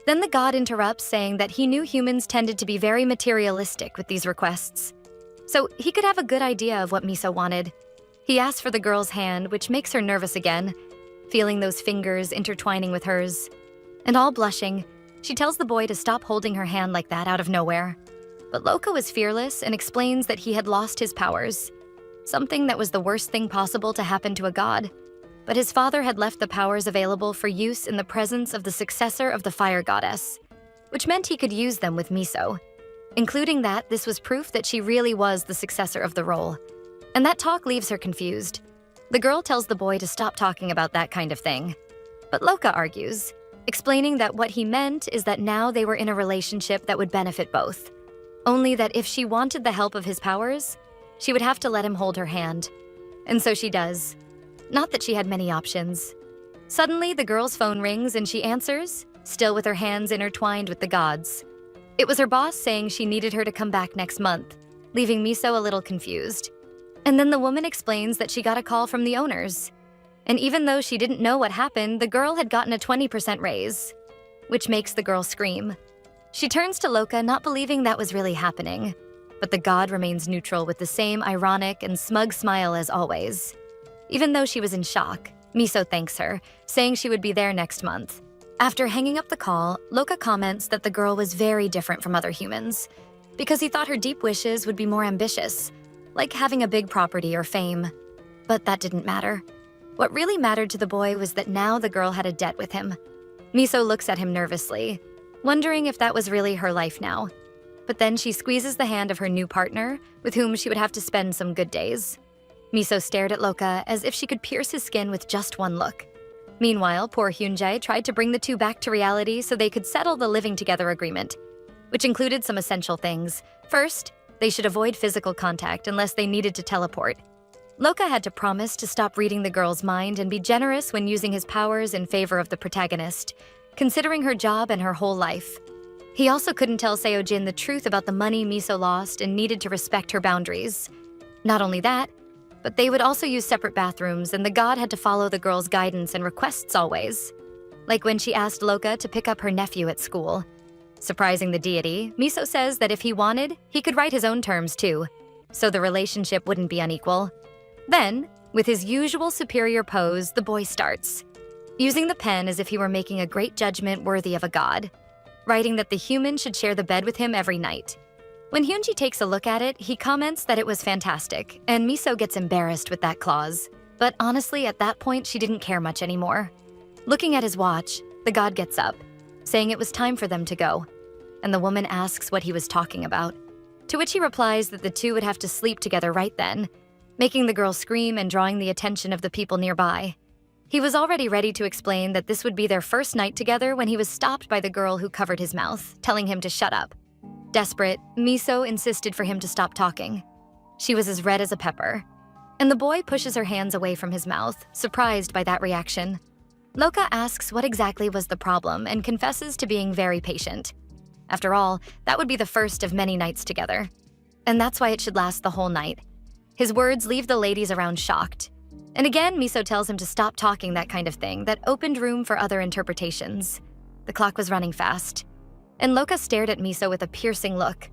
A: Then the god interrupts, saying that he knew humans tended to be very materialistic with these requests. So he could have a good idea of what Miso wanted. He asks for the girl's hand, which makes her nervous again, feeling those fingers intertwining with hers. And all blushing, she tells the boy to stop holding her hand like that out of nowhere. But Loka was fearless and explains that he had lost his powers, something that was the worst thing possible to happen to a god. But his father had left the powers available for use in the presence of the successor of the fire goddess, which meant he could use them with Miso, including that this was proof that she really was the successor of the role. And that talk leaves her confused. The girl tells the boy to stop talking about that kind of thing. But Loka argues, explaining that what he meant is that now they were in a relationship that would benefit both. Only that if she wanted the help of his powers, she would have to let him hold her hand. And so she does. Not that she had many options. Suddenly, the girl's phone rings and she answers, still with her hands intertwined with the gods. It was her boss saying she needed her to come back next month, leaving Miso a little confused. And then the woman explains that she got a call from the owners. And even though she didn't know what happened, the girl had gotten a 20% raise, which makes the girl scream. She turns to Loka, not believing that was really happening. But the god remains neutral with the same ironic and smug smile as always. Even though she was in shock, Miso thanks her, saying she would be there next month. After hanging up the call, Loka comments that the girl was very different from other humans, because he thought her deep wishes would be more ambitious, like having a big property or fame. But that didn't matter. What really mattered to the boy was that now the girl had a debt with him. Miso looks at him nervously, wondering if that was really her life now. But then she squeezes the hand of her new partner, with whom she would have to spend some good days. Miso stared at Loka as if she could pierce his skin with just one look. Meanwhile, poor Hyunjae tried to bring the two back to reality so they could settle the living together agreement, which included some essential things. First, they should avoid physical contact unless they needed to teleport. Loka had to promise to stop reading the girl's mind and be generous when using his powers in favor of the protagonist, considering her job and her whole life. He also couldn't tell Seo-jin the truth about the money Miso lost and needed to respect her boundaries. Not only that, but they would also use separate bathrooms, and the god had to follow the girl's guidance and requests always. Like when she asked Loka to pick up her nephew at school. Surprising the deity, Miso says that if he wanted, he could write his own terms too, so the relationship wouldn't be unequal. Then, with his usual superior pose, the boy starts, using the pen as if he were making a great judgment worthy of a god, writing that the human should share the bed with him every night. When Hyunji takes a look at it, he comments that it was fantastic, and Miso gets embarrassed with that clause. But honestly, at that point, she didn't care much anymore. Looking at his watch, the god gets up, saying it was time for them to go. And the woman asks what he was talking about, to which he replies that the two would have to sleep together right then, making the girl scream and drawing the attention of the people nearby. He was already ready to explain that this would be their first night together when he was stopped by the girl who covered his mouth, telling him to shut up. Desperate, Miso insisted for him to stop talking. She was as red as a pepper. And the boy pushes her hands away from his mouth, surprised by that reaction. Loka asks what exactly was the problem and confesses to being very patient. After all, that would be the first of many nights together. And that's why it should last the whole night. His words leave the ladies around shocked. And again, Miso tells him to stop talking that kind of thing that opened room for other interpretations. The clock was running fast. And Loka stared at Miso with a piercing look,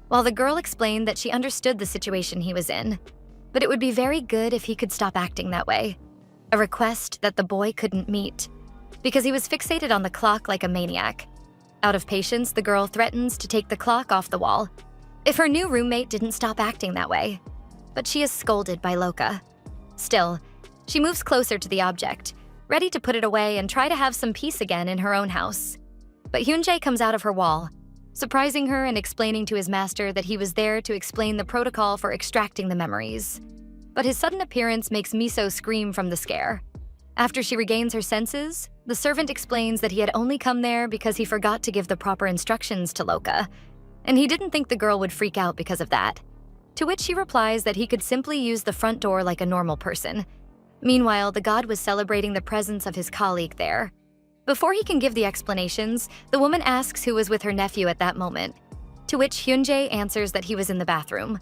A: while the girl explained that she understood the situation he was in, but it would be very good if he could stop acting that way. A request that the boy couldn't meet, because he was fixated on the clock like a maniac. Out of patience, the girl threatens to take the clock off the wall, if her new roommate didn't stop acting that way. But she is scolded by Loka. Still, she moves closer to the object, ready to put it away and try to have some peace again in her own house. But Hyunjae comes out of her wall, surprising her and explaining to his master that he was there to explain the protocol for extracting the memories. But his sudden appearance makes Miso scream from the scare. After she regains her senses, the servant explains that he had only come there because he forgot to give the proper instructions to Loka, and he didn't think the girl would freak out because of that. To which she replies that he could simply use the front door like a normal person. Meanwhile, the god was celebrating the presence of his colleague there. Before he can give the explanations, the woman asks who was with her nephew at that moment, to which Hyunjae answers that he was in the bathroom,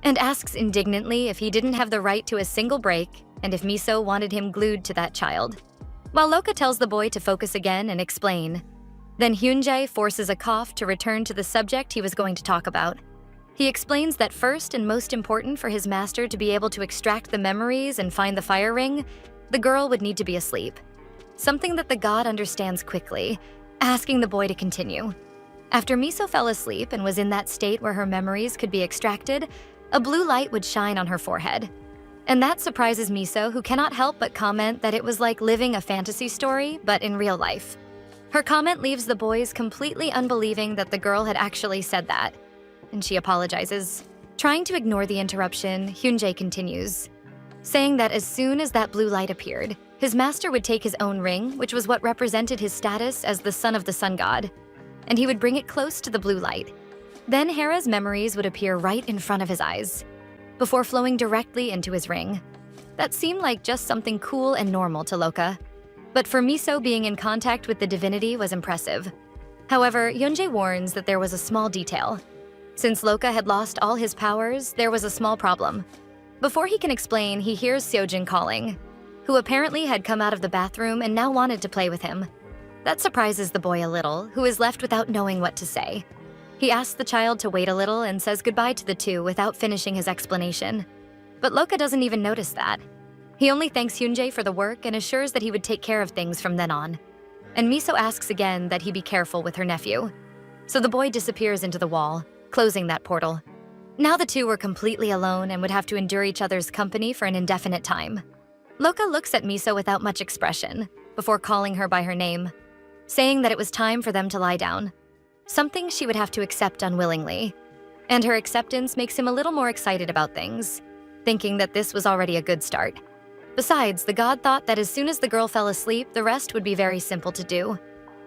A: and asks indignantly if he didn't have the right to a single break and if Miso wanted him glued to that child. While Loka tells the boy to focus again and explain, then Hyunjae forces a cough to return to the subject he was going to talk about. He explains that first and most important for his master to be able to extract the memories and find the fire ring, the girl would need to be asleep. Something that the god understands quickly, asking the boy to continue. After Miso fell asleep and was in that state where her memories could be extracted, a blue light would shine on her forehead. And that surprises Miso, who cannot help but comment that it was like living a fantasy story, but in real life. Her comment leaves the boys completely unbelieving that the girl had actually said that, and she apologizes. Trying to ignore the interruption, Hyunjae continues, saying that as soon as that blue light appeared, his master would take his own ring, which was what represented his status as the son of the sun god, and he would bring it close to the blue light. Then Hera's memories would appear right in front of his eyes, before flowing directly into his ring. That seemed like just something cool and normal to Loka, but for Miso, being in contact with the divinity was impressive. However, Hyunjae warns that there was a small detail. Since Loka had lost all his powers, there was a small problem. Before he can explain, he hears Seojin calling, who apparently had come out of the bathroom and now wanted to play with him. That surprises the boy a little, who is left without knowing what to say. He asks the child to wait a little and says goodbye to the two without finishing his explanation. But Loka doesn't even notice that. He only thanks Hyunjae for the work and assures that he would take care of things from then on. And Miso asks again that he be careful with her nephew. So the boy disappears into the wall, closing that portal. Now the two were completely alone and would have to endure each other's company for an indefinite time. Loka looks at Miso without much expression, before calling her by her name, saying that it was time for them to lie down, something she would have to accept unwillingly. And her acceptance makes him a little more excited about things, thinking that this was already a good start. Besides, the god thought that as soon as the girl fell asleep, the rest would be very simple to do,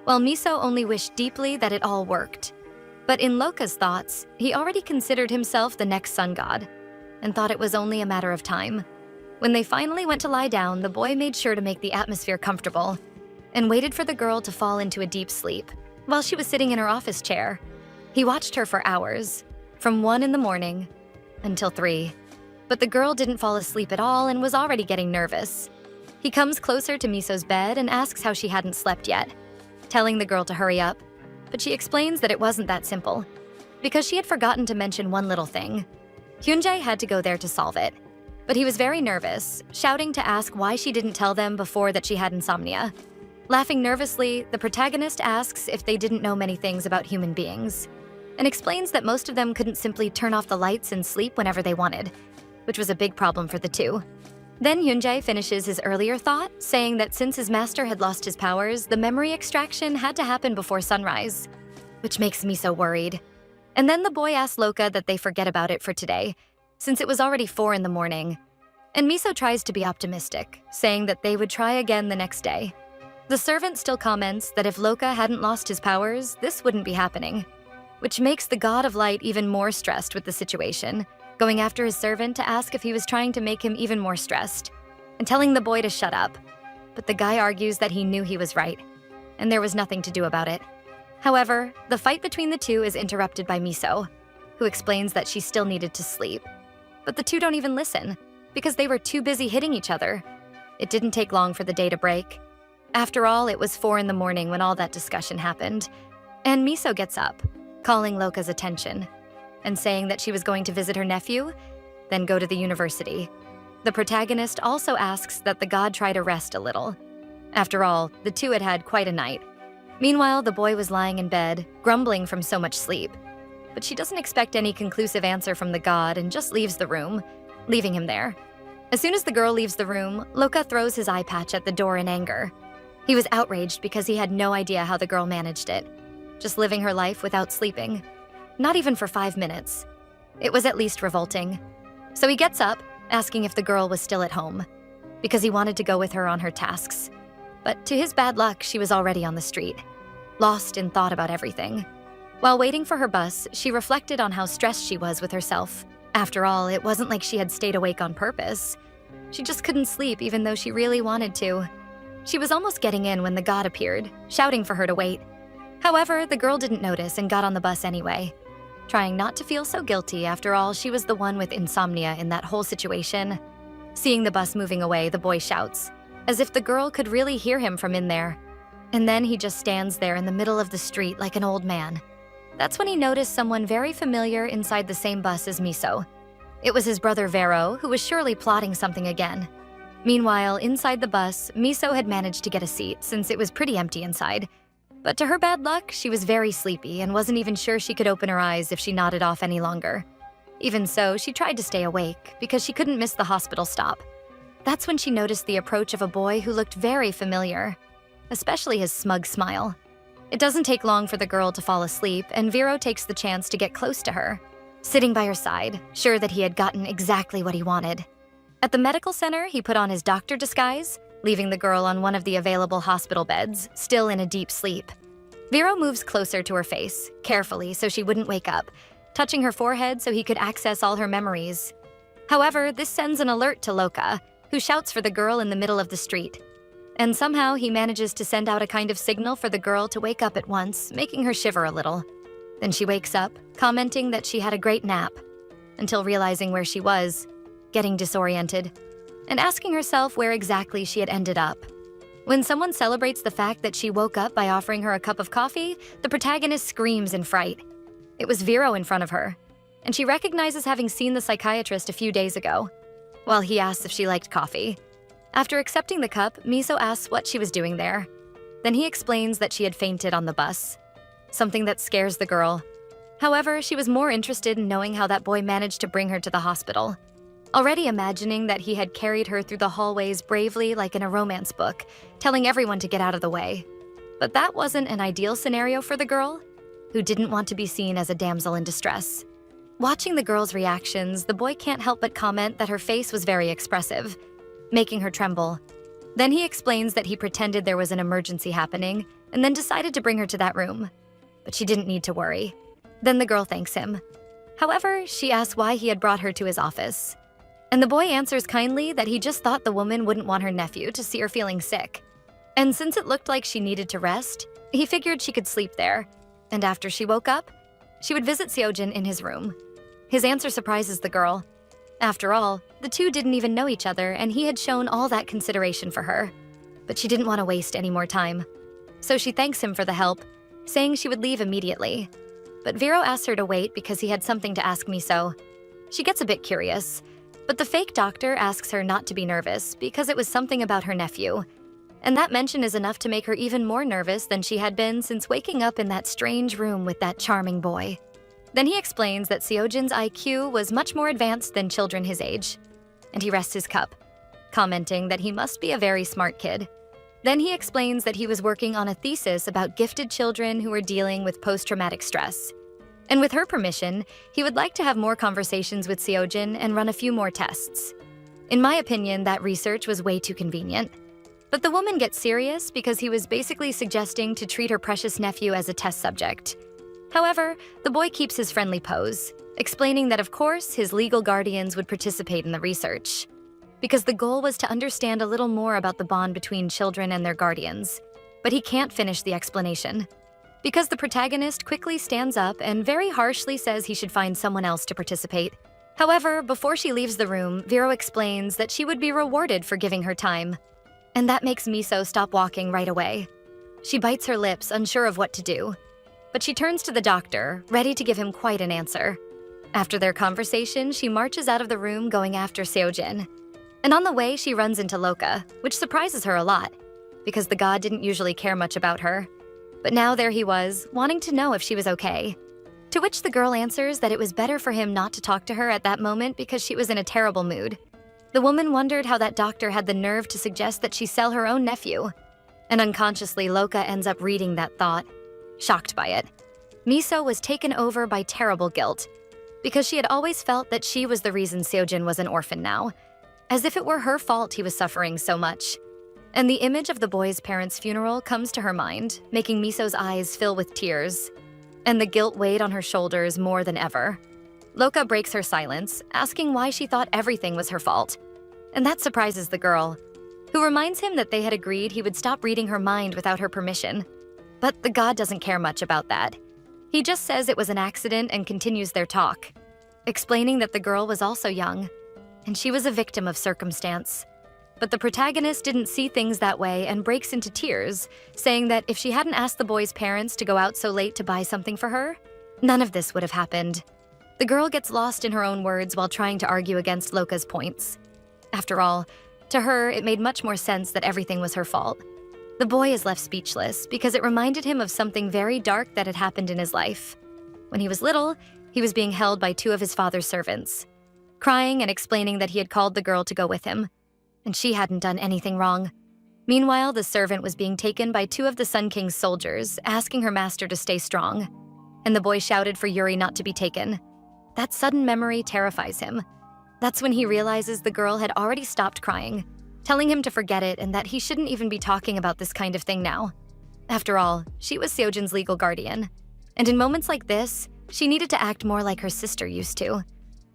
A: while Miso only wished deeply that it all worked. But in Loka's thoughts, he already considered himself the next sun god, and thought it was only a matter of time. When they finally went to lie down, the boy made sure to make the atmosphere comfortable, and waited for the girl to fall into a deep sleep, while she was sitting in her office chair. He watched her for hours, from 1 in the morning until 3. But the girl didn't fall asleep at all and was already getting nervous. He comes closer to Miso's bed and asks how she hadn't slept yet, telling the girl to hurry up, but she explains that it wasn't that simple, because she had forgotten to mention one little thing. Hyunjae had to go there to solve it, but he was very nervous, shouting to ask why she didn't tell them before that she had insomnia. Laughing nervously, the protagonist asks if they didn't know many things about human beings, and explains that most of them couldn't simply turn off the lights and sleep whenever they wanted, which was a big problem for the two. Then Hyunjae finishes his earlier thought, saying that since his master had lost his powers, the memory extraction had to happen before sunrise, which makes me so worried. And then the boy asks Loka that they forget about it for today, since it was already 4 in the morning. And Miso tries to be optimistic, saying that they would try again the next day. The servant still comments that if Loka hadn't lost his powers, this wouldn't be happening, which makes the god of light even more stressed with the situation, going after his servant to ask if he was trying to make him even more stressed, and telling the boy to shut up. But the guy argues that he knew he was right, and there was nothing to do about it. However, the fight between the two is interrupted by Miso, who explains that she still needed to sleep. But the two don't even listen, because they were too busy hitting each other. It didn't take long for the day to break. After all, it was 4 in the morning when all that discussion happened, and Miso gets up, calling Loka's attention, and saying that she was going to visit her nephew, then go to the university. The protagonist also asks that the god try to rest a little. After all, the two had had quite a night. Meanwhile, the boy was lying in bed, grumbling from so much sleep. But she doesn't expect any conclusive answer from the god and just leaves the room, leaving him there. As soon as the girl leaves the room, Loka throws his eye patch at the door in anger. He was outraged because he had no idea how the girl managed it, just living her life without sleeping. Not even for 5 minutes. It was at least revolting. So he gets up, asking if the girl was still at home. because he wanted to go with her on her tasks. But to his bad luck, she was already on the street, lost in thought about everything. While waiting for her bus, she reflected on how stressed she was with herself. After all, it wasn't like she had stayed awake on purpose. She just couldn't sleep even though she really wanted to. She was almost getting in when the god appeared, shouting for her to wait. However, the girl didn't notice and got on the bus anyway. Trying not to feel so guilty, after all, she was the one with insomnia in that whole situation. Seeing the bus moving away, the boy shouts, as if the girl could really hear him from in there. And then he just stands there in the middle of the street like an old man. That's when he noticed someone very familiar inside the same bus as Miso. It was his brother Vero, who was surely plotting something again. Meanwhile, inside the bus, Miso had managed to get a seat since it was pretty empty inside. But to her bad luck, she was very sleepy and wasn't even sure she could open her eyes if she nodded off any longer. Even so, she tried to stay awake because she couldn't miss the hospital stop. That's when she noticed the approach of a boy who looked very familiar, especially his smug smile. It doesn't take long for the girl to fall asleep, and Vero takes the chance to get close to her, sitting by her side, sure that he had gotten exactly what he wanted. At the medical center, he put on his doctor disguise, leaving the girl on one of the available hospital beds, still in a deep sleep. Vero moves closer to her face, carefully so she wouldn't wake up, touching her forehead so he could access all her memories. However, this sends an alert to Loka, who shouts for the girl in the middle of the street. And somehow he manages to send out a kind of signal for the girl to wake up at once, making her shiver a little. Then she wakes up, commenting that she had a great nap, until realizing where she was, getting disoriented, and asking herself where exactly she had ended up. When someone celebrates the fact that she woke up by offering her a cup of coffee, the protagonist screams in fright. It was Vero in front of her, and she recognizes having seen the psychiatrist a few days ago, while he asks if she liked coffee. After accepting the cup, Miso asks what she was doing there. Then he explains that she had fainted on the bus, something that scares the girl. However, she was more interested in knowing how that boy managed to bring her to the hospital, already imagining that he had carried her through the hallways bravely like in a romance book, telling everyone to get out of the way. But that wasn't an ideal scenario for the girl, who didn't want to be seen as a damsel in distress. Watching the girl's reactions, the boy can't help but comment that her face was very expressive, making her tremble. Then he explains that he pretended there was an emergency happening and then decided to bring her to that room. But she didn't need to worry. Then the girl thanks him. However, she asks why he had brought her to his office. And the boy answers kindly that he just thought the woman wouldn't want her nephew to see her feeling sick. And since it looked like she needed to rest, he figured she could sleep there. And after she woke up, she would visit Seojin in his room. His answer surprises the girl. After all, the two didn't even know each other, and he had shown all that consideration for her. But she didn't want to waste any more time. So she thanks him for the help, saying she would leave immediately. But Vero asks her to wait because he had something to ask Miso. She gets a bit curious, but the fake doctor asks her not to be nervous because it was something about her nephew. And that mention is enough to make her even more nervous than she had been since waking up in that strange room with that charming boy. Then he explains that Seojin's IQ was much more advanced than children his age, and he rests his cup, commenting that he must be a very smart kid. Then he explains that he was working on a thesis about gifted children who were dealing with post-traumatic stress. And with her permission, he would like to have more conversations with Seojin and run a few more tests. In my opinion, that research was way too convenient. But the woman gets serious because he was basically suggesting to treat her precious nephew as a test subject. However, the boy keeps his friendly pose, explaining that of course his legal guardians would participate in the research, because the goal was to understand a little more about the bond between children and their guardians. But he can't finish the explanation, because the protagonist quickly stands up and very harshly says he should find someone else to participate. However, before she leaves the room, Vero explains that she would be rewarded for giving her time. And that makes Miso stop walking right away. She bites her lips, unsure of what to do. But she turns to the doctor, ready to give him quite an answer. After their conversation, she marches out of the room going after Seojin. And on the way, she runs into Loka, which surprises her a lot, because the god didn't usually care much about her. But now there he was, wanting to know if she was okay. To which the girl answers that it was better for him not to talk to her at that moment because she was in a terrible mood. The woman wondered how that doctor had the nerve to suggest that she sell her own nephew. And unconsciously, Loka ends up reading that thought, shocked by it. Miso was taken over by terrible guilt, because she had always felt that she was the reason Seojin was an orphan now. as if it were her fault he was suffering so much. And the image of the boy's parents' funeral comes to her mind, making Miso's eyes fill with tears. And the guilt weighed on her shoulders more than ever. Loka breaks her silence, asking why she thought everything was her fault. And that surprises the girl, who reminds him that they had agreed he would stop reading her mind without her permission. But the god doesn't care much about that. He just says it was an accident and continues their talk, explaining that the girl was also young, and she was a victim of circumstance. But the protagonist didn't see things that way and breaks into tears, saying that if she hadn't asked the boy's parents to go out so late to buy something for her, none of this would have happened. The girl gets lost in her own words while trying to argue against Loka's points. After all, to her, it made much more sense that everything was her fault. The boy is left speechless because it reminded him of something very dark that had happened in his life. When he was little, he was being held by two of his father's servants, crying and explaining that he had called the girl to go with him, and she hadn't done anything wrong. Meanwhile, the servant was being taken by two of the Sun King's soldiers, asking her master to stay strong, and the boy shouted for Yuri not to be taken. That sudden memory terrifies him. That's when he realizes the girl had already stopped crying, telling him to forget it and that he shouldn't even be talking about this kind of thing now. After all, she was Seojin's legal guardian, and in moments like this, she needed to act more like her sister used to.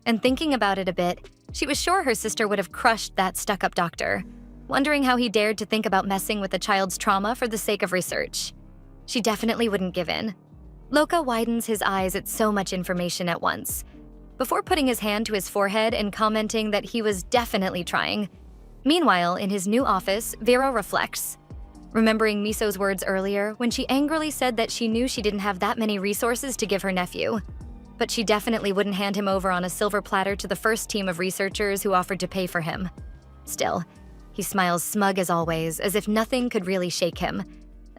A: And thinking about it a bit, she was sure her sister would have crushed that stuck-up doctor, wondering how he dared to think about messing with a child's trauma for the sake of research. She definitely wouldn't give in. Loka widens his eyes at so much information at once, before putting his hand to his forehead and commenting that he was definitely trying. Meanwhile, in his new office, Vero reflects, remembering Miso's words earlier when she angrily said that she knew she didn't have that many resources to give her nephew. But she definitely wouldn't hand him over on a silver platter to the first team of researchers who offered to pay for him. Still, he smiles smug as always, as if nothing could really shake him,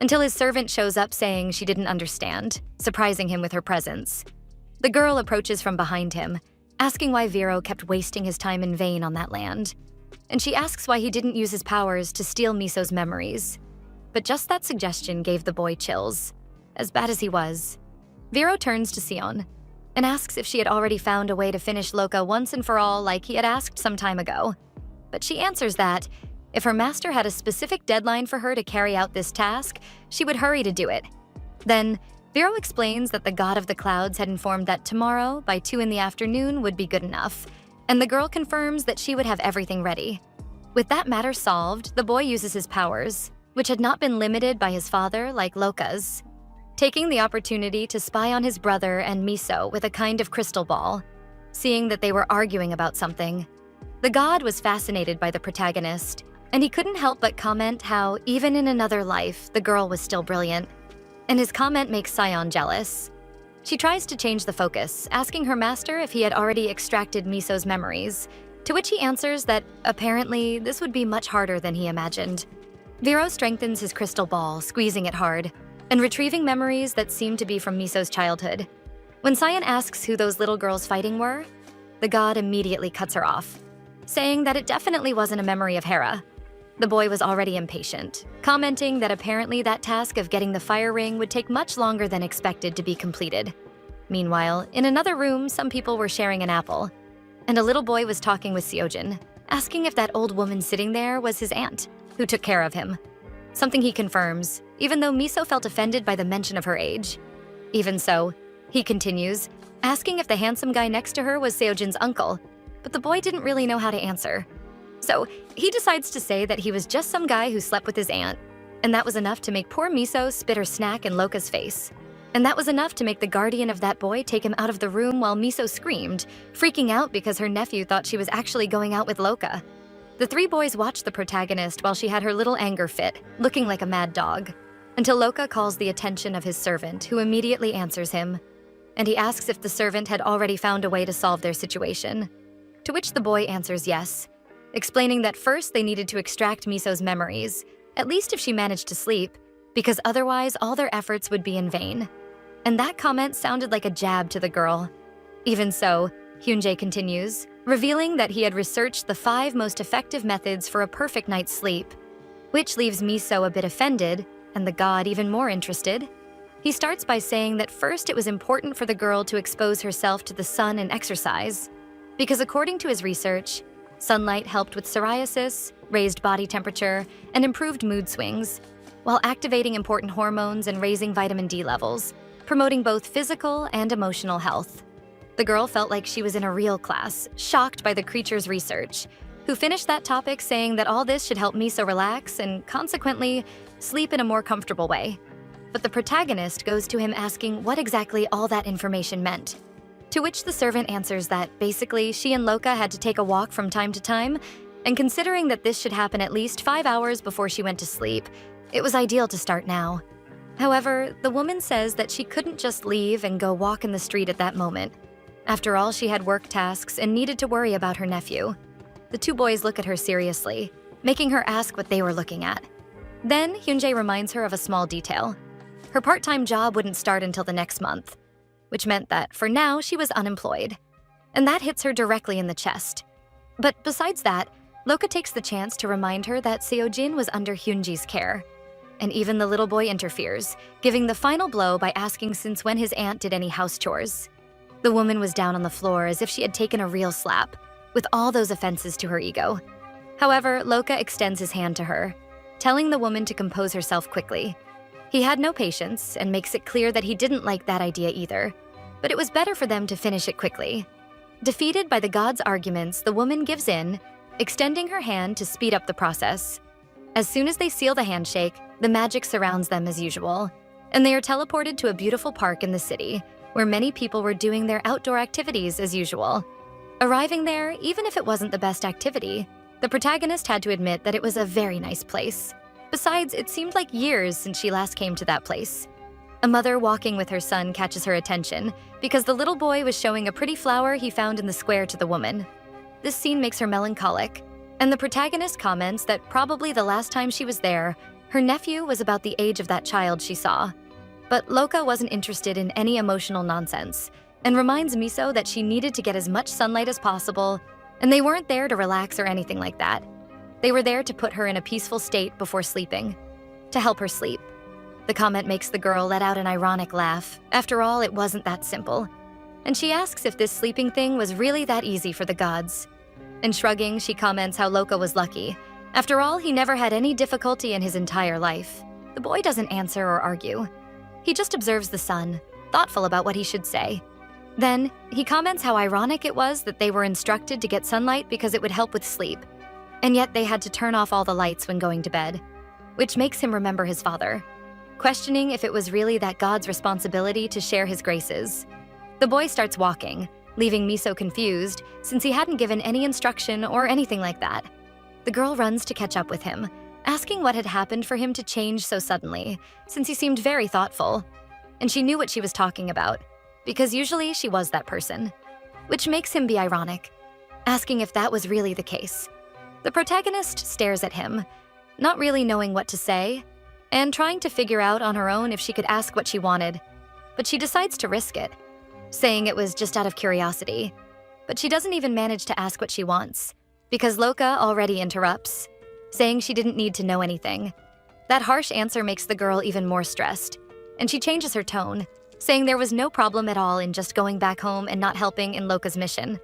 A: until his servant shows up saying she didn't understand, surprising him with her presence. The girl approaches from behind him, asking why Vero kept wasting his time in vain on that land. And she asks why he didn't use his powers to steal Miso's memories. But just that suggestion gave the boy chills, as bad as he was. Vero turns to Sion and asks if she had already found a way to finish Loka once and for all like he had asked some time ago. But she answers that if her master had a specific deadline for her to carry out this task, she would hurry to do it. Then, Vero explains that the god of the clouds had informed that tomorrow, by 2 in the afternoon, would be good enough, and the girl confirms that she would have everything ready. With that matter solved, the boy uses his powers, which had not been limited by his father like Loka's, taking the opportunity to spy on his brother and Miso with a kind of crystal ball, seeing that they were arguing about something. The god was fascinated by the protagonist, and he couldn't help but comment how, even in another life, the girl was still brilliant. And his comment makes Sion jealous. She tries to change the focus, asking her master if he had already extracted Miso's memories, to which he answers that apparently this would be much harder than he imagined. Vero strengthens his crystal ball, squeezing it hard, and retrieving memories that seem to be from Miso's childhood. When Sion asks who those little girls fighting were, the god immediately cuts her off, saying that it definitely wasn't a memory of Hera. The boy was already impatient, commenting that apparently that task of getting the fire ring would take much longer than expected to be completed. Meanwhile, in another room, some people were sharing an apple, and a little boy was talking with Seojin, asking if that old woman sitting there was his aunt, who took care of him. Something he confirms, even though Miso felt offended by the mention of her age. Even so, he continues, asking if the handsome guy next to her was Seojin's uncle, but the boy didn't really know how to answer. So he decides to say that he was just some guy who slept with his aunt, and that was enough to make poor Miso spit her snack in Loka's face. And that was enough to make the guardian of that boy take him out of the room while Miso screamed, freaking out because her nephew thought she was actually going out with Loka. The 3 boys watched the protagonist while she had her little anger fit, looking like a mad dog, until Loka calls the attention of his servant, who immediately answers him. And he asks if the servant had already found a way to solve their situation, to which the boy answers yes, explaining that first they needed to extract Miso's memories, at least if she managed to sleep, because otherwise all their efforts would be in vain. And that comment sounded like a jab to the girl. Even so, Hyunjae continues, revealing that he had researched the 5 most effective methods for a perfect night's sleep, which leaves Miso a bit offended, and the god even more interested. He starts by saying that first it was important for the girl to expose herself to the sun and exercise, because according to his research, Sunlight helped with psoriasis, raised body temperature, and improved mood swings, while activating important hormones and raising vitamin D levels, promoting both physical and emotional health. The girl felt like she was in a real class, shocked by the creature's research, who finished that topic saying that all this should help Miso relax and, consequently, sleep in a more comfortable way. But the protagonist goes to him asking what exactly all that information meant. To which the servant answers that, basically, she and Loka had to take a walk from time to time, and considering that this should happen at least 5 hours before she went to sleep, it was ideal to start now. However, the woman says that she couldn't just leave and go walk in the street at that moment. After all, she had work tasks and needed to worry about her nephew. The two boys look at her seriously, making her ask what they were looking at. Then, Hyunjae reminds her of a small detail. Her part-time job wouldn't start until the next month, which meant that, for now, she was unemployed. And that hits her directly in the chest. But besides that, Loka takes the chance to remind her that Seojin was under Hyunji's care. And even the little boy interferes, giving the final blow by asking since when his aunt did any house chores. The woman was down on the floor as if she had taken a real slap, with all those offenses to her ego. However, Loka extends his hand to her, telling the woman to compose herself quickly. He had no patience and makes it clear that he didn't like that idea either, but it was better for them to finish it quickly. Defeated by the god's arguments, the woman gives in, extending her hand to speed up the process. As soon as they seal the handshake, the magic surrounds them as usual, and they are teleported to a beautiful park in the city, where many people were doing their outdoor activities as usual. Arriving there, even if it wasn't the best activity, the protagonist had to admit that it was a very nice place. Besides, it seemed like years since she last came to that place. A mother walking with her son catches her attention because the little boy was showing a pretty flower he found in the square to the woman. This scene makes her melancholic, and the protagonist comments that probably the last time she was there, her nephew was about the age of that child she saw. But Loka wasn't interested in any emotional nonsense, and reminds Miso that she needed to get as much sunlight as possible, and they weren't there to relax or anything like that. They were there to put her in a peaceful state before sleeping, to help her sleep. The comment makes the girl let out an ironic laugh. After all, it wasn't that simple. And she asks if this sleeping thing was really that easy for the gods. And shrugging, she comments how Loka was lucky. After all, he never had any difficulty in his entire life. The boy doesn't answer or argue. He just observes the sun, thoughtful about what he should say. Then, he comments how ironic it was that they were instructed to get sunlight because it would help with sleep. And yet they had to turn off all the lights when going to bed, which makes him remember his father, questioning if it was really that god's responsibility to share his graces. The boy starts walking, leaving Miso confused since he hadn't given any instruction or anything like that. The girl runs to catch up with him, asking what had happened for him to change so suddenly, since he seemed very thoughtful. And she knew what she was talking about, because usually she was that person, which makes him be ironic, asking if that was really the case. The protagonist stares at him, not really knowing what to say, and trying to figure out on her own if she could ask what she wanted. But she decides to risk it, saying it was just out of curiosity. But she doesn't even manage to ask what she wants, because Loka already interrupts, saying she didn't need to know anything. That harsh answer makes the girl even more stressed, and she changes her tone, saying there was no problem at all in just going back home and not helping in Loka's mission.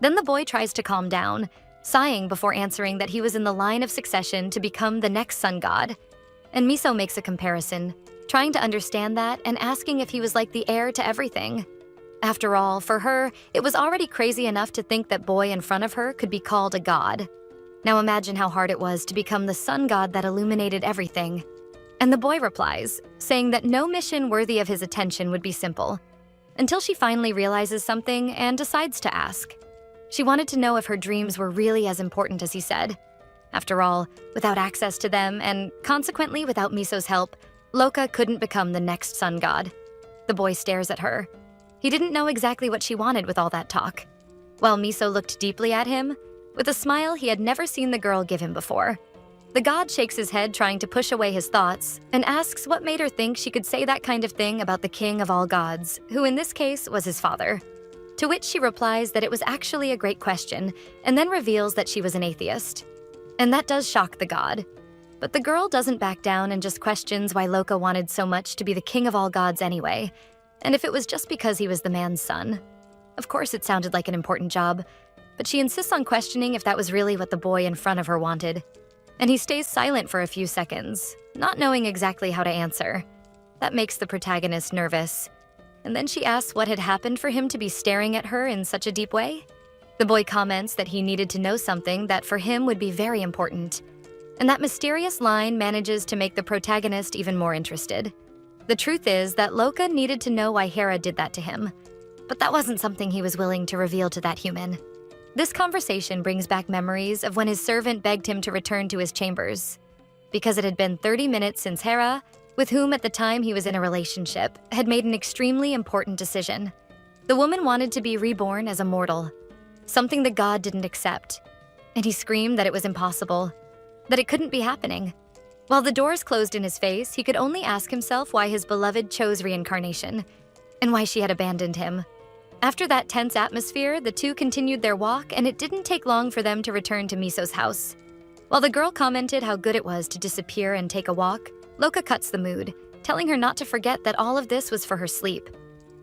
A: Then the boy tries to calm down, sighing before answering that he was in the line of succession to become the next sun god. And Miso makes a comparison, trying to understand that and asking if he was like the heir to everything. After all, for her, it was already crazy enough to think that boy in front of her could be called a god. Now imagine how hard it was to become the sun god that illuminated everything. And the boy replies, saying that no mission worthy of his attention would be simple, until she finally realizes something and decides to ask. She wanted to know if her dreams were really as important as he said. After all, without access to them, and consequently without Miso's help, Loka couldn't become the next sun god. The boy stares at her. He didn't know exactly what she wanted with all that talk, while Miso looked deeply at him, with a smile he had never seen the girl give him before. The god shakes his head, trying to push away his thoughts, and asks what made her think she could say that kind of thing about the king of all gods, who in this case was his father. To which she replies that it was actually a great question, and then reveals that she was an atheist. And that does shock the god. But the girl doesn't back down and just questions why Loka wanted so much to be the king of all gods anyway, and if it was just because he was the man's son. Of course it sounded like an important job, but she insists on questioning if that was really what the boy in front of her wanted. And he stays silent for a few seconds, not knowing exactly how to answer. That makes the protagonist nervous. And then she asks what had happened for him to be staring at her in such a deep way. The boy comments that he needed to know something that for him would be very important. And that mysterious line manages to make the protagonist even more interested. The truth is that Loka needed to know why Hera did that to him, but that wasn't something he was willing to reveal to that human. This conversation brings back memories of when his servant begged him to return to his chambers, because it had been 30 minutes since Hera, with whom at the time he was in a relationship, had made an extremely important decision. The woman wanted to be reborn as a mortal, something the god didn't accept, and he screamed that it was impossible, that it couldn't be happening. While the doors closed in his face, he could only ask himself why his beloved chose reincarnation, and why she had abandoned him. After that tense atmosphere, the two continued their walk, and it didn't take long for them to return to Miso's house. While the girl commented how good it was to disappear and take a walk, Loka cuts the mood, telling her not to forget that all of this was for her sleep.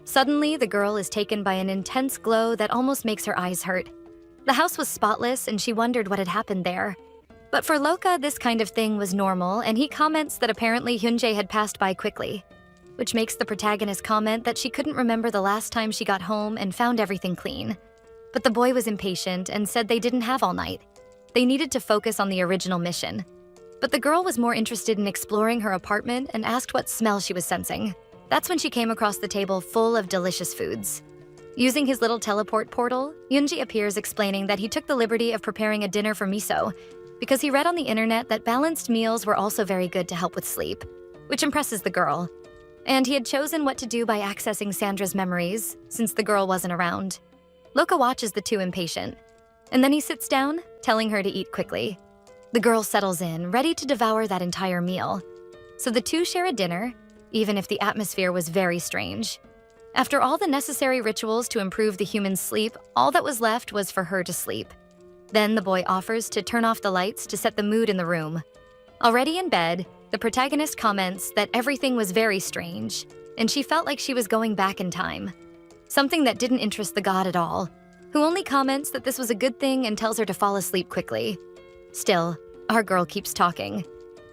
A: Suddenly, the girl is taken by an intense glow that almost makes her eyes hurt. The house was spotless, and she wondered what had happened there. But for Loka, this kind of thing was normal, and he comments that apparently Hyunjae had passed by quickly, which makes the protagonist comment that she couldn't remember the last time she got home and found everything clean. But the boy was impatient and said they didn't have all night. They needed to focus on the original mission. But the girl was more interested in exploring her apartment and asked what smell she was sensing. That's when she came across the table full of delicious foods. Using his little teleport portal, Yoonji appears explaining that he took the liberty of preparing a dinner for Miso because he read on the internet that balanced meals were also very good to help with sleep, which impresses the girl. And he had chosen what to do by accessing Sandra's memories, since the girl wasn't around. Loka watches the two impatient, and then he sits down, telling her to eat quickly. The girl settles in, ready to devour that entire meal. So the two share a dinner, even if the atmosphere was very strange. After all the necessary rituals to improve the human's sleep, all that was left was for her to sleep. Then the boy offers to turn off the lights to set the mood in the room. Already in bed, the protagonist comments that everything was very strange, and she felt like she was going back in time. Something that didn't interest the god at all, who only comments that this was a good thing and tells her to fall asleep quickly. Still, our girl keeps talking,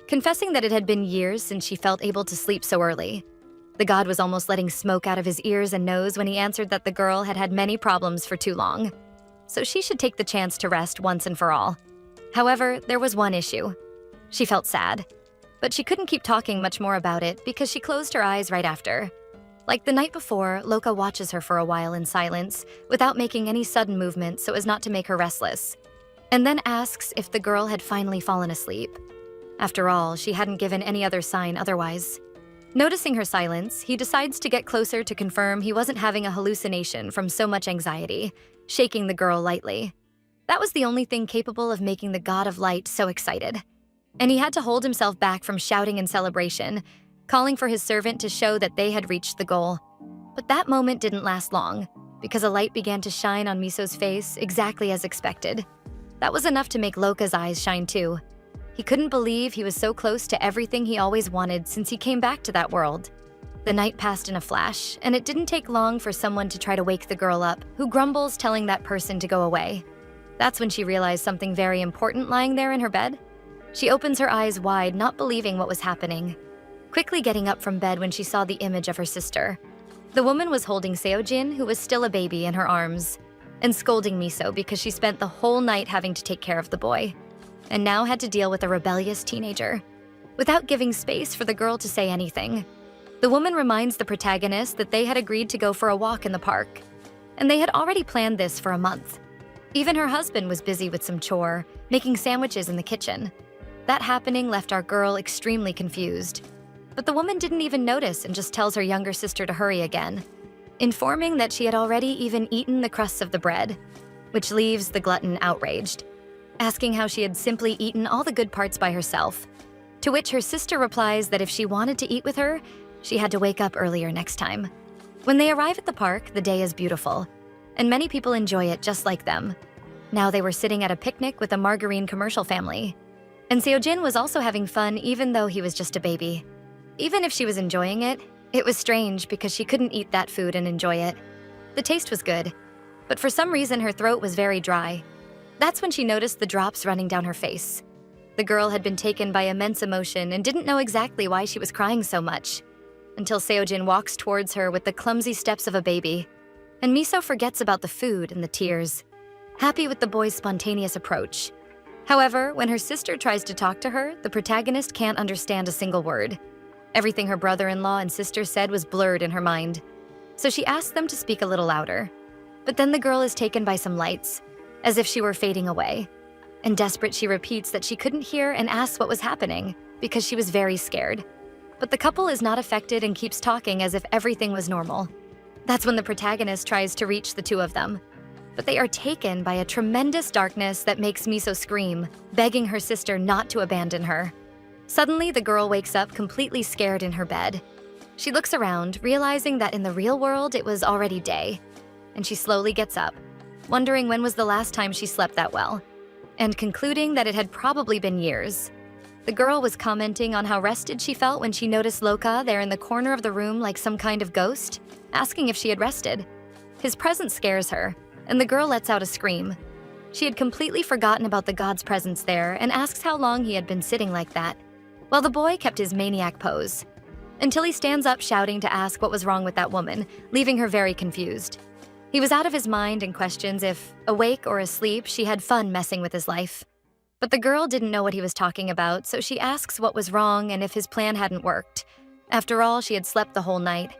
A: confessing that it had been years since she felt able to sleep so early. The god was almost letting smoke out of his ears and nose when he answered that the girl had had many problems for too long, so she should take the chance to rest once and for all. However, there was one issue. She felt sad, but she couldn't keep talking much more about it because she closed her eyes right after. Like the night before, Loka watches her for a while in silence, without making any sudden movement so as not to make her restless, and then asks if the girl had finally fallen asleep. After all, she hadn't given any other sign otherwise. Noticing her silence, he decides to get closer to confirm he wasn't having a hallucination from so much anxiety, shaking the girl lightly. That was the only thing capable of making the god of light so excited. And he had to hold himself back from shouting in celebration, calling for his servant to show that they had reached the goal. But that moment didn't last long, because a light began to shine on Miso's face exactly as expected. That was enough to make Loka's eyes shine too. He couldn't believe he was so close to everything he always wanted since he came back to that world. The night passed in a flash, and it didn't take long for someone to try to wake the girl up, who grumbles, telling that person to go away. That's when she realized something very important lying there in her bed. She opens her eyes wide, not believing what was happening, quickly getting up from bed when she saw the image of her sister. The woman was holding Seojin, who was still a baby, in her arms, and scolding Miso because she spent the whole night having to take care of the boy, and now had to deal with a rebellious teenager. Without giving space for the girl to say anything, the woman reminds the protagonist that they had agreed to go for a walk in the park, and they had already planned this for a month. Even her husband was busy with some chore, making sandwiches in the kitchen. That happening left our girl extremely confused. But the woman didn't even notice and just tells her younger sister to hurry again, informing that she had already even eaten the crusts of the bread, which leaves the glutton outraged, asking how she had simply eaten all the good parts by herself, to which her sister replies that if she wanted to eat with her, she had to wake up earlier next time. When they arrive at the park, the day is beautiful, and many people enjoy it just like them. Now they were sitting at a picnic with a margarine commercial family, and Seojin was also having fun even though he was just a baby. Even if she was enjoying it, it was strange because she couldn't eat that food and enjoy it. The taste was good, but for some reason her throat was very dry. That's when she noticed the drops running down her face. The girl had been taken by immense emotion and didn't know exactly why she was crying so much, until Seojin walks towards her with the clumsy steps of a baby, and Miso forgets about the food and the tears, happy with the boy's spontaneous approach. However, when her sister tries to talk to her, the protagonist can't understand a single word. Everything her brother-in-law and sister said was blurred in her mind, so she asks them to speak a little louder. But then the girl is taken by some lights, as if she were fading away. And desperate, she repeats that she couldn't hear and asks what was happening because she was very scared. But the couple is not affected and keeps talking as if everything was normal. That's when the protagonist tries to reach the two of them, but they are taken by a tremendous darkness that makes Miso scream, begging her sister not to abandon her. Suddenly, the girl wakes up completely scared in her bed. She looks around, realizing that in the real world it was already day, and she slowly gets up, wondering when was the last time she slept that well, and concluding that it had probably been years. The girl was commenting on how rested she felt when she noticed Loka there in the corner of the room like some kind of ghost, asking if she had rested. His presence scares her, and the girl lets out a scream. She had completely forgotten about the god's presence there and asks how long he had been sitting like that, while the boy kept his maniac pose, until he stands up shouting to ask what was wrong with that woman, leaving her very confused. He was out of his mind and questions if, awake or asleep, she had fun messing with his life. But the girl didn't know what he was talking about, so she asks what was wrong and if his plan hadn't worked. After all, she had slept the whole night.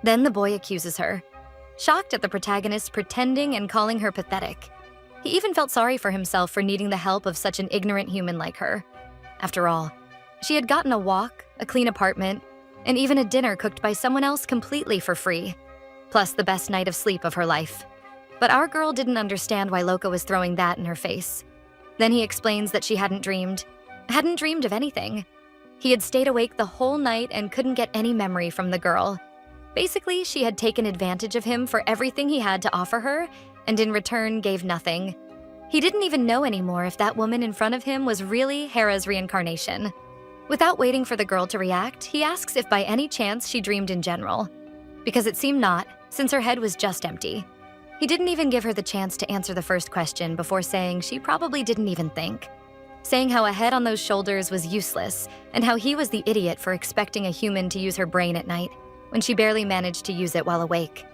A: Then the boy accuses her, shocked at the protagonist pretending and calling her pathetic. He even felt sorry for himself for needing the help of such an ignorant human like her. After all, she had gotten a walk, a clean apartment, and even a dinner cooked by someone else completely for free, plus the best night of sleep of her life. But our girl didn't understand why Loka was throwing that in her face. Then he explains that she hadn't dreamed of anything. He had stayed awake the whole night and couldn't get any memory from the girl. Basically, she had taken advantage of him for everything he had to offer her, and in return gave nothing. He didn't even know anymore if that woman in front of him was really Hera's reincarnation. Without waiting for the girl to react, he asks if by any chance she dreamed in general, because it seemed not, since her head was just empty. He didn't even give her the chance to answer the first question before saying she probably didn't even think, saying how a head on those shoulders was useless and how he was the idiot for expecting a human to use her brain at night when she barely managed to use it while awake,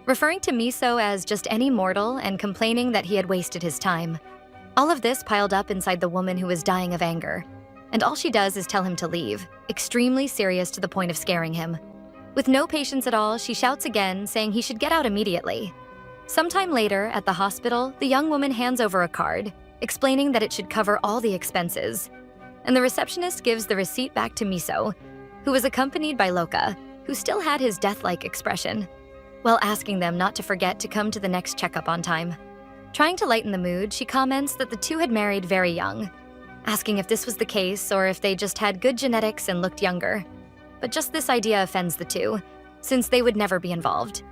A: referring to Miso as just any mortal and complaining that he had wasted his time. All of this piled up inside the woman who was dying of anger, and all she does is tell him to leave, extremely serious to the point of scaring him. With no patience at all, she shouts again, saying he should get out immediately. Sometime later, at the hospital, the young woman hands over a card, explaining that it should cover all the expenses, and the receptionist gives the receipt back to Miso, who was accompanied by Loka, who still had his death-like expression, while asking them not to forget to come to the next checkup on time. Trying to lighten the mood, she comments that the two had married very young, asking if this was the case or if they just had good genetics and looked younger. But just this idea offends the two, since they would never be involved.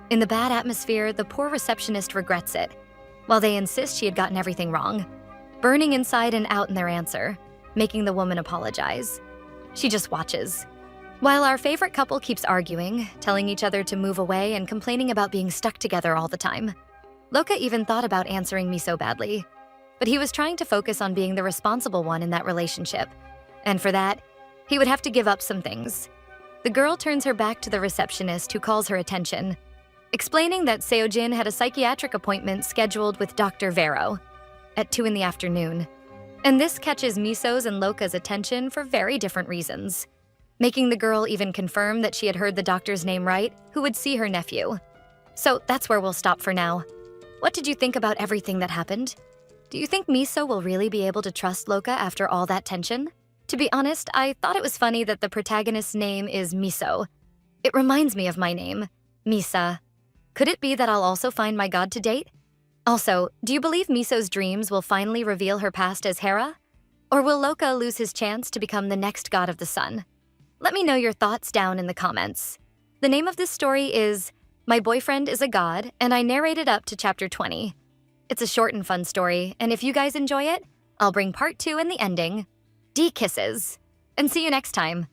A: In the bad atmosphere, the poor receptionist regrets it, while they insist she had gotten everything wrong, burning inside and out in their answer, making the woman apologize. She just watches, while our favorite couple keeps arguing, telling each other to move away and complaining about being stuck together all the time. Loka even thought about answering me so badly, but he was trying to focus on being the responsible one in that relationship, and for that, he would have to give up some things. The girl turns her back to the receptionist, who calls her attention, explaining that Seojin had a psychiatric appointment scheduled with Dr. Vero at 2 in the afternoon. And this catches Miso's and Loka's attention for very different reasons, making the girl even confirm that she had heard the doctor's name right, who would see her nephew. So that's where we'll stop for now. What did you think about everything that happened? Do you think Miso will really be able to trust Loka after all that tension? To be honest, I thought it was funny that the protagonist's name is Miso. It reminds me of my name, Misa. Could it be that I'll also find my god to date? Also, do you believe Miso's dreams will finally reveal her past as Hera? Or will Loka lose his chance to become the next god of the sun? Let me know your thoughts down in the comments. The name of this story is My Boyfriend is a God, and I narrated up to chapter 20. It's a short and fun story, and if you guys enjoy it, I'll bring part 2 and the ending. D kisses. And see you next time.